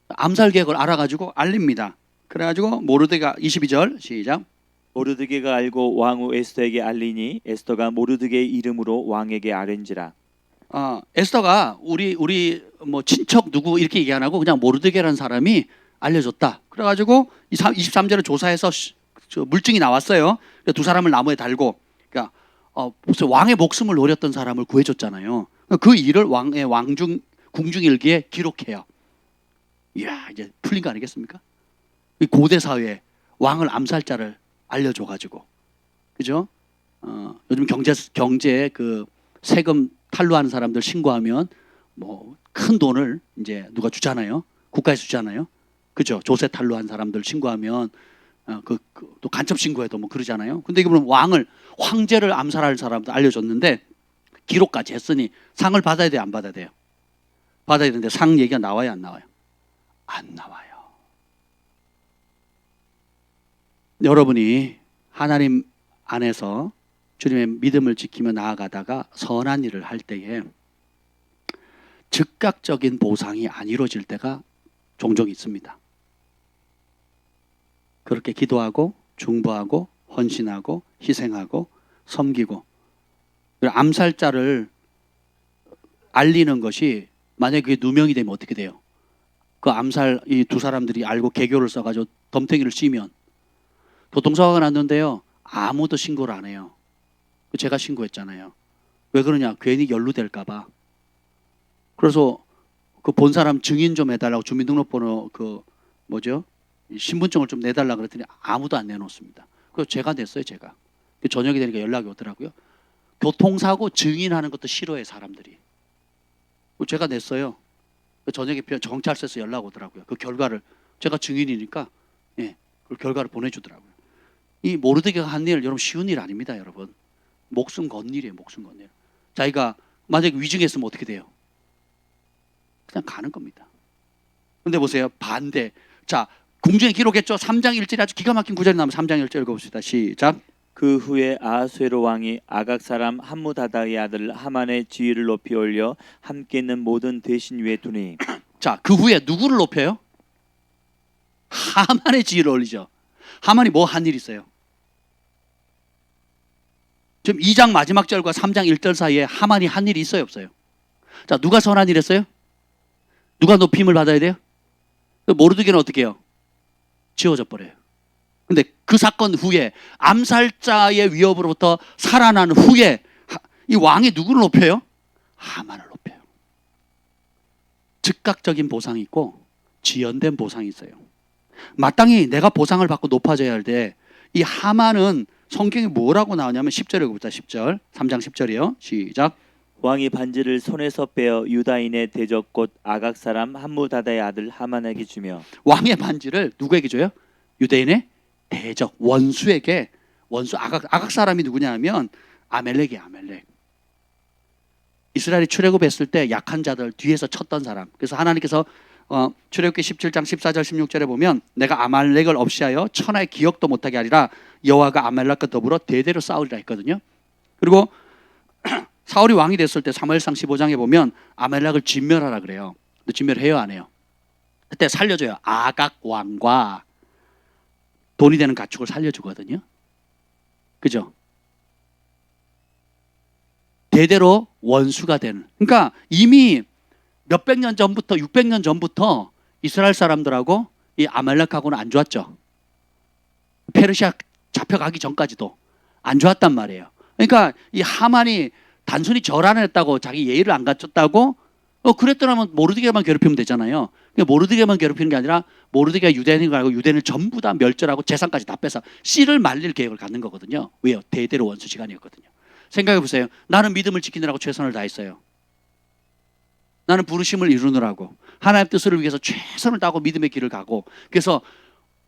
암살 계획을 알아가지고 알립니다. 그래가지고 모르드게가 22절 시작. 모르드게가 알고 왕후 에스더에게 알리니 에스더가 모르드게의 이름으로 왕에게 아뢰는지라. 에스더가 우리 뭐 친척 누구 이렇게 얘기 안 하고 그냥 모르드게라는 사람이 알려줬다. 그래가지고 23절에 조사해서 물증이 나왔어요. 두 사람을 나무에 달고 그러니까 왕의 목숨을 노렸던 사람을 구해줬잖아요. 그 일을 왕의 궁중일기에 기록해요. 이야 이제 풀린 거 아니겠습니까? 이 고대 사회에 왕을 암살자를 알려줘가지고 그죠? 요즘 경제 그 세금 탈루하는 사람들 신고하면 뭐 큰 돈을 이제 누가 주잖아요. 국가에서 주잖아요. 그죠? 조세 탈루한 사람들 신고하면 또 간첩 신고해도 뭐 그러잖아요. 근데 이게 황제를 암살할 사람도 알려줬는데 기록까지 했으니 상을 받아야 돼요, 안 받아야 돼요? 받아야 되는데 상 얘기가 나와요, 안 나와요? 안 나와요. 여러분이 하나님 안에서 주님의 믿음을 지키며 나아가다가 선한 일을 할 때에 즉각적인 보상이 안 이루어질 때가 종종 있습니다. 그렇게 기도하고 중보하고 헌신하고 희생하고 섬기고, 암살자를 알리는 것이 만약에 그게 누명이 되면 어떻게 돼요? 그 암살 이 두 사람들이 알고 개교를 써가지고 덤탱이를 씌면 교통사고가 났는데요, 아무도 신고를 안 해요. 제가 신고했잖아요. 왜 그러냐? 괜히 연루될까봐. 그래서 그 본 사람 증인 좀 해달라고 주민등록번호 그 뭐죠? 신분증을 좀 내달라 그랬더니 아무도 안 내놓습니다. 그래서 제가 냈어요, 제가. 저녁이 되니까 연락이 오더라고요. 교통사고 증인하는 것도 싫어해 사람들이. 제가 냈어요. 저녁에 경찰서에서 연락 오더라고요. 그 결과를 제가 증인이니까 그 결과를 보내주더라고요. 이 모르드게가 한 일 여러분 쉬운 일 아닙니다, 여러분. 목숨 건 일이에요, 목숨 건 일. 자기가 만약에 위증했으면 어떻게 돼요? 그냥 가는 겁니다. 근데 보세요, 반대. 자, 궁중에 기록했죠. 3장 1절에 아주 기가 막힌 구절이 나오면 3장 1절 읽어봅시다. 시작. 그 후에 아하수에로 왕이 아각 사람 함무다다의 아들 하만의 지위를 높이 올려 함께 있는 모든 대신 위에 두니. 자, 그 후에 누구를 높여요? 하만의 지위를 올리죠. 하만이 뭐 한 일이 있어요? 지금 2장 마지막 절과 3장 1절 사이에 하만이 한 일이 있어요, 없어요? 자, 누가 선한 일 했어요? 누가 높임을 받아야 돼요? 모르드게는 어떻게 해요? 지워져 버려요. 근데 그 사건 후에 암살자의 위협으로부터 살아난 후에 이 왕이 누구를 높여요? 하만을 높여요. 즉각적인 보상이 있고 지연된 보상이 있어요. 마땅히 내가 보상을 받고 높아져야 할 때 이 하만은 성경에 뭐라고 나오냐면 10절에 보자. 10절 3장 10절이요. 시작. 왕이 반지를 손에서 빼어 유다인의 대적 곧 아각 사람 함무다다의 아들 하만에게 주며. 왕의 반지를 누구에게 줘요? 유대인의 대적 원수에게. 원수 아각 사람이 누구냐 하면 아멜렉이에요. 아멜렉. 이스라엘이 출애굽했을 때 약한 자들 뒤에서 쳤던 사람. 그래서 하나님께서 출애굽기 17장 14절 16절에 보면 내가 아말렉을 없이하여 천하의 기억도 못하게 하리라. 여호와가 아말렉과 더불어 대대로 싸우리라 했거든요. 그리고 사울이 왕이 됐을 때 사무엘상 15장에 보면 아말렉을 진멸하라 그래요. 근데 진멸해요, 안 해요? 그때 살려줘요. 아각 왕과 돈이 되는 가축을 살려주거든요. 그죠? 대대로 원수가 되는. 그러니까 이미 몇백 년 전부터 600년 전부터 이스라엘 사람들하고 이 아말렉하고는 안 좋았죠. 페르시아 잡혀가기 전까지도 안 좋았단 말이에요. 그러니까 이 하만이 단순히 절 안 했다고 자기 예의를 안 갖췄다고 그랬더라면 모르드게만 괴롭히면 되잖아요. 그러니까 모르드게만 괴롭히는 게 아니라 모르드게가 유대인인 걸 알고 유대인을 전부 다 멸절하고 재산까지 다 뺏어 씨를 말릴 계획을 갖는 거거든요. 왜요? 대대로 원수 시간이었거든요. 생각해 보세요. 나는 믿음을 지키느라고 최선을 다했어요. 나는 부르심을 이루느라고 하나님의 뜻을 위해서 최선을 다하고 믿음의 길을 가고, 그래서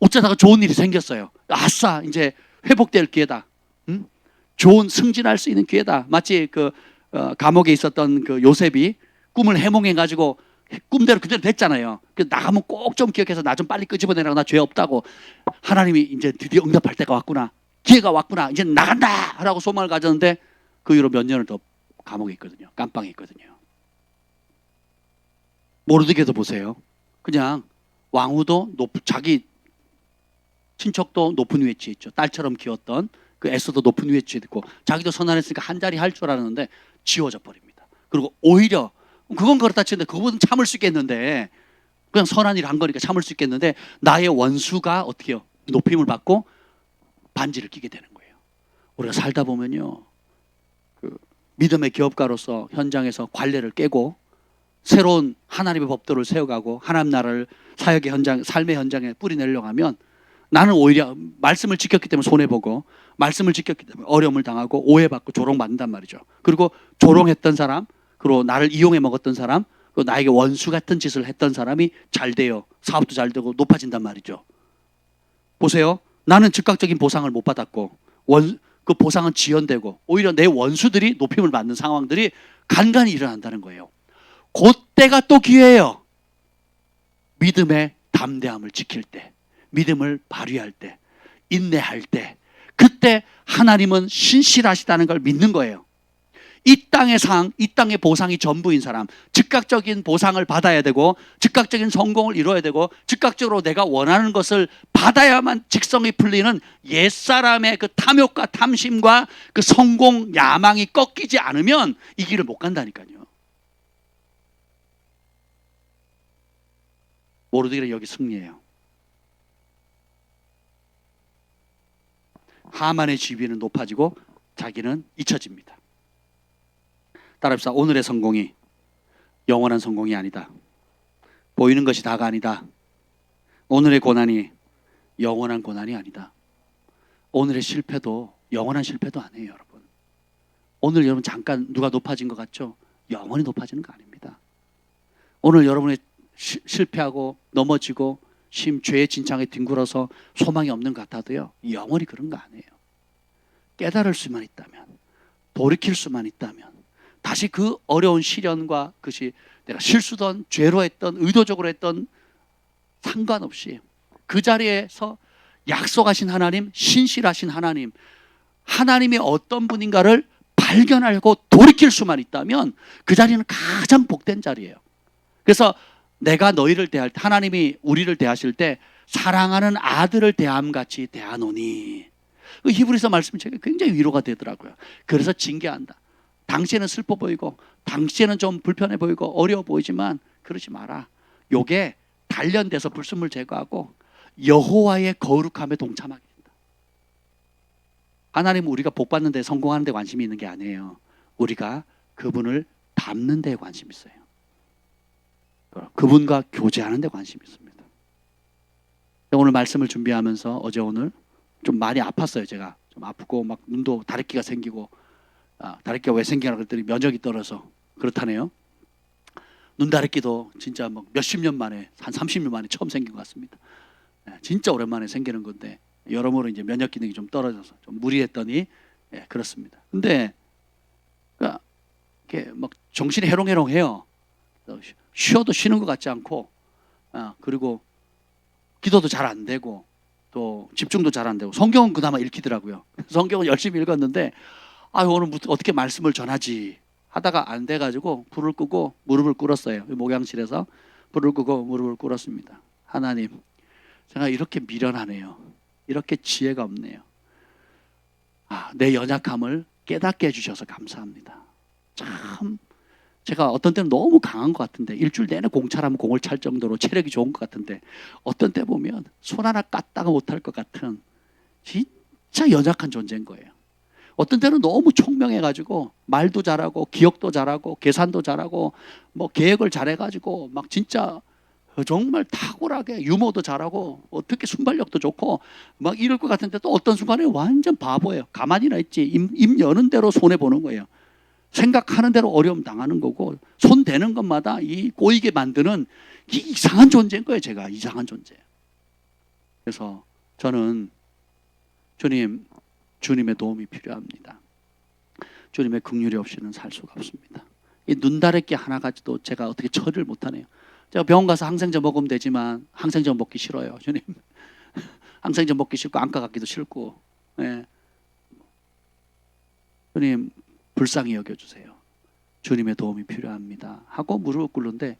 어쩌다가 좋은 일이 생겼어요. 아싸, 이제 회복될 기회다. 좋은 승진할 수 있는 기회다. 마치 그 감옥에 있었던 그 요셉이 꿈을 해몽해 가지고 꿈대로 그대로 됐잖아요. 그래서 나가면 꼭 좀 기억해서 나 좀 빨리 끄집어내라고, 나 죄 없다고. 하나님이 이제 드디어 응답할 때가 왔구나, 기회가 왔구나, 이제 나간다 라고 소망을 가졌는데 그 이후로 몇 년을 더 감옥에 있거든요. 깜빵에 있거든요. 모르드게도 보세요. 그냥 왕후도 자기 친척도 높은 위치에 있죠. 딸처럼 키웠던 그 에스도 높은 위치에 있고 자기도 선한했으니까 한 자리 할 줄 알았는데 지워져 버립니다. 그리고 오히려 그건 그렇다 치는데 그거보다는 참을 수 있겠는데, 그냥 선한 일 한 거니까 참을 수 있겠는데 나의 원수가 어떻게 해요? 높임을 받고 반지를 끼게 되는 거예요. 우리가 살다 보면요, 그 믿음의 기업가로서 현장에서 관례를 깨고 새로운 하나님의 법도를 세워가고 하나님 나라를 사역의 현장, 삶의 현장에 뿌리내려고 하면 나는 오히려 말씀을 지켰기 때문에 손해보고 말씀을 지켰기 때문에 어려움을 당하고 오해받고 조롱받는단 말이죠. 그리고 조롱했던 사람, 그리고 나를 이용해 먹었던 사람, 그리고 나에게 원수 같은 짓을 했던 사람이 잘 돼요. 사업도 잘 되고 높아진단 말이죠. 보세요. 나는 즉각적인 보상을 못 받았고 그 보상은 지연되고 오히려 내 원수들이 높임을 받는 상황들이 간간히 일어난다는 거예요. 그때가 또 기회예요. 믿음의 담대함을 지킬 때, 믿음을 발휘할 때, 인내할 때, 그때 하나님은 신실하시다는 걸 믿는 거예요. 이 땅의 상, 이 땅의 보상이 전부인 사람, 즉각적인 보상을 받아야 되고 즉각적인 성공을 이루어야 되고 즉각적으로 내가 원하는 것을 받아야만 직성이 풀리는 옛사람의 그 탐욕과 탐심과 그 성공 야망이 꺾이지 않으면 이 길을 못 간다니까요. 모르드게는 여기 승리해요. 하만의 지위는 높아지고 자기는 잊혀집니다. 따라합시다. 오늘의 성공이 영원한 성공이 아니다. 보이는 것이 다가 아니다. 오늘의 고난이 영원한 고난이 아니다. 오늘의 실패도 영원한 실패도 아니에요, 여러분. 오늘 여러분 잠깐 누가 높아진 것 같죠? 영원히 높아지는 거 아닙니다. 오늘 여러분의 실패하고 넘어지고 죄의 진창에 뒹굴어서 소망이 없는 것 같아도요, 영원히 그런 거 아니에요. 깨달을 수만 있다면, 돌이킬 수만 있다면, 다시 그 어려운 시련과 그것이 내가 실수든 죄로 했던 의도적으로 했던 상관없이 그 자리에서 약속하신 하나님, 신실하신 하나님, 하나님이 어떤 분인가를 발견하고 돌이킬 수만 있다면 그 자리는 가장 복된 자리예요. 그래서 내가 너희를 대할 때, 하나님이 우리를 대하실 때 사랑하는 아들을 대함같이 대하노니, 그 히브리서 말씀이 제가 굉장히 위로가 되더라고요. 그래서 징계한다. 당시에는 슬퍼 보이고 당시에는 좀 불편해 보이고 어려워 보이지만 그러지 마라. 요게 단련돼서 불순물 제거하고 여호와의 거룩함에 동참하게 된다. 하나님은 우리가 복받는 데 성공하는 데 관심이 있는 게 아니에요. 우리가 그분을 닮는 데 관심이 있어요. 그분과 교제하는 데 관심이 있습니다. 오늘 말씀을 준비하면서 어제 오늘 좀 많이 아팠어요. 제가 좀 아프고 막 눈도 다래끼가 생기고, 다래끼가 왜 생기나 그랬더니 면역이 떨어서 그렇다네요. 눈 다래끼도 진짜 막 몇십 년 만에, 한 30년 만에 처음 생긴 것 같습니다. 진짜 오랜만에 생기는 건데 여러모로 이제 면역 기능이 좀 떨어져서 좀 무리했더니 그렇습니다. 근데 이렇게 막 정신이 해롱해롱해요. 쉬어도 쉬는 것 같지 않고, 그리고 기도도 잘 안 되고 또 집중도 잘 안 되고, 성경은 그나마 읽히더라고요. 성경은 열심히 읽었는데 오늘 어떻게 말씀을 전하지 하다가 안 돼가지고 불을 끄고 무릎을 꿇었어요. 목양실에서 불을 끄고 무릎을 꿇었습니다. 하나님, 제가 이렇게 미련하네요. 이렇게 지혜가 없네요. 내 연약함을 깨닫게 해주셔서 감사합니다. 참 제가 어떤 때는 너무 강한 것 같은데, 일주일 내내 공차라면 공을 찰 정도로 체력이 좋은 것 같은데, 어떤 때 보면 손 하나 깠다가 못할 것 같은 진짜 연약한 존재인 거예요. 어떤 때는 너무 총명해가지고 말도 잘하고 기억도 잘하고 계산도 잘하고 뭐 계획을 잘해가지고 막 진짜 정말 탁월하게 유머도 잘하고 어떻게 순발력도 좋고 막 이럴 것 같은데, 또 어떤 순간에 완전 바보예요. 가만히나 있지 입 여는 대로 손해 보는 거예요. 생각하는 대로 어려움 당하는 거고, 손 대는 것마다 이 꼬이게 만드는 이 이상한 존재인 거예요. 제가 이상한 존재. 그래서 저는 주님의 도움이 필요합니다. 주님의 긍휼이 없이는 살 수가 없습니다. 이 눈다래끼 하나 가지도 제가 어떻게 처리를 못하네요. 제가 병원 가서 항생제 먹으면 되지만 항생제 먹기 싫어요. 주님, 항생제 먹기 싫고 안과 가기도 싫고, 주님 불쌍히 여겨주세요. 주님의 도움이 필요합니다 하고 무릎을 꿇는데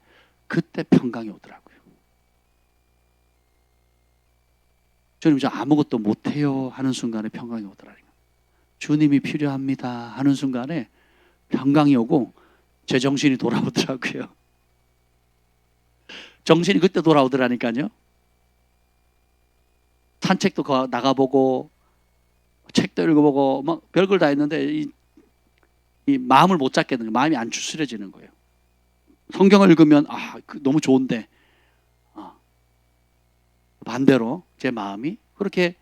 그때 평강이 오더라고요. 주님, 저 아무것도 못해요 하는 순간에 평강이 오더라고요. 주님이 필요합니다 하는 순간에 평강이 오고 제정신이 돌아오더라고요. 정신이 그때 돌아오더라니까요. 산책도 나가보고 책도 읽어보고 막 별걸 다 했는데 이 마음을 못 잡겠는 거예요. 마음이 안 추스려지는 거예요. 성경을 읽으면 너무 좋은데, 반대로 제 마음이 그렇게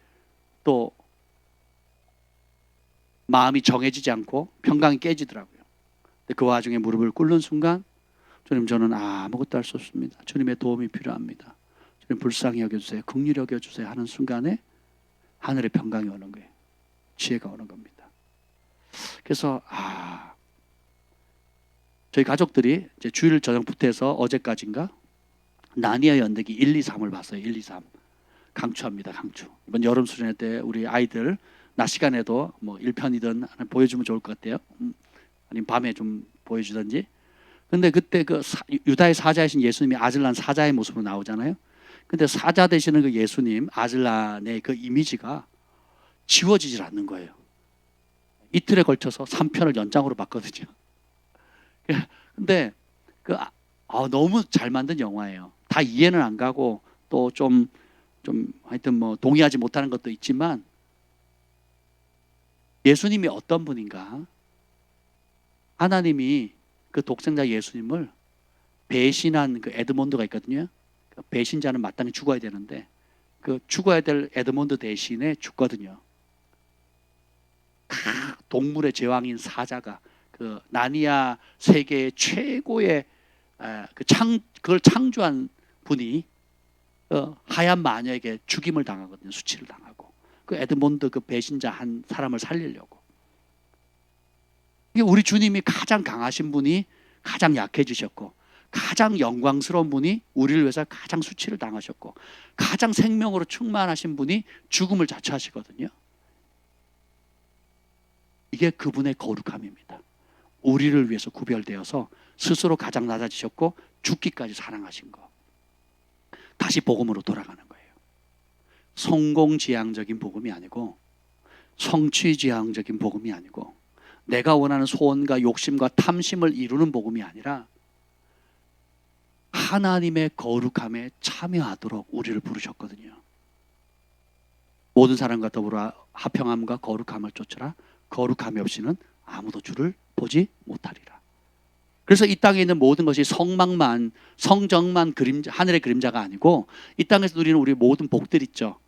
또 마음이 정해지지 않고 평강이 깨지더라고요. 근데 그 와중에 무릎을 꿇는 순간, 주님, 저는 아무것도 할 수 없습니다. 주님의 도움이 필요합니다. 주님 불쌍히 여겨주세요. 긍휼히 여겨주세요 하는 순간에 하늘의 평강이 오는 거예요. 지혜가 오는 겁니다. 그래서 저희 가족들이 이제 주일 저녁부터 해서 어제까지인가 나니아 연대기 1, 2, 3을 봤어요. 1, 2, 3 강추합니다. 강추. 이번 여름 수련회 때 우리 아이들 낮 시간에도 뭐 1편이든 보여주면 좋을 것 같아요. 아니면 밤에 좀 보여주든지. 근데 그때 그 유다의 사자이신 예수님이 아즐란 사자의 모습으로 나오잖아요. 근데 사자 되시는 그 예수님 아즐란의 그 이미지가 지워지질 않는 거예요. 이틀에 걸쳐서 3편을 연장으로 봤거든요. 근데 그 너무 잘 만든 영화예요. 다 이해는 안 가고 또 좀 하여튼 뭐 동의하지 못하는 것도 있지만 예수님이 어떤 분인가? 하나님이 그 독생자 예수님을 배신한 그 에드몬드가 있거든요. 그 배신자는 마땅히 죽어야 되는데 그 죽어야 될 에드몬드 대신에 죽거든요. 동물의 제왕인 사자가 그 나니아 세계의 최고의 그걸 창조한 분이 하얀 마녀에게 죽임을 당하거든요. 수치를 당하고 그 에드몬드 그 배신자 한 사람을 살리려고. 이게 우리 주님이 가장 강하신 분이 가장 약해지셨고 가장 영광스러운 분이 우리를 위해서 가장 수치를 당하셨고 가장 생명으로 충만하신 분이 죽음을 자처하시거든요. 이게 그분의 거룩함입니다. 우리를 위해서 구별되어서 스스로 가장 낮아지셨고 죽기까지 사랑하신 거. 다시 복음으로 돌아가는 거예요. 성공지향적인 복음이 아니고 성취지향적인 복음이 아니고 내가 원하는 소원과 욕심과 탐심을 이루는 복음이 아니라 하나님의 거룩함에 참여하도록 우리를 부르셨거든요. 모든 사람과 더불어 화평함과 거룩함을 쫓으라. 거룩함이 없이는 아무도 주를 보지 못하리라. 그래서 이 땅에 있는 모든 것이 성막만, 성정만 그림자, 하늘의 그림자가 아니고 이 땅에서 누리는 우리 모든 복들 있죠.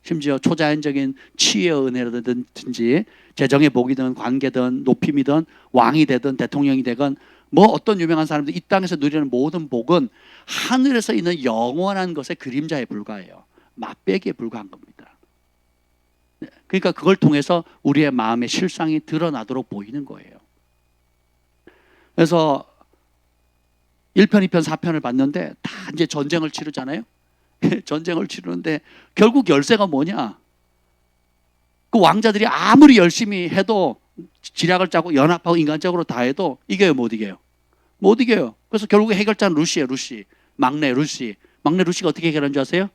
심지어 초자연적인 치유의 은혜라든지 재정의 복이든 관계든 높임이든 왕이 되든 대통령이 되건 뭐 어떤 유명한 사람들 이 땅에서 누리는 모든 복은 하늘에서 있는 영원한 것의 그림자에 불과해요. 맛배기에 불과한 겁니다. 그러니까 그걸 통해서 우리의 마음의 실상이 드러나도록 보이는 거예요. 그래서 1편, 2편, 4편을 봤는데 다 이제 전쟁을 치르잖아요. 전쟁을 치르는데 결국 열쇠가 뭐냐? 그 왕자들이 아무리 열심히 해도 지략을 짜고 연합하고 인간적으로 다 해도 이겨요, 못 이겨요? 못 이겨요. 그래서 결국에 해결자는 루시예요, 루시. 막내 루시. 막내 루시가 어떻게 해결한 줄 아세요?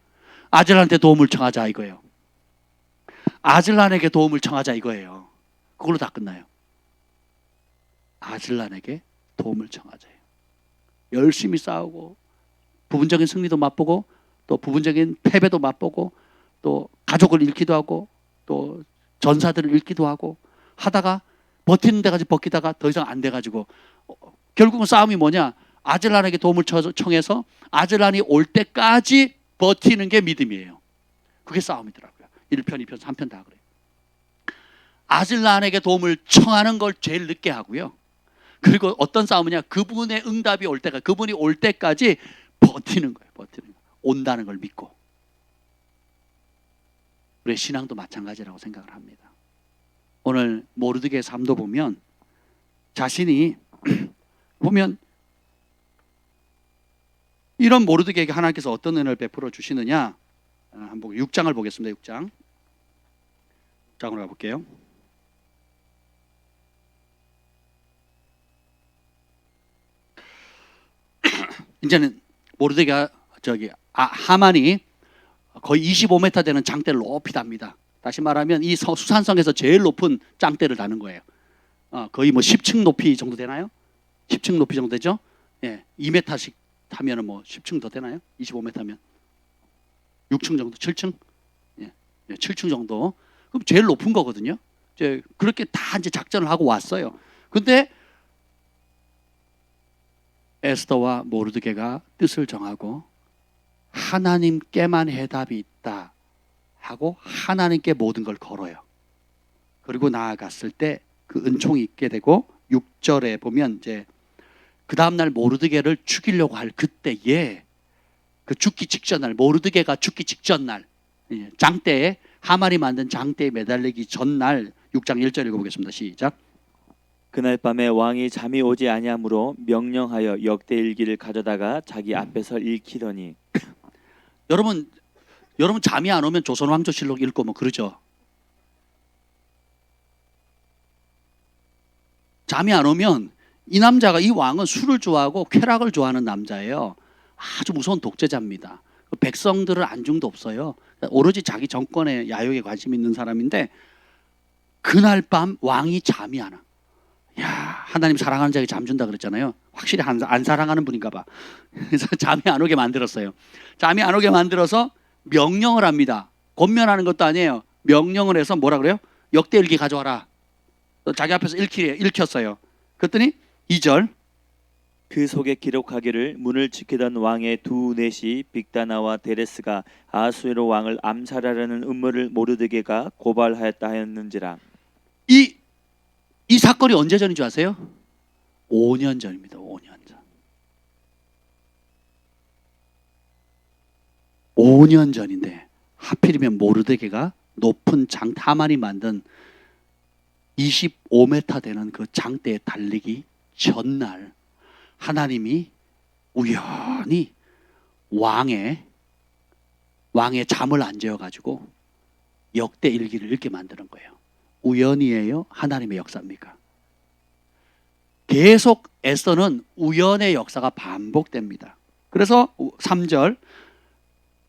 아즐란한테 도움을 청하자 이거예요. 아즐란에게 도움을 청하자 이거예요. 그걸로 다 끝나요. 아즐란에게 도움을 청하자요. 열심히 싸우고 부분적인 승리도 맛보고 또 부분적인 패배도 맛보고 또 가족을 잃기도 하고 또 전사들을 잃기도 하고 하다가 버티는 데까지 버티다가 더 이상 안 돼가지고 결국은 싸움이 뭐냐? 아즐란에게 도움을 청해서 아즐란이 올 때까지 버티는 게 믿음이에요. 그게 싸움이더라고요. 1편, 2편, 3편 다 그래요. 아즐란에게 도움을 청하는 걸 제일 늦게 하고요. 그리고 어떤 싸움이냐? 그분의 응답이 올 때가 그분이 올 때까지 버티는 거예요. 버티는 거. 온다는 걸 믿고. 우리의 신앙도 마찬가지라고 생각을 합니다. 오늘 모르드게의 삶도 보면 자신이 보면 이런 모르드게에게 하나님께서 어떤 은혜를 베풀어 주시느냐? 한번 6장을 보겠습니다. 6장으로 가볼게요. 이제는 모르드게가 하만이 거의 25m 되는 장대를 높이 답니다. 다시 말하면 이 수산성에서 제일 높은 장대를 다는 거예요. 거의 뭐 10층 높이 정도 되나요? 10층 높이 정도 되죠? 예, 2m씩 타면은 뭐 10층 더 되나요? 25m면 6층 정도, 7층? 예, 7층 정도. 그럼 제일 높은 거거든요. 이제 그렇게 다 이제 작전을 하고 왔어요. 근데 에스더와 모르드게가 뜻을 정하고 하나님께만 해답이 있다 하고 하나님께 모든 걸 걸어요. 그리고 나아갔을 때 그 은총이 있게 되고 6절에 보면 이제 그 다음날 모르드게를 죽이려고 할 그때에 그 죽기 직전 날 모르드게가 죽기 직전 날 장대에 하만이 만든 장대에 매달리기 전날 6장 1절 읽어보겠습니다. 시작. 그날 밤에 왕이 잠이 오지 아니하므로 명령하여 역대일기를 가져다가 자기 앞에서 읽히더니 여러분 잠이 안 오면 조선왕조실록 읽고 뭐 그러죠. 잠이 안 오면 이 남자가, 이 왕은 술을 좋아하고 쾌락을 좋아하는 남자예요. 아주 무서운 독재자입니다. 백성들은 안중도 없어요. 오로지 자기 정권의 야욕에 관심 있는 사람인데 그날 밤 왕이 잠이 안 와. 야, 하나님 사랑하는 자에게 잠 준다 그랬잖아요. 확실히 안 사랑하는 분인가 봐. 그래서 잠이 안 오게 만들었어요. 잠이 안 오게 만들어서 명령을 합니다. 권면하는 것도 아니에요. 명령을 해서 뭐라 그래요? 역대일기 가져와라. 자기 앞에서 읽혔어요. 그랬더니 2절, 그 속에 기록하기를 문을 지키던 왕의 두 넷이 빅다나와 데레스가 아수에로 왕을 암살하려는 음모를 모르드게가 고발하였다 하였는지라. 이 사건이 언제 전인 줄 아세요? 5년 전입니다. 5년 전. 5년 전인데 하필이면 모르드게가 높은 장, 하만이 만든 25m 되는 그 장대에 달리기 전날 하나님이 우연히 왕의 잠을 안 재워가지고 역대 일기를 읽게 만드는 거예요. 우연이에요? 하나님의 역사입니까? 계속 에스더는 우연의 역사가 반복됩니다. 그래서 3절,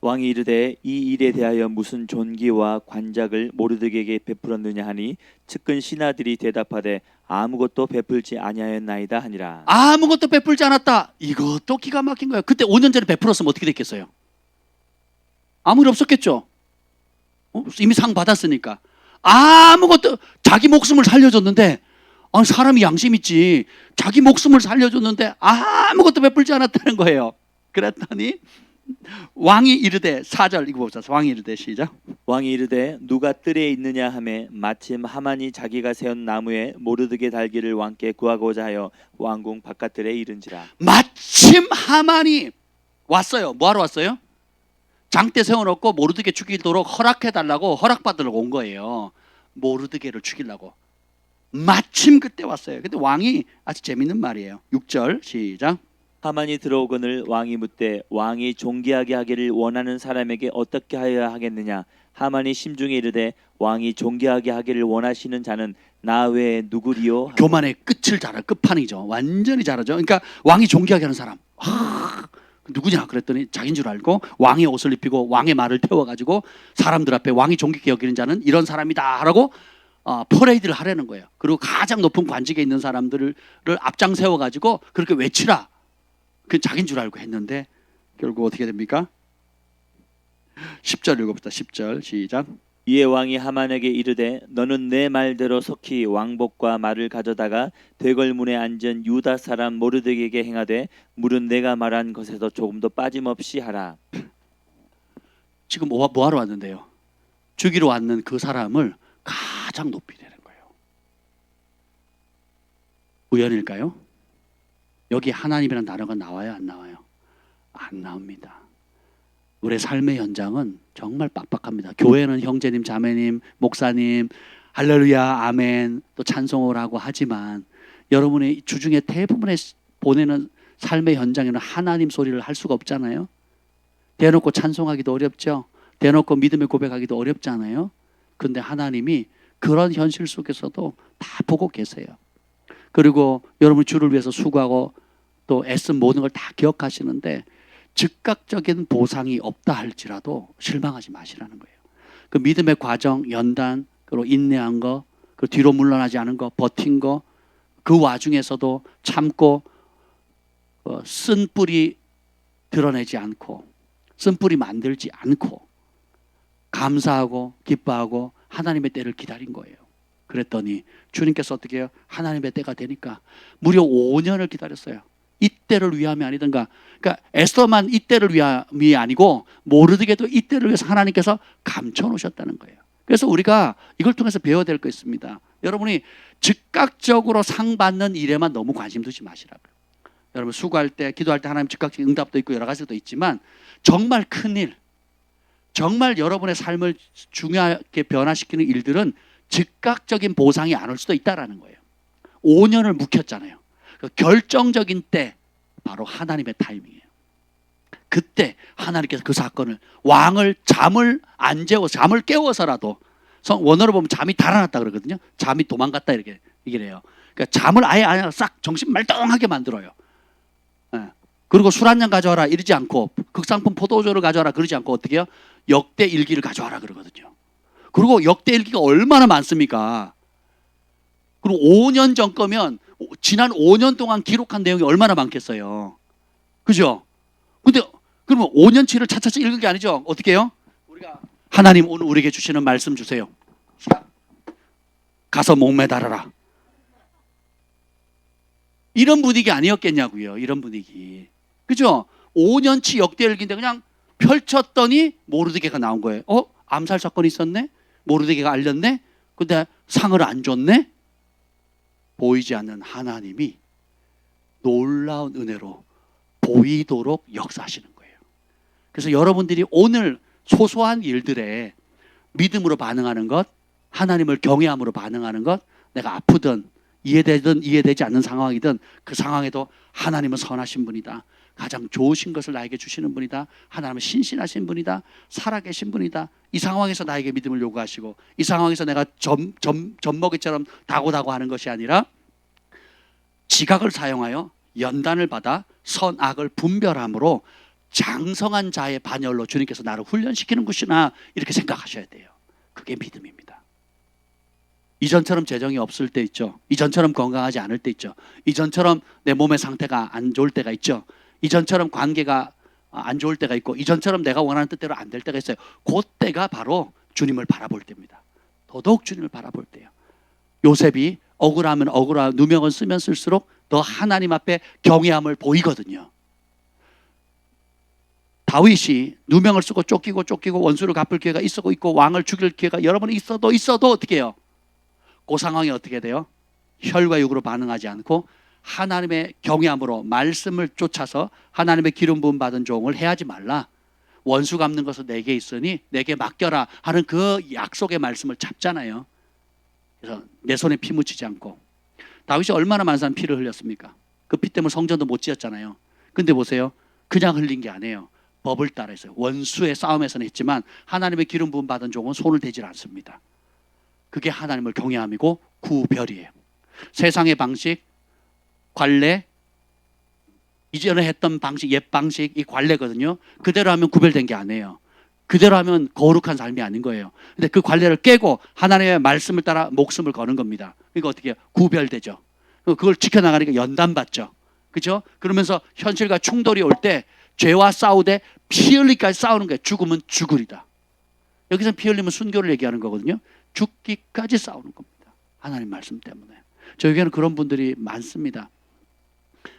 왕이 이르되 이 일에 대하여 무슨 존귀와 관작을 모르드게에게 베풀었느냐 하니 측근 신하들이 대답하되 아무것도 베풀지 아니하였나이다 하니라. 아무것도 베풀지 않았다. 이것도 기가 막힌 거예요. 그때 5년 전에 베풀었으면 어떻게 됐겠어요? 아무 일 없었겠죠. 이미 상 받았으니까. 아무것도, 자기 목숨을 살려줬는데, 사람이 양심 있지. 자기 목숨을 살려줬는데 아무것도 베풀지 않았다는 거예요. 그랬더니 왕이 이르되, 4절 이거 봅시다. 왕이 이르되, 시작. 왕이 이르되 누가 뜰에 있느냐 하매 마침 하만이 자기가 세운 나무에 모르드게 달기를 왕께 구하고자 하여 왕궁 바깥들에 이른지라. 마침 하만이 왔어요. 뭐하러 왔어요? 장대 세워놓고 모르드게 죽이도록 허락해달라고, 허락받으려고 온 거예요. 모르드게를 죽이려고. 마침 그때 왔어요. 근데 왕이 아주 재밌는 말이에요. 6절 시작. 하만이 들어오거늘 왕이 묻되 왕이 존귀하게 하기를 원하는 사람에게 어떻게 하여야 하겠느냐. 하만이 심중에 이르되 왕이 존귀하게 하기를 원하시는 자는 나 외에 누구리요? 하고. 교만의 끝을 잘할 끝판이죠. 완전히 잘하죠. 그러니까 왕이 존귀하게 하는 사람. 누구냐 그랬더니 자기인 줄 알고 왕의 옷을 입히고 왕의 말을 태워가지고 사람들 앞에 왕이 존귀하게 여기는 자는 이런 사람이다 라고 퍼레이드를 하려는 거예요. 그리고 가장 높은 관직에 있는 사람들을 앞장 세워가지고 그렇게 외치라. 그 자기인 줄 알고 했는데 결국 어떻게 됩니까? 10절 읽어봅시다. 10절 시작. 이에 왕이 하만에게 이르되 너는 내 말대로 속히 왕복과 말을 가져다가 대궐문에 앉은 유다 사람 모르드게에게 행하되 물은 내가 말한 것에서 조금도 빠짐없이 하라. 지금 뭐하러 왔는데요? 죽이러 왔는 그 사람을 가장 높이 내는 거예요. 우연일까요? 여기 하나님이라는 단어가 나와요? 안 나와요? 안 나옵니다. 우리의 삶의 현장은 정말 빡빡합니다. 교회는 형제님, 자매님, 목사님, 할렐루야, 아멘, 또 찬송을 하고 하지만 여러분의 주중에 대부분의 보내는 삶의 현장에는 하나님 소리를 할 수가 없잖아요. 대놓고 찬송하기도 어렵죠. 대놓고 믿음의 고백하기도 어렵잖아요. 그런데 하나님이 그런 현실 속에서도 다 보고 계세요. 그리고 여러분 주를 위해서 수고하고 또 애쓴 모든 걸 다 기억하시는데 즉각적인 보상이 없다 할지라도 실망하지 마시라는 거예요. 그 믿음의 과정, 연단, 그리고 인내한 거, 그 뒤로 물러나지 않은 거, 버틴 거, 그 와중에서도 참고 쓴 뿌리 드러내지 않고 쓴 뿌리 만들지 않고 감사하고 기뻐하고 하나님의 때를 기다린 거예요. 그랬더니 주님께서 어떻게 해요? 하나님의 때가 되니까 무려 5년을 기다렸어요. 이 때를 위함이 아니던가. 그러니까 에스더만 이 때를 위함이 아니고 모르드게도 이 때를 위해서 하나님께서 감춰 놓으셨다는 거예요. 그래서 우리가 이걸 통해서 배워야 될 거 있습니다. 여러분이 즉각적으로 상 받는 일에만 너무 관심 두지 마시라고요. 여러분 수고할 때, 기도할 때 하나님 즉각적인 응답도 있고 여러 가지도 있지만 정말 큰 일, 정말 여러분의 삶을 중요하게 변화시키는 일들은 즉각적인 보상이 안 올 수도 있다는 거예요. 5년을 묵혔잖아요. 그 결정적인 때 바로 하나님의 타이밍이에요. 그때 하나님께서 그 사건을 왕을 잠을 안 재워 잠을 깨워서라도 원어로 보면 잠이 달아났다 그러거든요. 잠이 도망갔다 이렇게 얘기를 해요. 그러니까 잠을 아예 싹 정신 말똥하게 만들어요. 예. 그리고 술 한 잔 가져와라 이러지 않고, 극상품 포도주를 가져와라 그러지 않고 어떻게 해요? 역대 일기를 가져와라 그러거든요. 그리고 역대 일기가 얼마나 많습니까? 그리고 5년 전 거면 지난 5년 동안 기록한 내용이 얼마나 많겠어요. 그죠? 근데 그러면 5년치를 차차차 읽은 게 아니죠. 어떻게 해요? 우리가 하나님 오늘 우리에게 주시는 말씀 주세요. 가서 목매달아라. 이런 분위기 아니었겠냐고요. 이런 분위기. 그죠? 5년치 역대일기인데 그냥 펼쳤더니 모르드게가 나온 거예요. 암살 사건이 있었네? 모르드게가 알렸네? 근데 상을 안 줬네? 보이지 않는 하나님이 놀라운 은혜로 보이도록 역사하시는 거예요. 그래서 여러분들이 오늘 소소한 일들에 믿음으로 반응하는 것, 하나님을 경외함으로 반응하는 것, 내가 아프든 이해되든 이해되지 않는 상황이든 그 상황에도 하나님은 선하신 분이다. 가장 좋으신 것을 나에게 주시는 분이다. 하나님은 신실하신 분이다. 살아계신 분이다. 이 상황에서 나에게 믿음을 요구하시고, 이 상황에서 내가 젖먹이처럼 다고다고 하는 것이 아니라 지각을 사용하여 연단을 받아 선악을 분별함으로 장성한 자의 반열로 주님께서 나를 훈련시키는 것이나, 이렇게 생각하셔야 돼요. 그게 믿음입니다. 이전처럼 재정이 없을 때 있죠. 이전처럼 건강하지 않을 때 있죠. 이전처럼 내 몸의 상태가 안 좋을 때가 있죠. 이전처럼 관계가 안 좋을 때가 있고, 이전처럼 내가 원하는 뜻대로 안 될 때가 있어요. 그때가 바로 주님을 바라볼 때입니다. 더더욱 주님을 바라볼 때예요. 요셉이 억울하면 억울하고 누명을 쓰면 쓸수록 더 하나님 앞에 경외함을 보이거든요. 다윗이 누명을 쓰고 쫓기고 원수를 갚을 기회가 있었고 있고 왕을 죽일 기회가 여러 번 있어도 어떻게 해요? 그 상황이 어떻게 돼요? 혈과 육으로 반응하지 않고 하나님의 경외함으로 말씀을 쫓아서 하나님의 기름 부음 받은 종을 해하지 말라. 원수 갚는 것은 내게 있으니 내게 맡겨라 하는 그 약속의 말씀을 잡잖아요. 그래서 내 손에 피 묻히지 않고. 다윗이 얼마나 많은 피를 흘렸습니까? 그 피 때문에 성전도 못 지었잖아요. 근데 보세요. 그냥 흘린 게 아니에요. 법을 따라 했어요. 원수의 싸움에서는 했지만 하나님의 기름 부음 받은 종은 손을 대지 않습니다. 그게 하나님을 경외함이고 구별이에요. 세상의 방식, 관례, 이전에 했던 방식, 옛 방식, 이 관례거든요. 그대로 하면 구별된 게 아니에요. 그대로 하면 거룩한 삶이 아닌 거예요. 근데 그 관례를 깨고 하나님의 말씀을 따라 목숨을 거는 겁니다. 그러니까 어떻게 해요? 구별되죠. 그걸 지켜나가니까 연단받죠. 그죠? 그러면서 현실과 충돌이 올 때 죄와 싸우되 피 흘리기까지 싸우는 거예요. 죽으면 죽으리다. 여기서 피 흘리면 순교를 얘기하는 거거든요. 죽기까지 싸우는 겁니다. 하나님 말씀 때문에. 저에게는 그런 분들이 많습니다.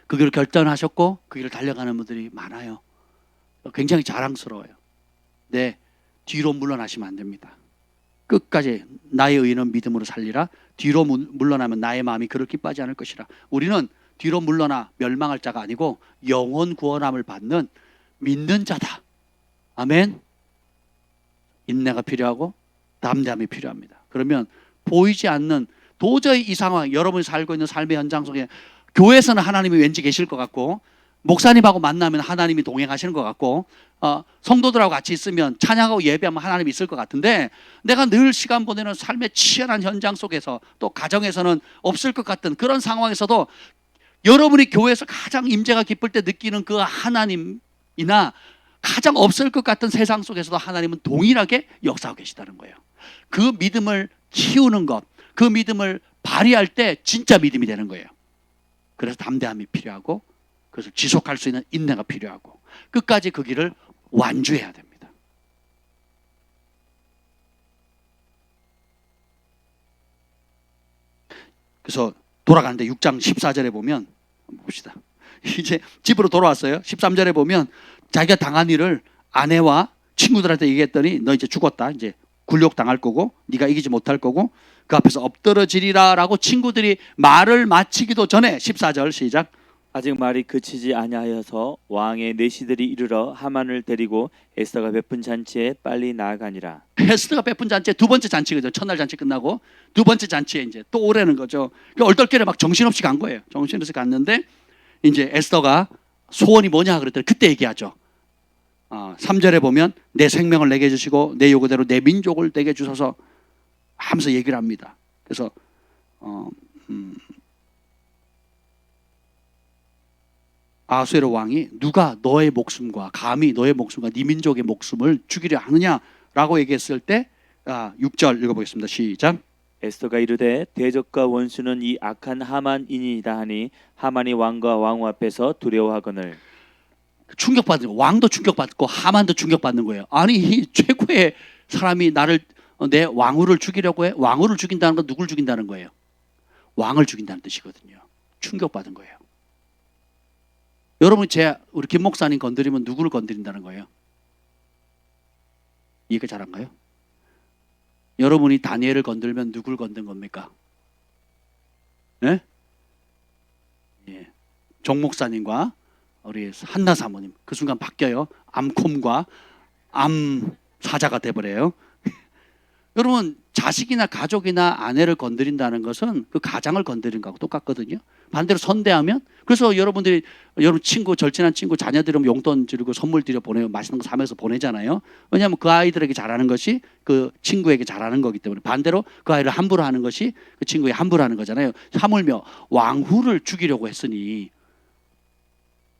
그 길을 결단하셨고 그 길을 달려가는 분들이 많아요. 굉장히 자랑스러워요. 네, 뒤로 물러나시면 안 됩니다. 끝까지 나의 의는 믿음으로 살리라. 뒤로 물러나면 나의 마음이 그를 기뻐하지 않을 것이라. 우리는 뒤로 물러나 멸망할 자가 아니고 영혼 구원함을 받는 믿는 자다. 아멘. 인내가 필요하고 담대함이 필요합니다. 그러면 보이지 않는, 도저히 이 상황, 여러분이 살고 있는 삶의 현장 속에 교회에서는 하나님이 왠지 계실 것 같고, 목사님하고 만나면 하나님이 동행하시는 것 같고, 성도들하고 같이 있으면 찬양하고 예배하면 하나님이 있을 것 같은데, 내가 늘 시간 보내는 삶의 치열한 현장 속에서, 또 가정에서는 없을 것 같은 그런 상황에서도 여러분이 교회에서 가장 임재가 깊을 때 느끼는 그 하나님이나 가장 없을 것 같은 세상 속에서도 하나님은 동일하게 역사하고 계시다는 거예요. 그 믿음을 키우는 것, 그 믿음을 발휘할 때 진짜 믿음이 되는 거예요. 그래서 담대함이 필요하고, 그래서 지속할 수 있는 인내가 필요하고, 끝까지 그 길을 완주해야 됩니다. 그래서 돌아가는데 6장 14절에 보면, 봅시다. 이제 집으로 돌아왔어요. 13절에 보면 자기가 당한 일을 아내와 친구들한테 얘기했더니, 너 이제 죽었다. 이제 굴욕 당할 거고 네가 이기지 못할 거고 그 앞에서 엎드러지리라 라고 친구들이 말을 마치기도 전에 14절 시작. 아직 말이 그치지 아니하여서 왕의 내시들이 이르러 하만을 데리고 에스더가 베푼 잔치에 빨리 나아가니라. 에스더가 베푼 잔치에 두 번째 잔치거든요. 첫날 잔치 끝나고 두 번째 잔치에 이제 또 오라는 거죠. 그러니까 얼떨결에 막 정신없이 간 거예요. 정신없이 갔는데 이제 에스더가 소원이 뭐냐 그랬더니 그때 얘기하죠. 3절에 보면 내 생명을 내게 주시고 내 요구대로 내 민족을 내게 주셔서 하면서 얘기를 합니다. 그래서 아수에로 왕이 누가 너의 목숨과 감히 너의 목숨과 네 민족의 목숨을 죽이려 하느냐라고 얘기했을 때 6절 읽어보겠습니다. 시작. 에스더가 이르되 대적과 원수는 이 악한 하만이니이다 하니 하만이 왕과 왕후 앞에서 두려워하거늘. 충격받은 거예요. 왕도 충격받고 하만도 충격받는 거예요. 아니 이 최고의 사람이 나를 내 왕후를 죽이려고 해? 왕후를 죽인다는 건 누굴 죽인다는 거예요? 왕을 죽인다는 뜻이거든요. 충격받은 거예요. 여러분 우리 김 목사님 건드리면 누구를 건드린다는 거예요? 이해가 잘한가요? 여러분이 다니엘을 건들면 누굴 건든 겁니까? 네? 예. 정 목사님과 우리 한나 사모님 그 순간 바뀌어요. 암콤과 암사자가 돼버려요. 여러분 자식이나 가족이나 아내를 건드린다는 것은 그 가장을 건드린 거하고 똑같거든요. 반대로 선대하면 그래서 여러분 친구 절친한 친구 자녀들이 용돈 드리고 선물 드려 보내요. 맛있는 거 사면서 보내잖아요. 왜냐하면 그 아이들에게 잘하는 것이 그 친구에게 잘하는 거기 때문에 반대로 그 아이를 함부로 하는 것이 그 친구에게 함부로 하는 거잖아요. 하물며 왕후를 죽이려고 했으니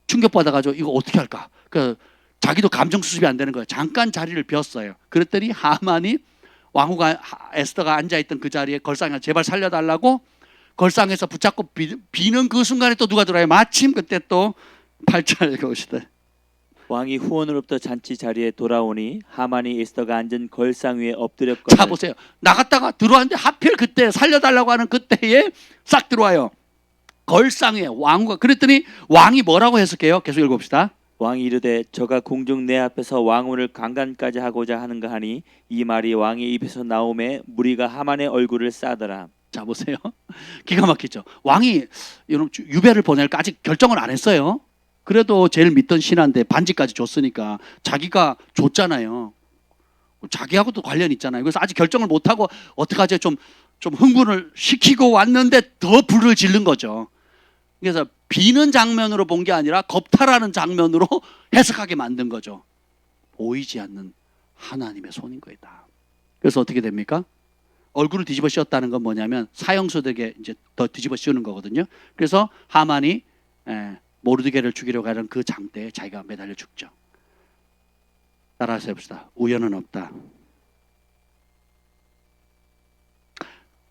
충격받아가지고 이거 어떻게 할까? 그 자기도 감정 수습이 안 되는 거예요. 잠깐 자리를 비웠어요. 그랬더니 하만이 왕후가 에스더가 앉아있던 그 자리에 걸상에 제발 살려달라고 걸상에서 붙잡고 비는 그 순간에 또 누가 들어와요? 마침 그때 또 8절 읽어봅시다. 왕이 후원으로부터 잔치 자리에 돌아오니 하만이 에스더가 앉은 걸상 위에 엎드렸거늘. 자 보세요. 나갔다가 들어왔는데 하필 그때 살려달라고 하는 그때에 싹 들어와요. 걸상에 왕후가 그랬더니 왕이 뭐라고 해석해요? 계속 읽어봅시다. 왕이 이르되 저가 공중 내 앞에서 왕후를 강간까지 하고자 하는가 하니 이 말이 왕의 입에서 나오매 무리가 하만의 얼굴을 싸더라. 자 보세요. 기가 막히죠. 왕이 유배를 보낼까 아직 결정을 안 했어요. 그래도 제일 믿던 신하인데 반지까지 줬으니까 자기가 줬잖아요. 자기하고도 관련 있잖아요. 그래서 아직 결정을 못하고 어떡하지 좀 흥분을 시키고 왔는데 더 불을 지른 거죠. 그래서 비는 장면으로 본 게 아니라 겁탈하는 장면으로 해석하게 만든 거죠. 보이지 않는 하나님의 손인 거다. 그래서 어떻게 됩니까? 얼굴을 뒤집어 씌웠다는 건 뭐냐면 사형수들에게 이제 더 뒤집어 씌우는 거거든요. 그래서 하만이 모르드게를 죽이려고 하는 그 장대에 자기가 매달려 죽죠. 따라서 해봅시다. 우연은 없다.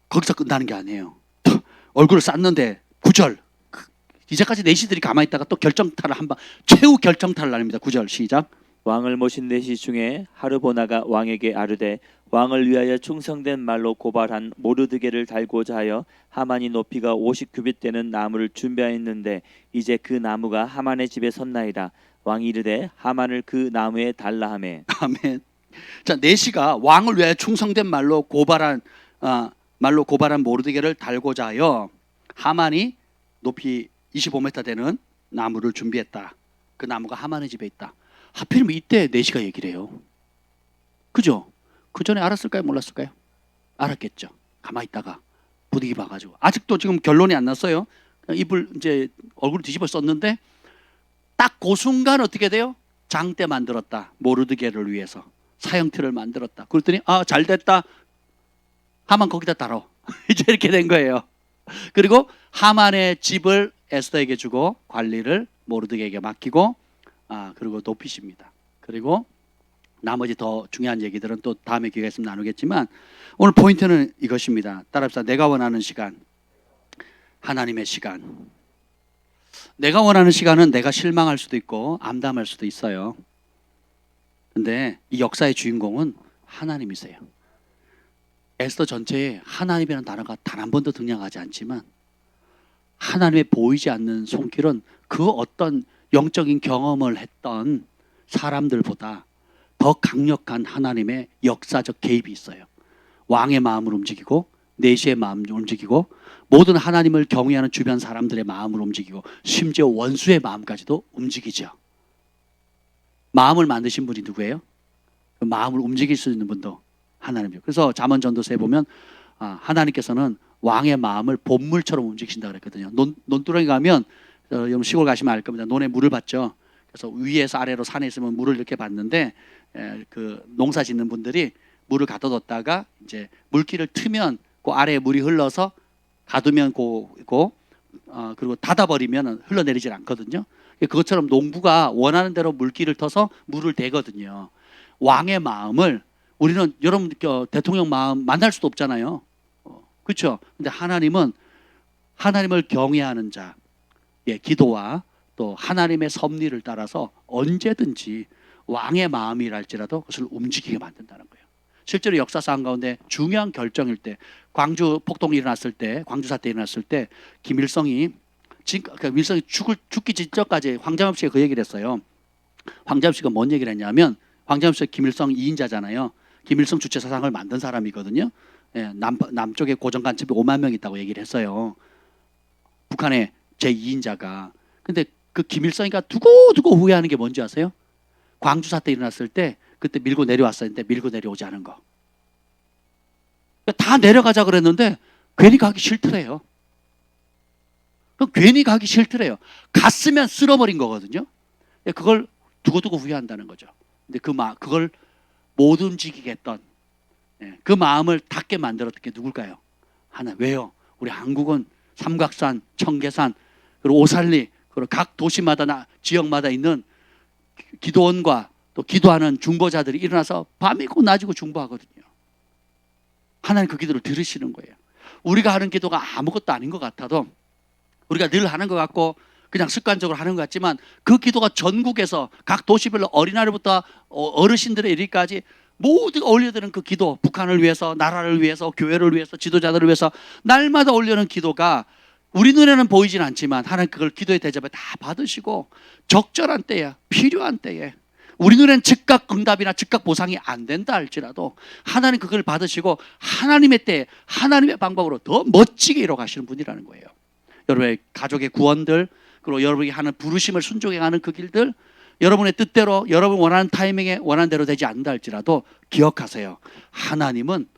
거기서 끝나는 게 아니에요. 얼굴을 쌌는데 9절 이제까지 내시들이 가만히 있다가 또 결정타를 한번 최후 결정타를 날립니다. 9절 시작. 왕을 모신 내시 중에 하르보나가 왕에게 아르되 왕을 위하여 충성된 말로 고발한 모르드게를 달고자 하여 하만이 높이가 50규빗 되는 나무를 준비하였는데 이제 그 나무가 하만의 집에 섰나이다. 왕이 이르되 하만을 그 나무에 달라 하매. 아멘. 자, 내시가 왕을 위하여 충성된 말로 고발한 모르드게를 달고자 하여 하만이 높이 25m 되는 나무를 준비했다. 그 나무가 하만의 집에 있다. 하필이면 이때 내시가 얘기를 해요. 그죠? 그 전에 알았을까요? 몰랐을까요? 알았겠죠. 가만히 있다가 부득이 봐가지고 아직도 지금 결론이 안 났어요. 입을 이제 얼굴을 뒤집어 썼는데 딱 그 순간 어떻게 돼요? 장대 만들었다. 모르드게를 위해서 사형틀을 만들었다. 그랬더니 잘 됐다. 하만 거기다 달어. 이제 이렇게 된 거예요. 그리고 하만의 집을 에스더에게 주고 관리를 모르드게에게 맡기고 그리고 높이십니다. 그리고 나머지 더 중요한 얘기들은 또 다음에 기회가 있으면 나누겠지만 오늘 포인트는 이것입니다. 따라합시다. 내가 원하는 시간, 하나님의 시간. 내가 원하는 시간은 내가 실망할 수도 있고 암담할 수도 있어요. 근데 이 역사의 주인공은 하나님이세요. 에스더 전체에 하나님이라는 단어가 단 한 번도 등장하지 않지만 하나님의 보이지 않는 손길은 그 어떤 영적인 경험을 했던 사람들보다 더 강력한 하나님의 역사적 개입이 있어요. 왕의 마음을 움직이고 내시의 마음을 움직이고 모든 하나님을 경외하는 주변 사람들의 마음을 움직이고 심지어 원수의 마음까지도 움직이죠. 마음을 만드신 분이 누구예요? 그 마음을 움직일 수 있는 분도 하나님이에요. 그래서 잠언전도서에 보면 하나님께서는 왕의 마음을 봇물처럼 움직이신다 그랬거든요. 논두렁에 가면 여러분 시골 가시면 알 겁니다. 논에 물을 받죠. 그래서 위에서 아래로 산에 있으면 물을 이렇게 받는데 그 농사 짓는 분들이 물을 가둬뒀다가 이제 물기를 트면 그 아래에 물이 흘러서 가두면 그리고 닫아버리면 흘러내리질 않거든요. 그것처럼 농부가 원하는 대로 물기를 터서 물을 대거든요. 왕의 마음을 우리는 여러분 대통령 마음 만날 수도 없잖아요. 그렇죠? 근데 하나님은 하나님을 경외하는 자, 기도와 또 하나님의 섭리를 따라서 언제든지 왕의 마음이랄지라도 그것을 움직이게 만든다는 거예요. 실제로 역사상 가운데 중요한 결정일 때, 광주 폭동이 일어났을 때, 광주 사태 일어났을 때 김일성이 죽기 직전까지 황장엽 씨가 그 얘기를 했어요. 황장엽 씨가 뭔 얘기를 했냐면, 황장엽 씨가 김일성 2인자잖아요. 김일성 주체 사상을 만든 사람이거든요. 남쪽에 고정 간첩이 5만 명 있다고 얘기를 했어요. 북한의 제2인자가. 근데 그 김일성이가 두고두고 후회하는 게 뭔지 아세요? 광주 사태 일어났을 때 그때 밀고 내려왔었는데 밀고 내려오지 않은 거. 다 내려가자 그랬는데 괜히 가기 싫더래요. 괜히 가기 싫더래요. 갔으면 쓸어버린 거거든요. 그걸 두고두고 후회한다는 거죠. 근데 그걸 못 움직이게 했던, 그 마음을 닿게 만들었던 게 누굴까요? 하나. 왜요? 우리 한국은 삼각산, 청계산, 그리고 오살리, 그리고 각 도시마다 지역마다 있는 기도원과 또 기도하는 중보자들이 일어나서 밤이고 낮이고 중보하거든요. 하나님 그 기도를 들으시는 거예요. 우리가 하는 기도가 아무것도 아닌 것 같아도, 우리가 늘 하는 것 같고 그냥 습관적으로 하는 것 같지만, 그 기도가 전국에서 각 도시별로 어린아이부터 어르신들의 일까지 모두가 올려드는 그 기도, 북한을 위해서, 나라를 위해서, 교회를 위해서, 지도자들을 위해서 날마다 올려는 기도가 우리 눈에는 보이진 않지만 하나님 그걸 기도의 대접에 다 받으시고, 적절한 때에, 필요한 때에, 우리 눈에는 즉각 응답이나 즉각 보상이 안 된다 할지라도 하나님 그걸 받으시고 하나님의 때에 하나님의 방법으로 더 멋지게 이뤄가시는 분이라는 거예요. 여러분의 가족의 구원들, 그리고 여러분이 하는 부르심을 순종해 가는 그 길들, 여러분의 뜻대로 여러분 원하는 타이밍에 원하는 대로 되지 않는다 할지라도 기억하세요. 하나님은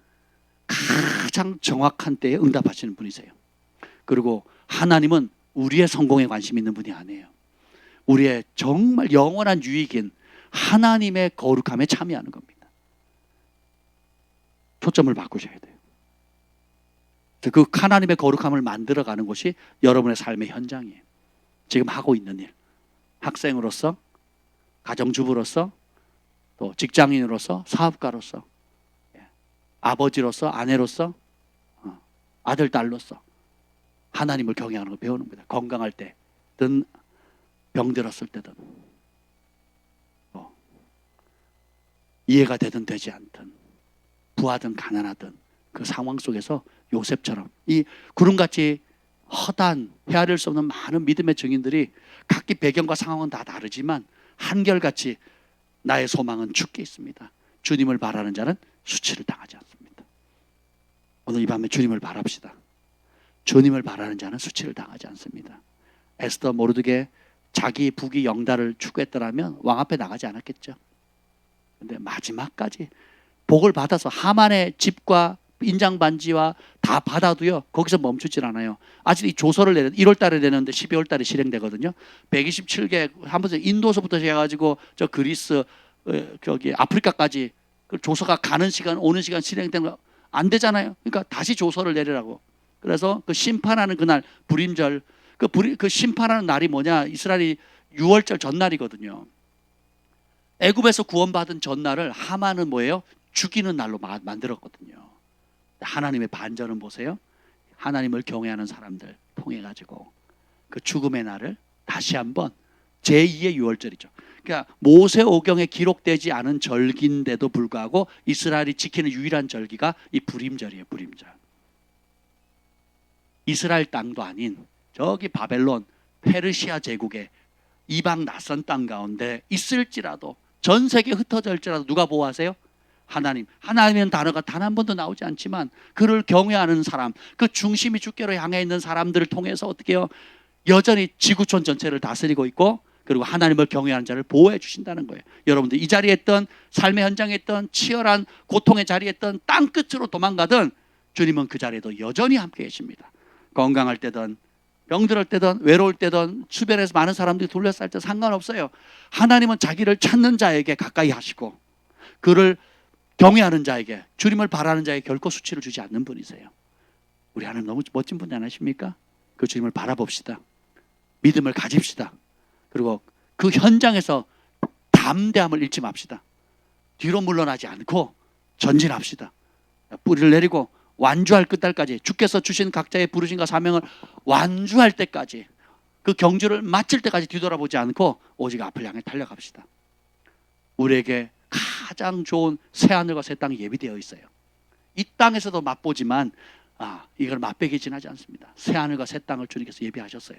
가장 정확한 때에 응답하시는 분이세요. 그리고 하나님은 우리의 성공에 관심 있는 분이 아니에요. 우리의 정말 영원한 유익인 하나님의 거룩함에 참여하는 겁니다. 초점을 바꾸셔야 돼요. 그 하나님의 거룩함을 만들어가는 것이 여러분의 삶의 현장이에요. 지금 하고 있는 일, 학생으로서, 가정주부로서, 또 직장인으로서, 사업가로서, 아버지로서, 아내로서, 아들, 딸로서 하나님을 경외하는 걸 배우는 겁니다. 건강할 때든 병들었을 때든, 이해가 되든 되지 않든, 부하든 가난하든 그 상황 속에서 요셉처럼 이 구름같이 허다한 헤아릴 수 없는 많은 믿음의 증인들이 각기 배경과 상황은 다 다르지만 한결같이 나의 소망은 주께 있습니다. 주님을 바라는 자는 수치를 당하지 않습니다. 오늘 이 밤에 주님을 바랍시다. 주님을 바라는 자는 수치를 당하지 않습니다. 에스더 모르드게 자기 부귀 영달을 추구했더라면 왕 앞에 나가지 않았겠죠. 근데 마지막까지 복을 받아서 하만의 집과 인장 반지와 다 받아도요 거기서 멈추질 않아요. 아직 이 조서를 1월 달에 내는데 12월 달에 실행되거든요. 127개 한번서 인도서부터 해가지고 저 그리스, 저기 아프리카까지 그 조서가 가는 시간 오는 시간 실행된 거 안 되잖아요. 그러니까 다시 조서를 내리라고. 그래서 그 심판하는 그날 불임절, 그 심판하는 날이 뭐냐? 이스라엘이 6월절 전날이거든요. 애굽에서 구원받은 전날을 하만은 뭐예요? 죽이는 날로 만들었거든요. 하나님의 반전은 보세요. 하나님을 경외하는 사람들 통해 가지고 그 죽음의 날을 다시 한번 제2의 6월절이죠. 그러니까 모세오경에 기록되지 않은 절기인데도 불구하고 이스라엘이 지키는 유일한 절기가 이 불임절이에요. 불임절. 이스라엘 땅도 아닌 저기 바벨론, 페르시아 제국의 이방 낯선 땅 가운데 있을지라도, 전 세계에 흩어질지라도 누가 보호하세요? 하나님. 하나님이라는 단어가 단 한 번도 나오지 않지만 그를 경외하는 사람, 그 중심이 주께로 향해 있는 사람들을 통해서 어떻게 해요? 여전히 지구촌 전체를 다스리고 있고, 그리고 하나님을 경외하는 자를 보호해 주신다는 거예요. 여러분들 이 자리에 있던, 삶의 현장에 있던, 치열한 고통의 자리에 있던, 땅 끝으로 도망가든 주님은 그 자리에도 여전히 함께 계십니다. 건강할 때든 병들을 때든 외로울 때든 주변에서 많은 사람들이 둘러쌀 때 상관없어요. 하나님은 자기를 찾는 자에게 가까이 하시고 그를 경외하는 자에게, 주님을 바라는 자에게 결코 수치를 주지 않는 분이세요. 우리 하나님 너무 멋진 분이 아니십니까? 그 주님을 바라봅시다. 믿음을 가집시다. 그리고 그 현장에서 담대함을 잃지 맙시다. 뒤로 물러나지 않고 전진합시다. 뿌리를 내리고 완주할 끝날까지, 주께서 주신 각자의 부르심과 사명을 완주할 때까지, 그 경주를 마칠 때까지 뒤돌아보지 않고 오직 앞을 향해 달려갑시다. 우리에게 가장 좋은 새하늘과 새 땅이 예비되어 있어요. 이 땅에서도 맛보지만 이걸 맛보기 지나지 않습니다. 새하늘과 새 땅을 주님께서 예비하셨어요.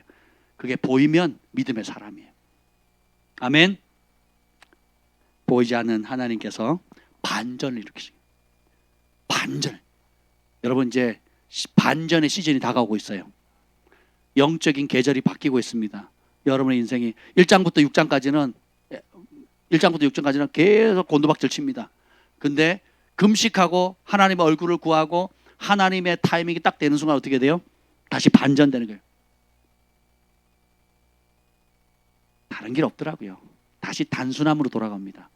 그게 보이면 믿음의 사람이에요. 아멘. 보이지 않는 하나님께서 반전을 일으키십니다. 반전. 여러분, 이제 반전의 시즌이 다가오고 있어요. 영적인 계절이 바뀌고 있습니다. 여러분의 인생이 1장부터 6장까지는 계속 곤두박질 칩니다. 근데 금식하고 하나님의 얼굴을 구하고 하나님의 타이밍이 딱 되는 순간 어떻게 돼요? 다시 반전되는 거예요. 다른 길 없더라고요. 다시 단순함으로 돌아갑니다.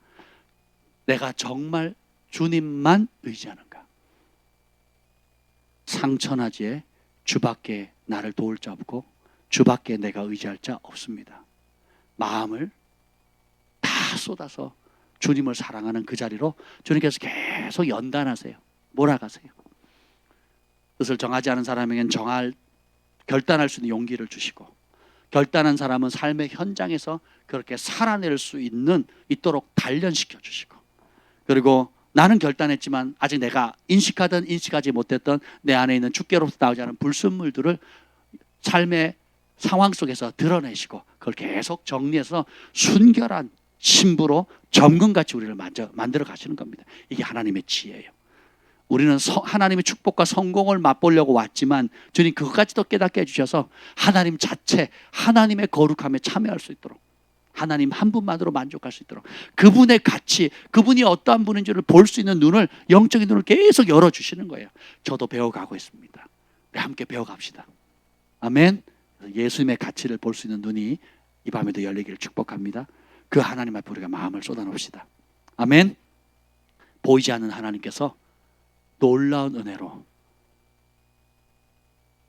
내가 정말 주님만 의지하는가? 상천하지에 주밖에 나를 도울 자 없고 주밖에 내가 의지할 자 없습니다. 마음을 다 쏟아서 주님을 사랑하는 그 자리로 주님께서 계속 연단하세요. 몰아가세요. 뜻을 정하지 않은 사람에겐 결단할 수 있는 용기를 주시고, 결단한 사람은 삶의 현장에서 그렇게 살아낼 수 있도록 단련시켜 주시고, 그리고 나는 결단했지만 아직 내가 인식하든 인식하지 못했던 내 안에 있는 주께로부터 나오지 않은 불순물들을 삶의 상황 속에서 드러내시고, 그걸 계속 정리해서 순결한 신부로 점검같이 우리를 만들어 가시는 겁니다. 이게 하나님의 지혜예요. 우리는 하나님의 축복과 성공을 맛보려고 왔지만 주님 그것까지도 깨닫게 해주셔서 하나님 자체, 하나님의 거룩함에 참여할 수 있도록, 하나님 한 분만으로 만족할 수 있도록, 그분의 가치, 그분이 어떠한 분인지를 볼 수 있는 눈을, 영적인 눈을 계속 열어주시는 거예요. 저도 배워가고 있습니다. 우리 함께 배워갑시다. 아멘. 예수님의 가치를 볼 수 있는 눈이 이 밤에도 열리기를 축복합니다. 그 하나님 앞에 우리가 마음을 쏟아놓읍시다. 아멘. 보이지 않는 하나님께서 놀라운 은혜로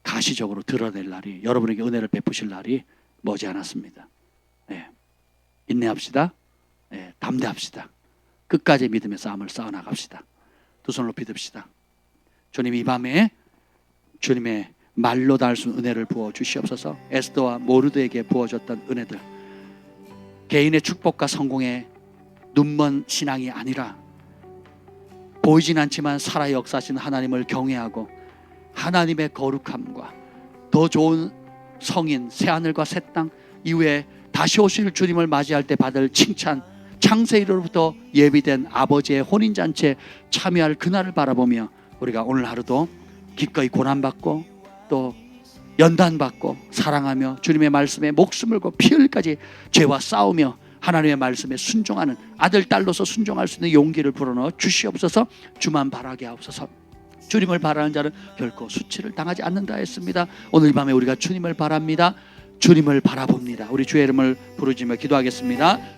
가시적으로 드러낼 날이, 여러분에게 은혜를 베푸실 날이 머지않았습니다. 인내합시다. 담대합시다. 끝까지 믿음의 싸움을 싸워나갑시다. 두 손 높이 듭시다. 주님, 이 밤에 주님의 말로 닿을 수 있는 은혜를 부어 주시옵소서. 에스더와 모르드에게 부어줬던 은혜들, 개인의 축복과 성공에 눈먼 신앙이 아니라 보이진 않지만 살아 역사하신 하나님을 경외하고 하나님의 거룩함과 더 좋은 성인, 새하늘과 새 땅 이후에 다시 오실 주님을 맞이할 때 받을 칭찬, 창세일로부터 예비된 아버지의 혼인잔치에 참여할 그날을 바라보며 우리가 오늘 하루도 기꺼이 고난받고 또 연단받고 사랑하며 주님의 말씀에 목숨을 걸고 피 흘리까지 죄와 싸우며 하나님의 말씀에 순종하는 아들, 딸로서 순종할 수 있는 용기를 불어넣어 주시옵소서. 주만 바라게 하옵소서. 주님을 바라는 자는 결코 수치를 당하지 않는다 했습니다. 오늘 밤에 우리가 주님을 바랍니다. 주님을 바라봅니다. 우리 주의 이름을 부르짖며 기도하겠습니다.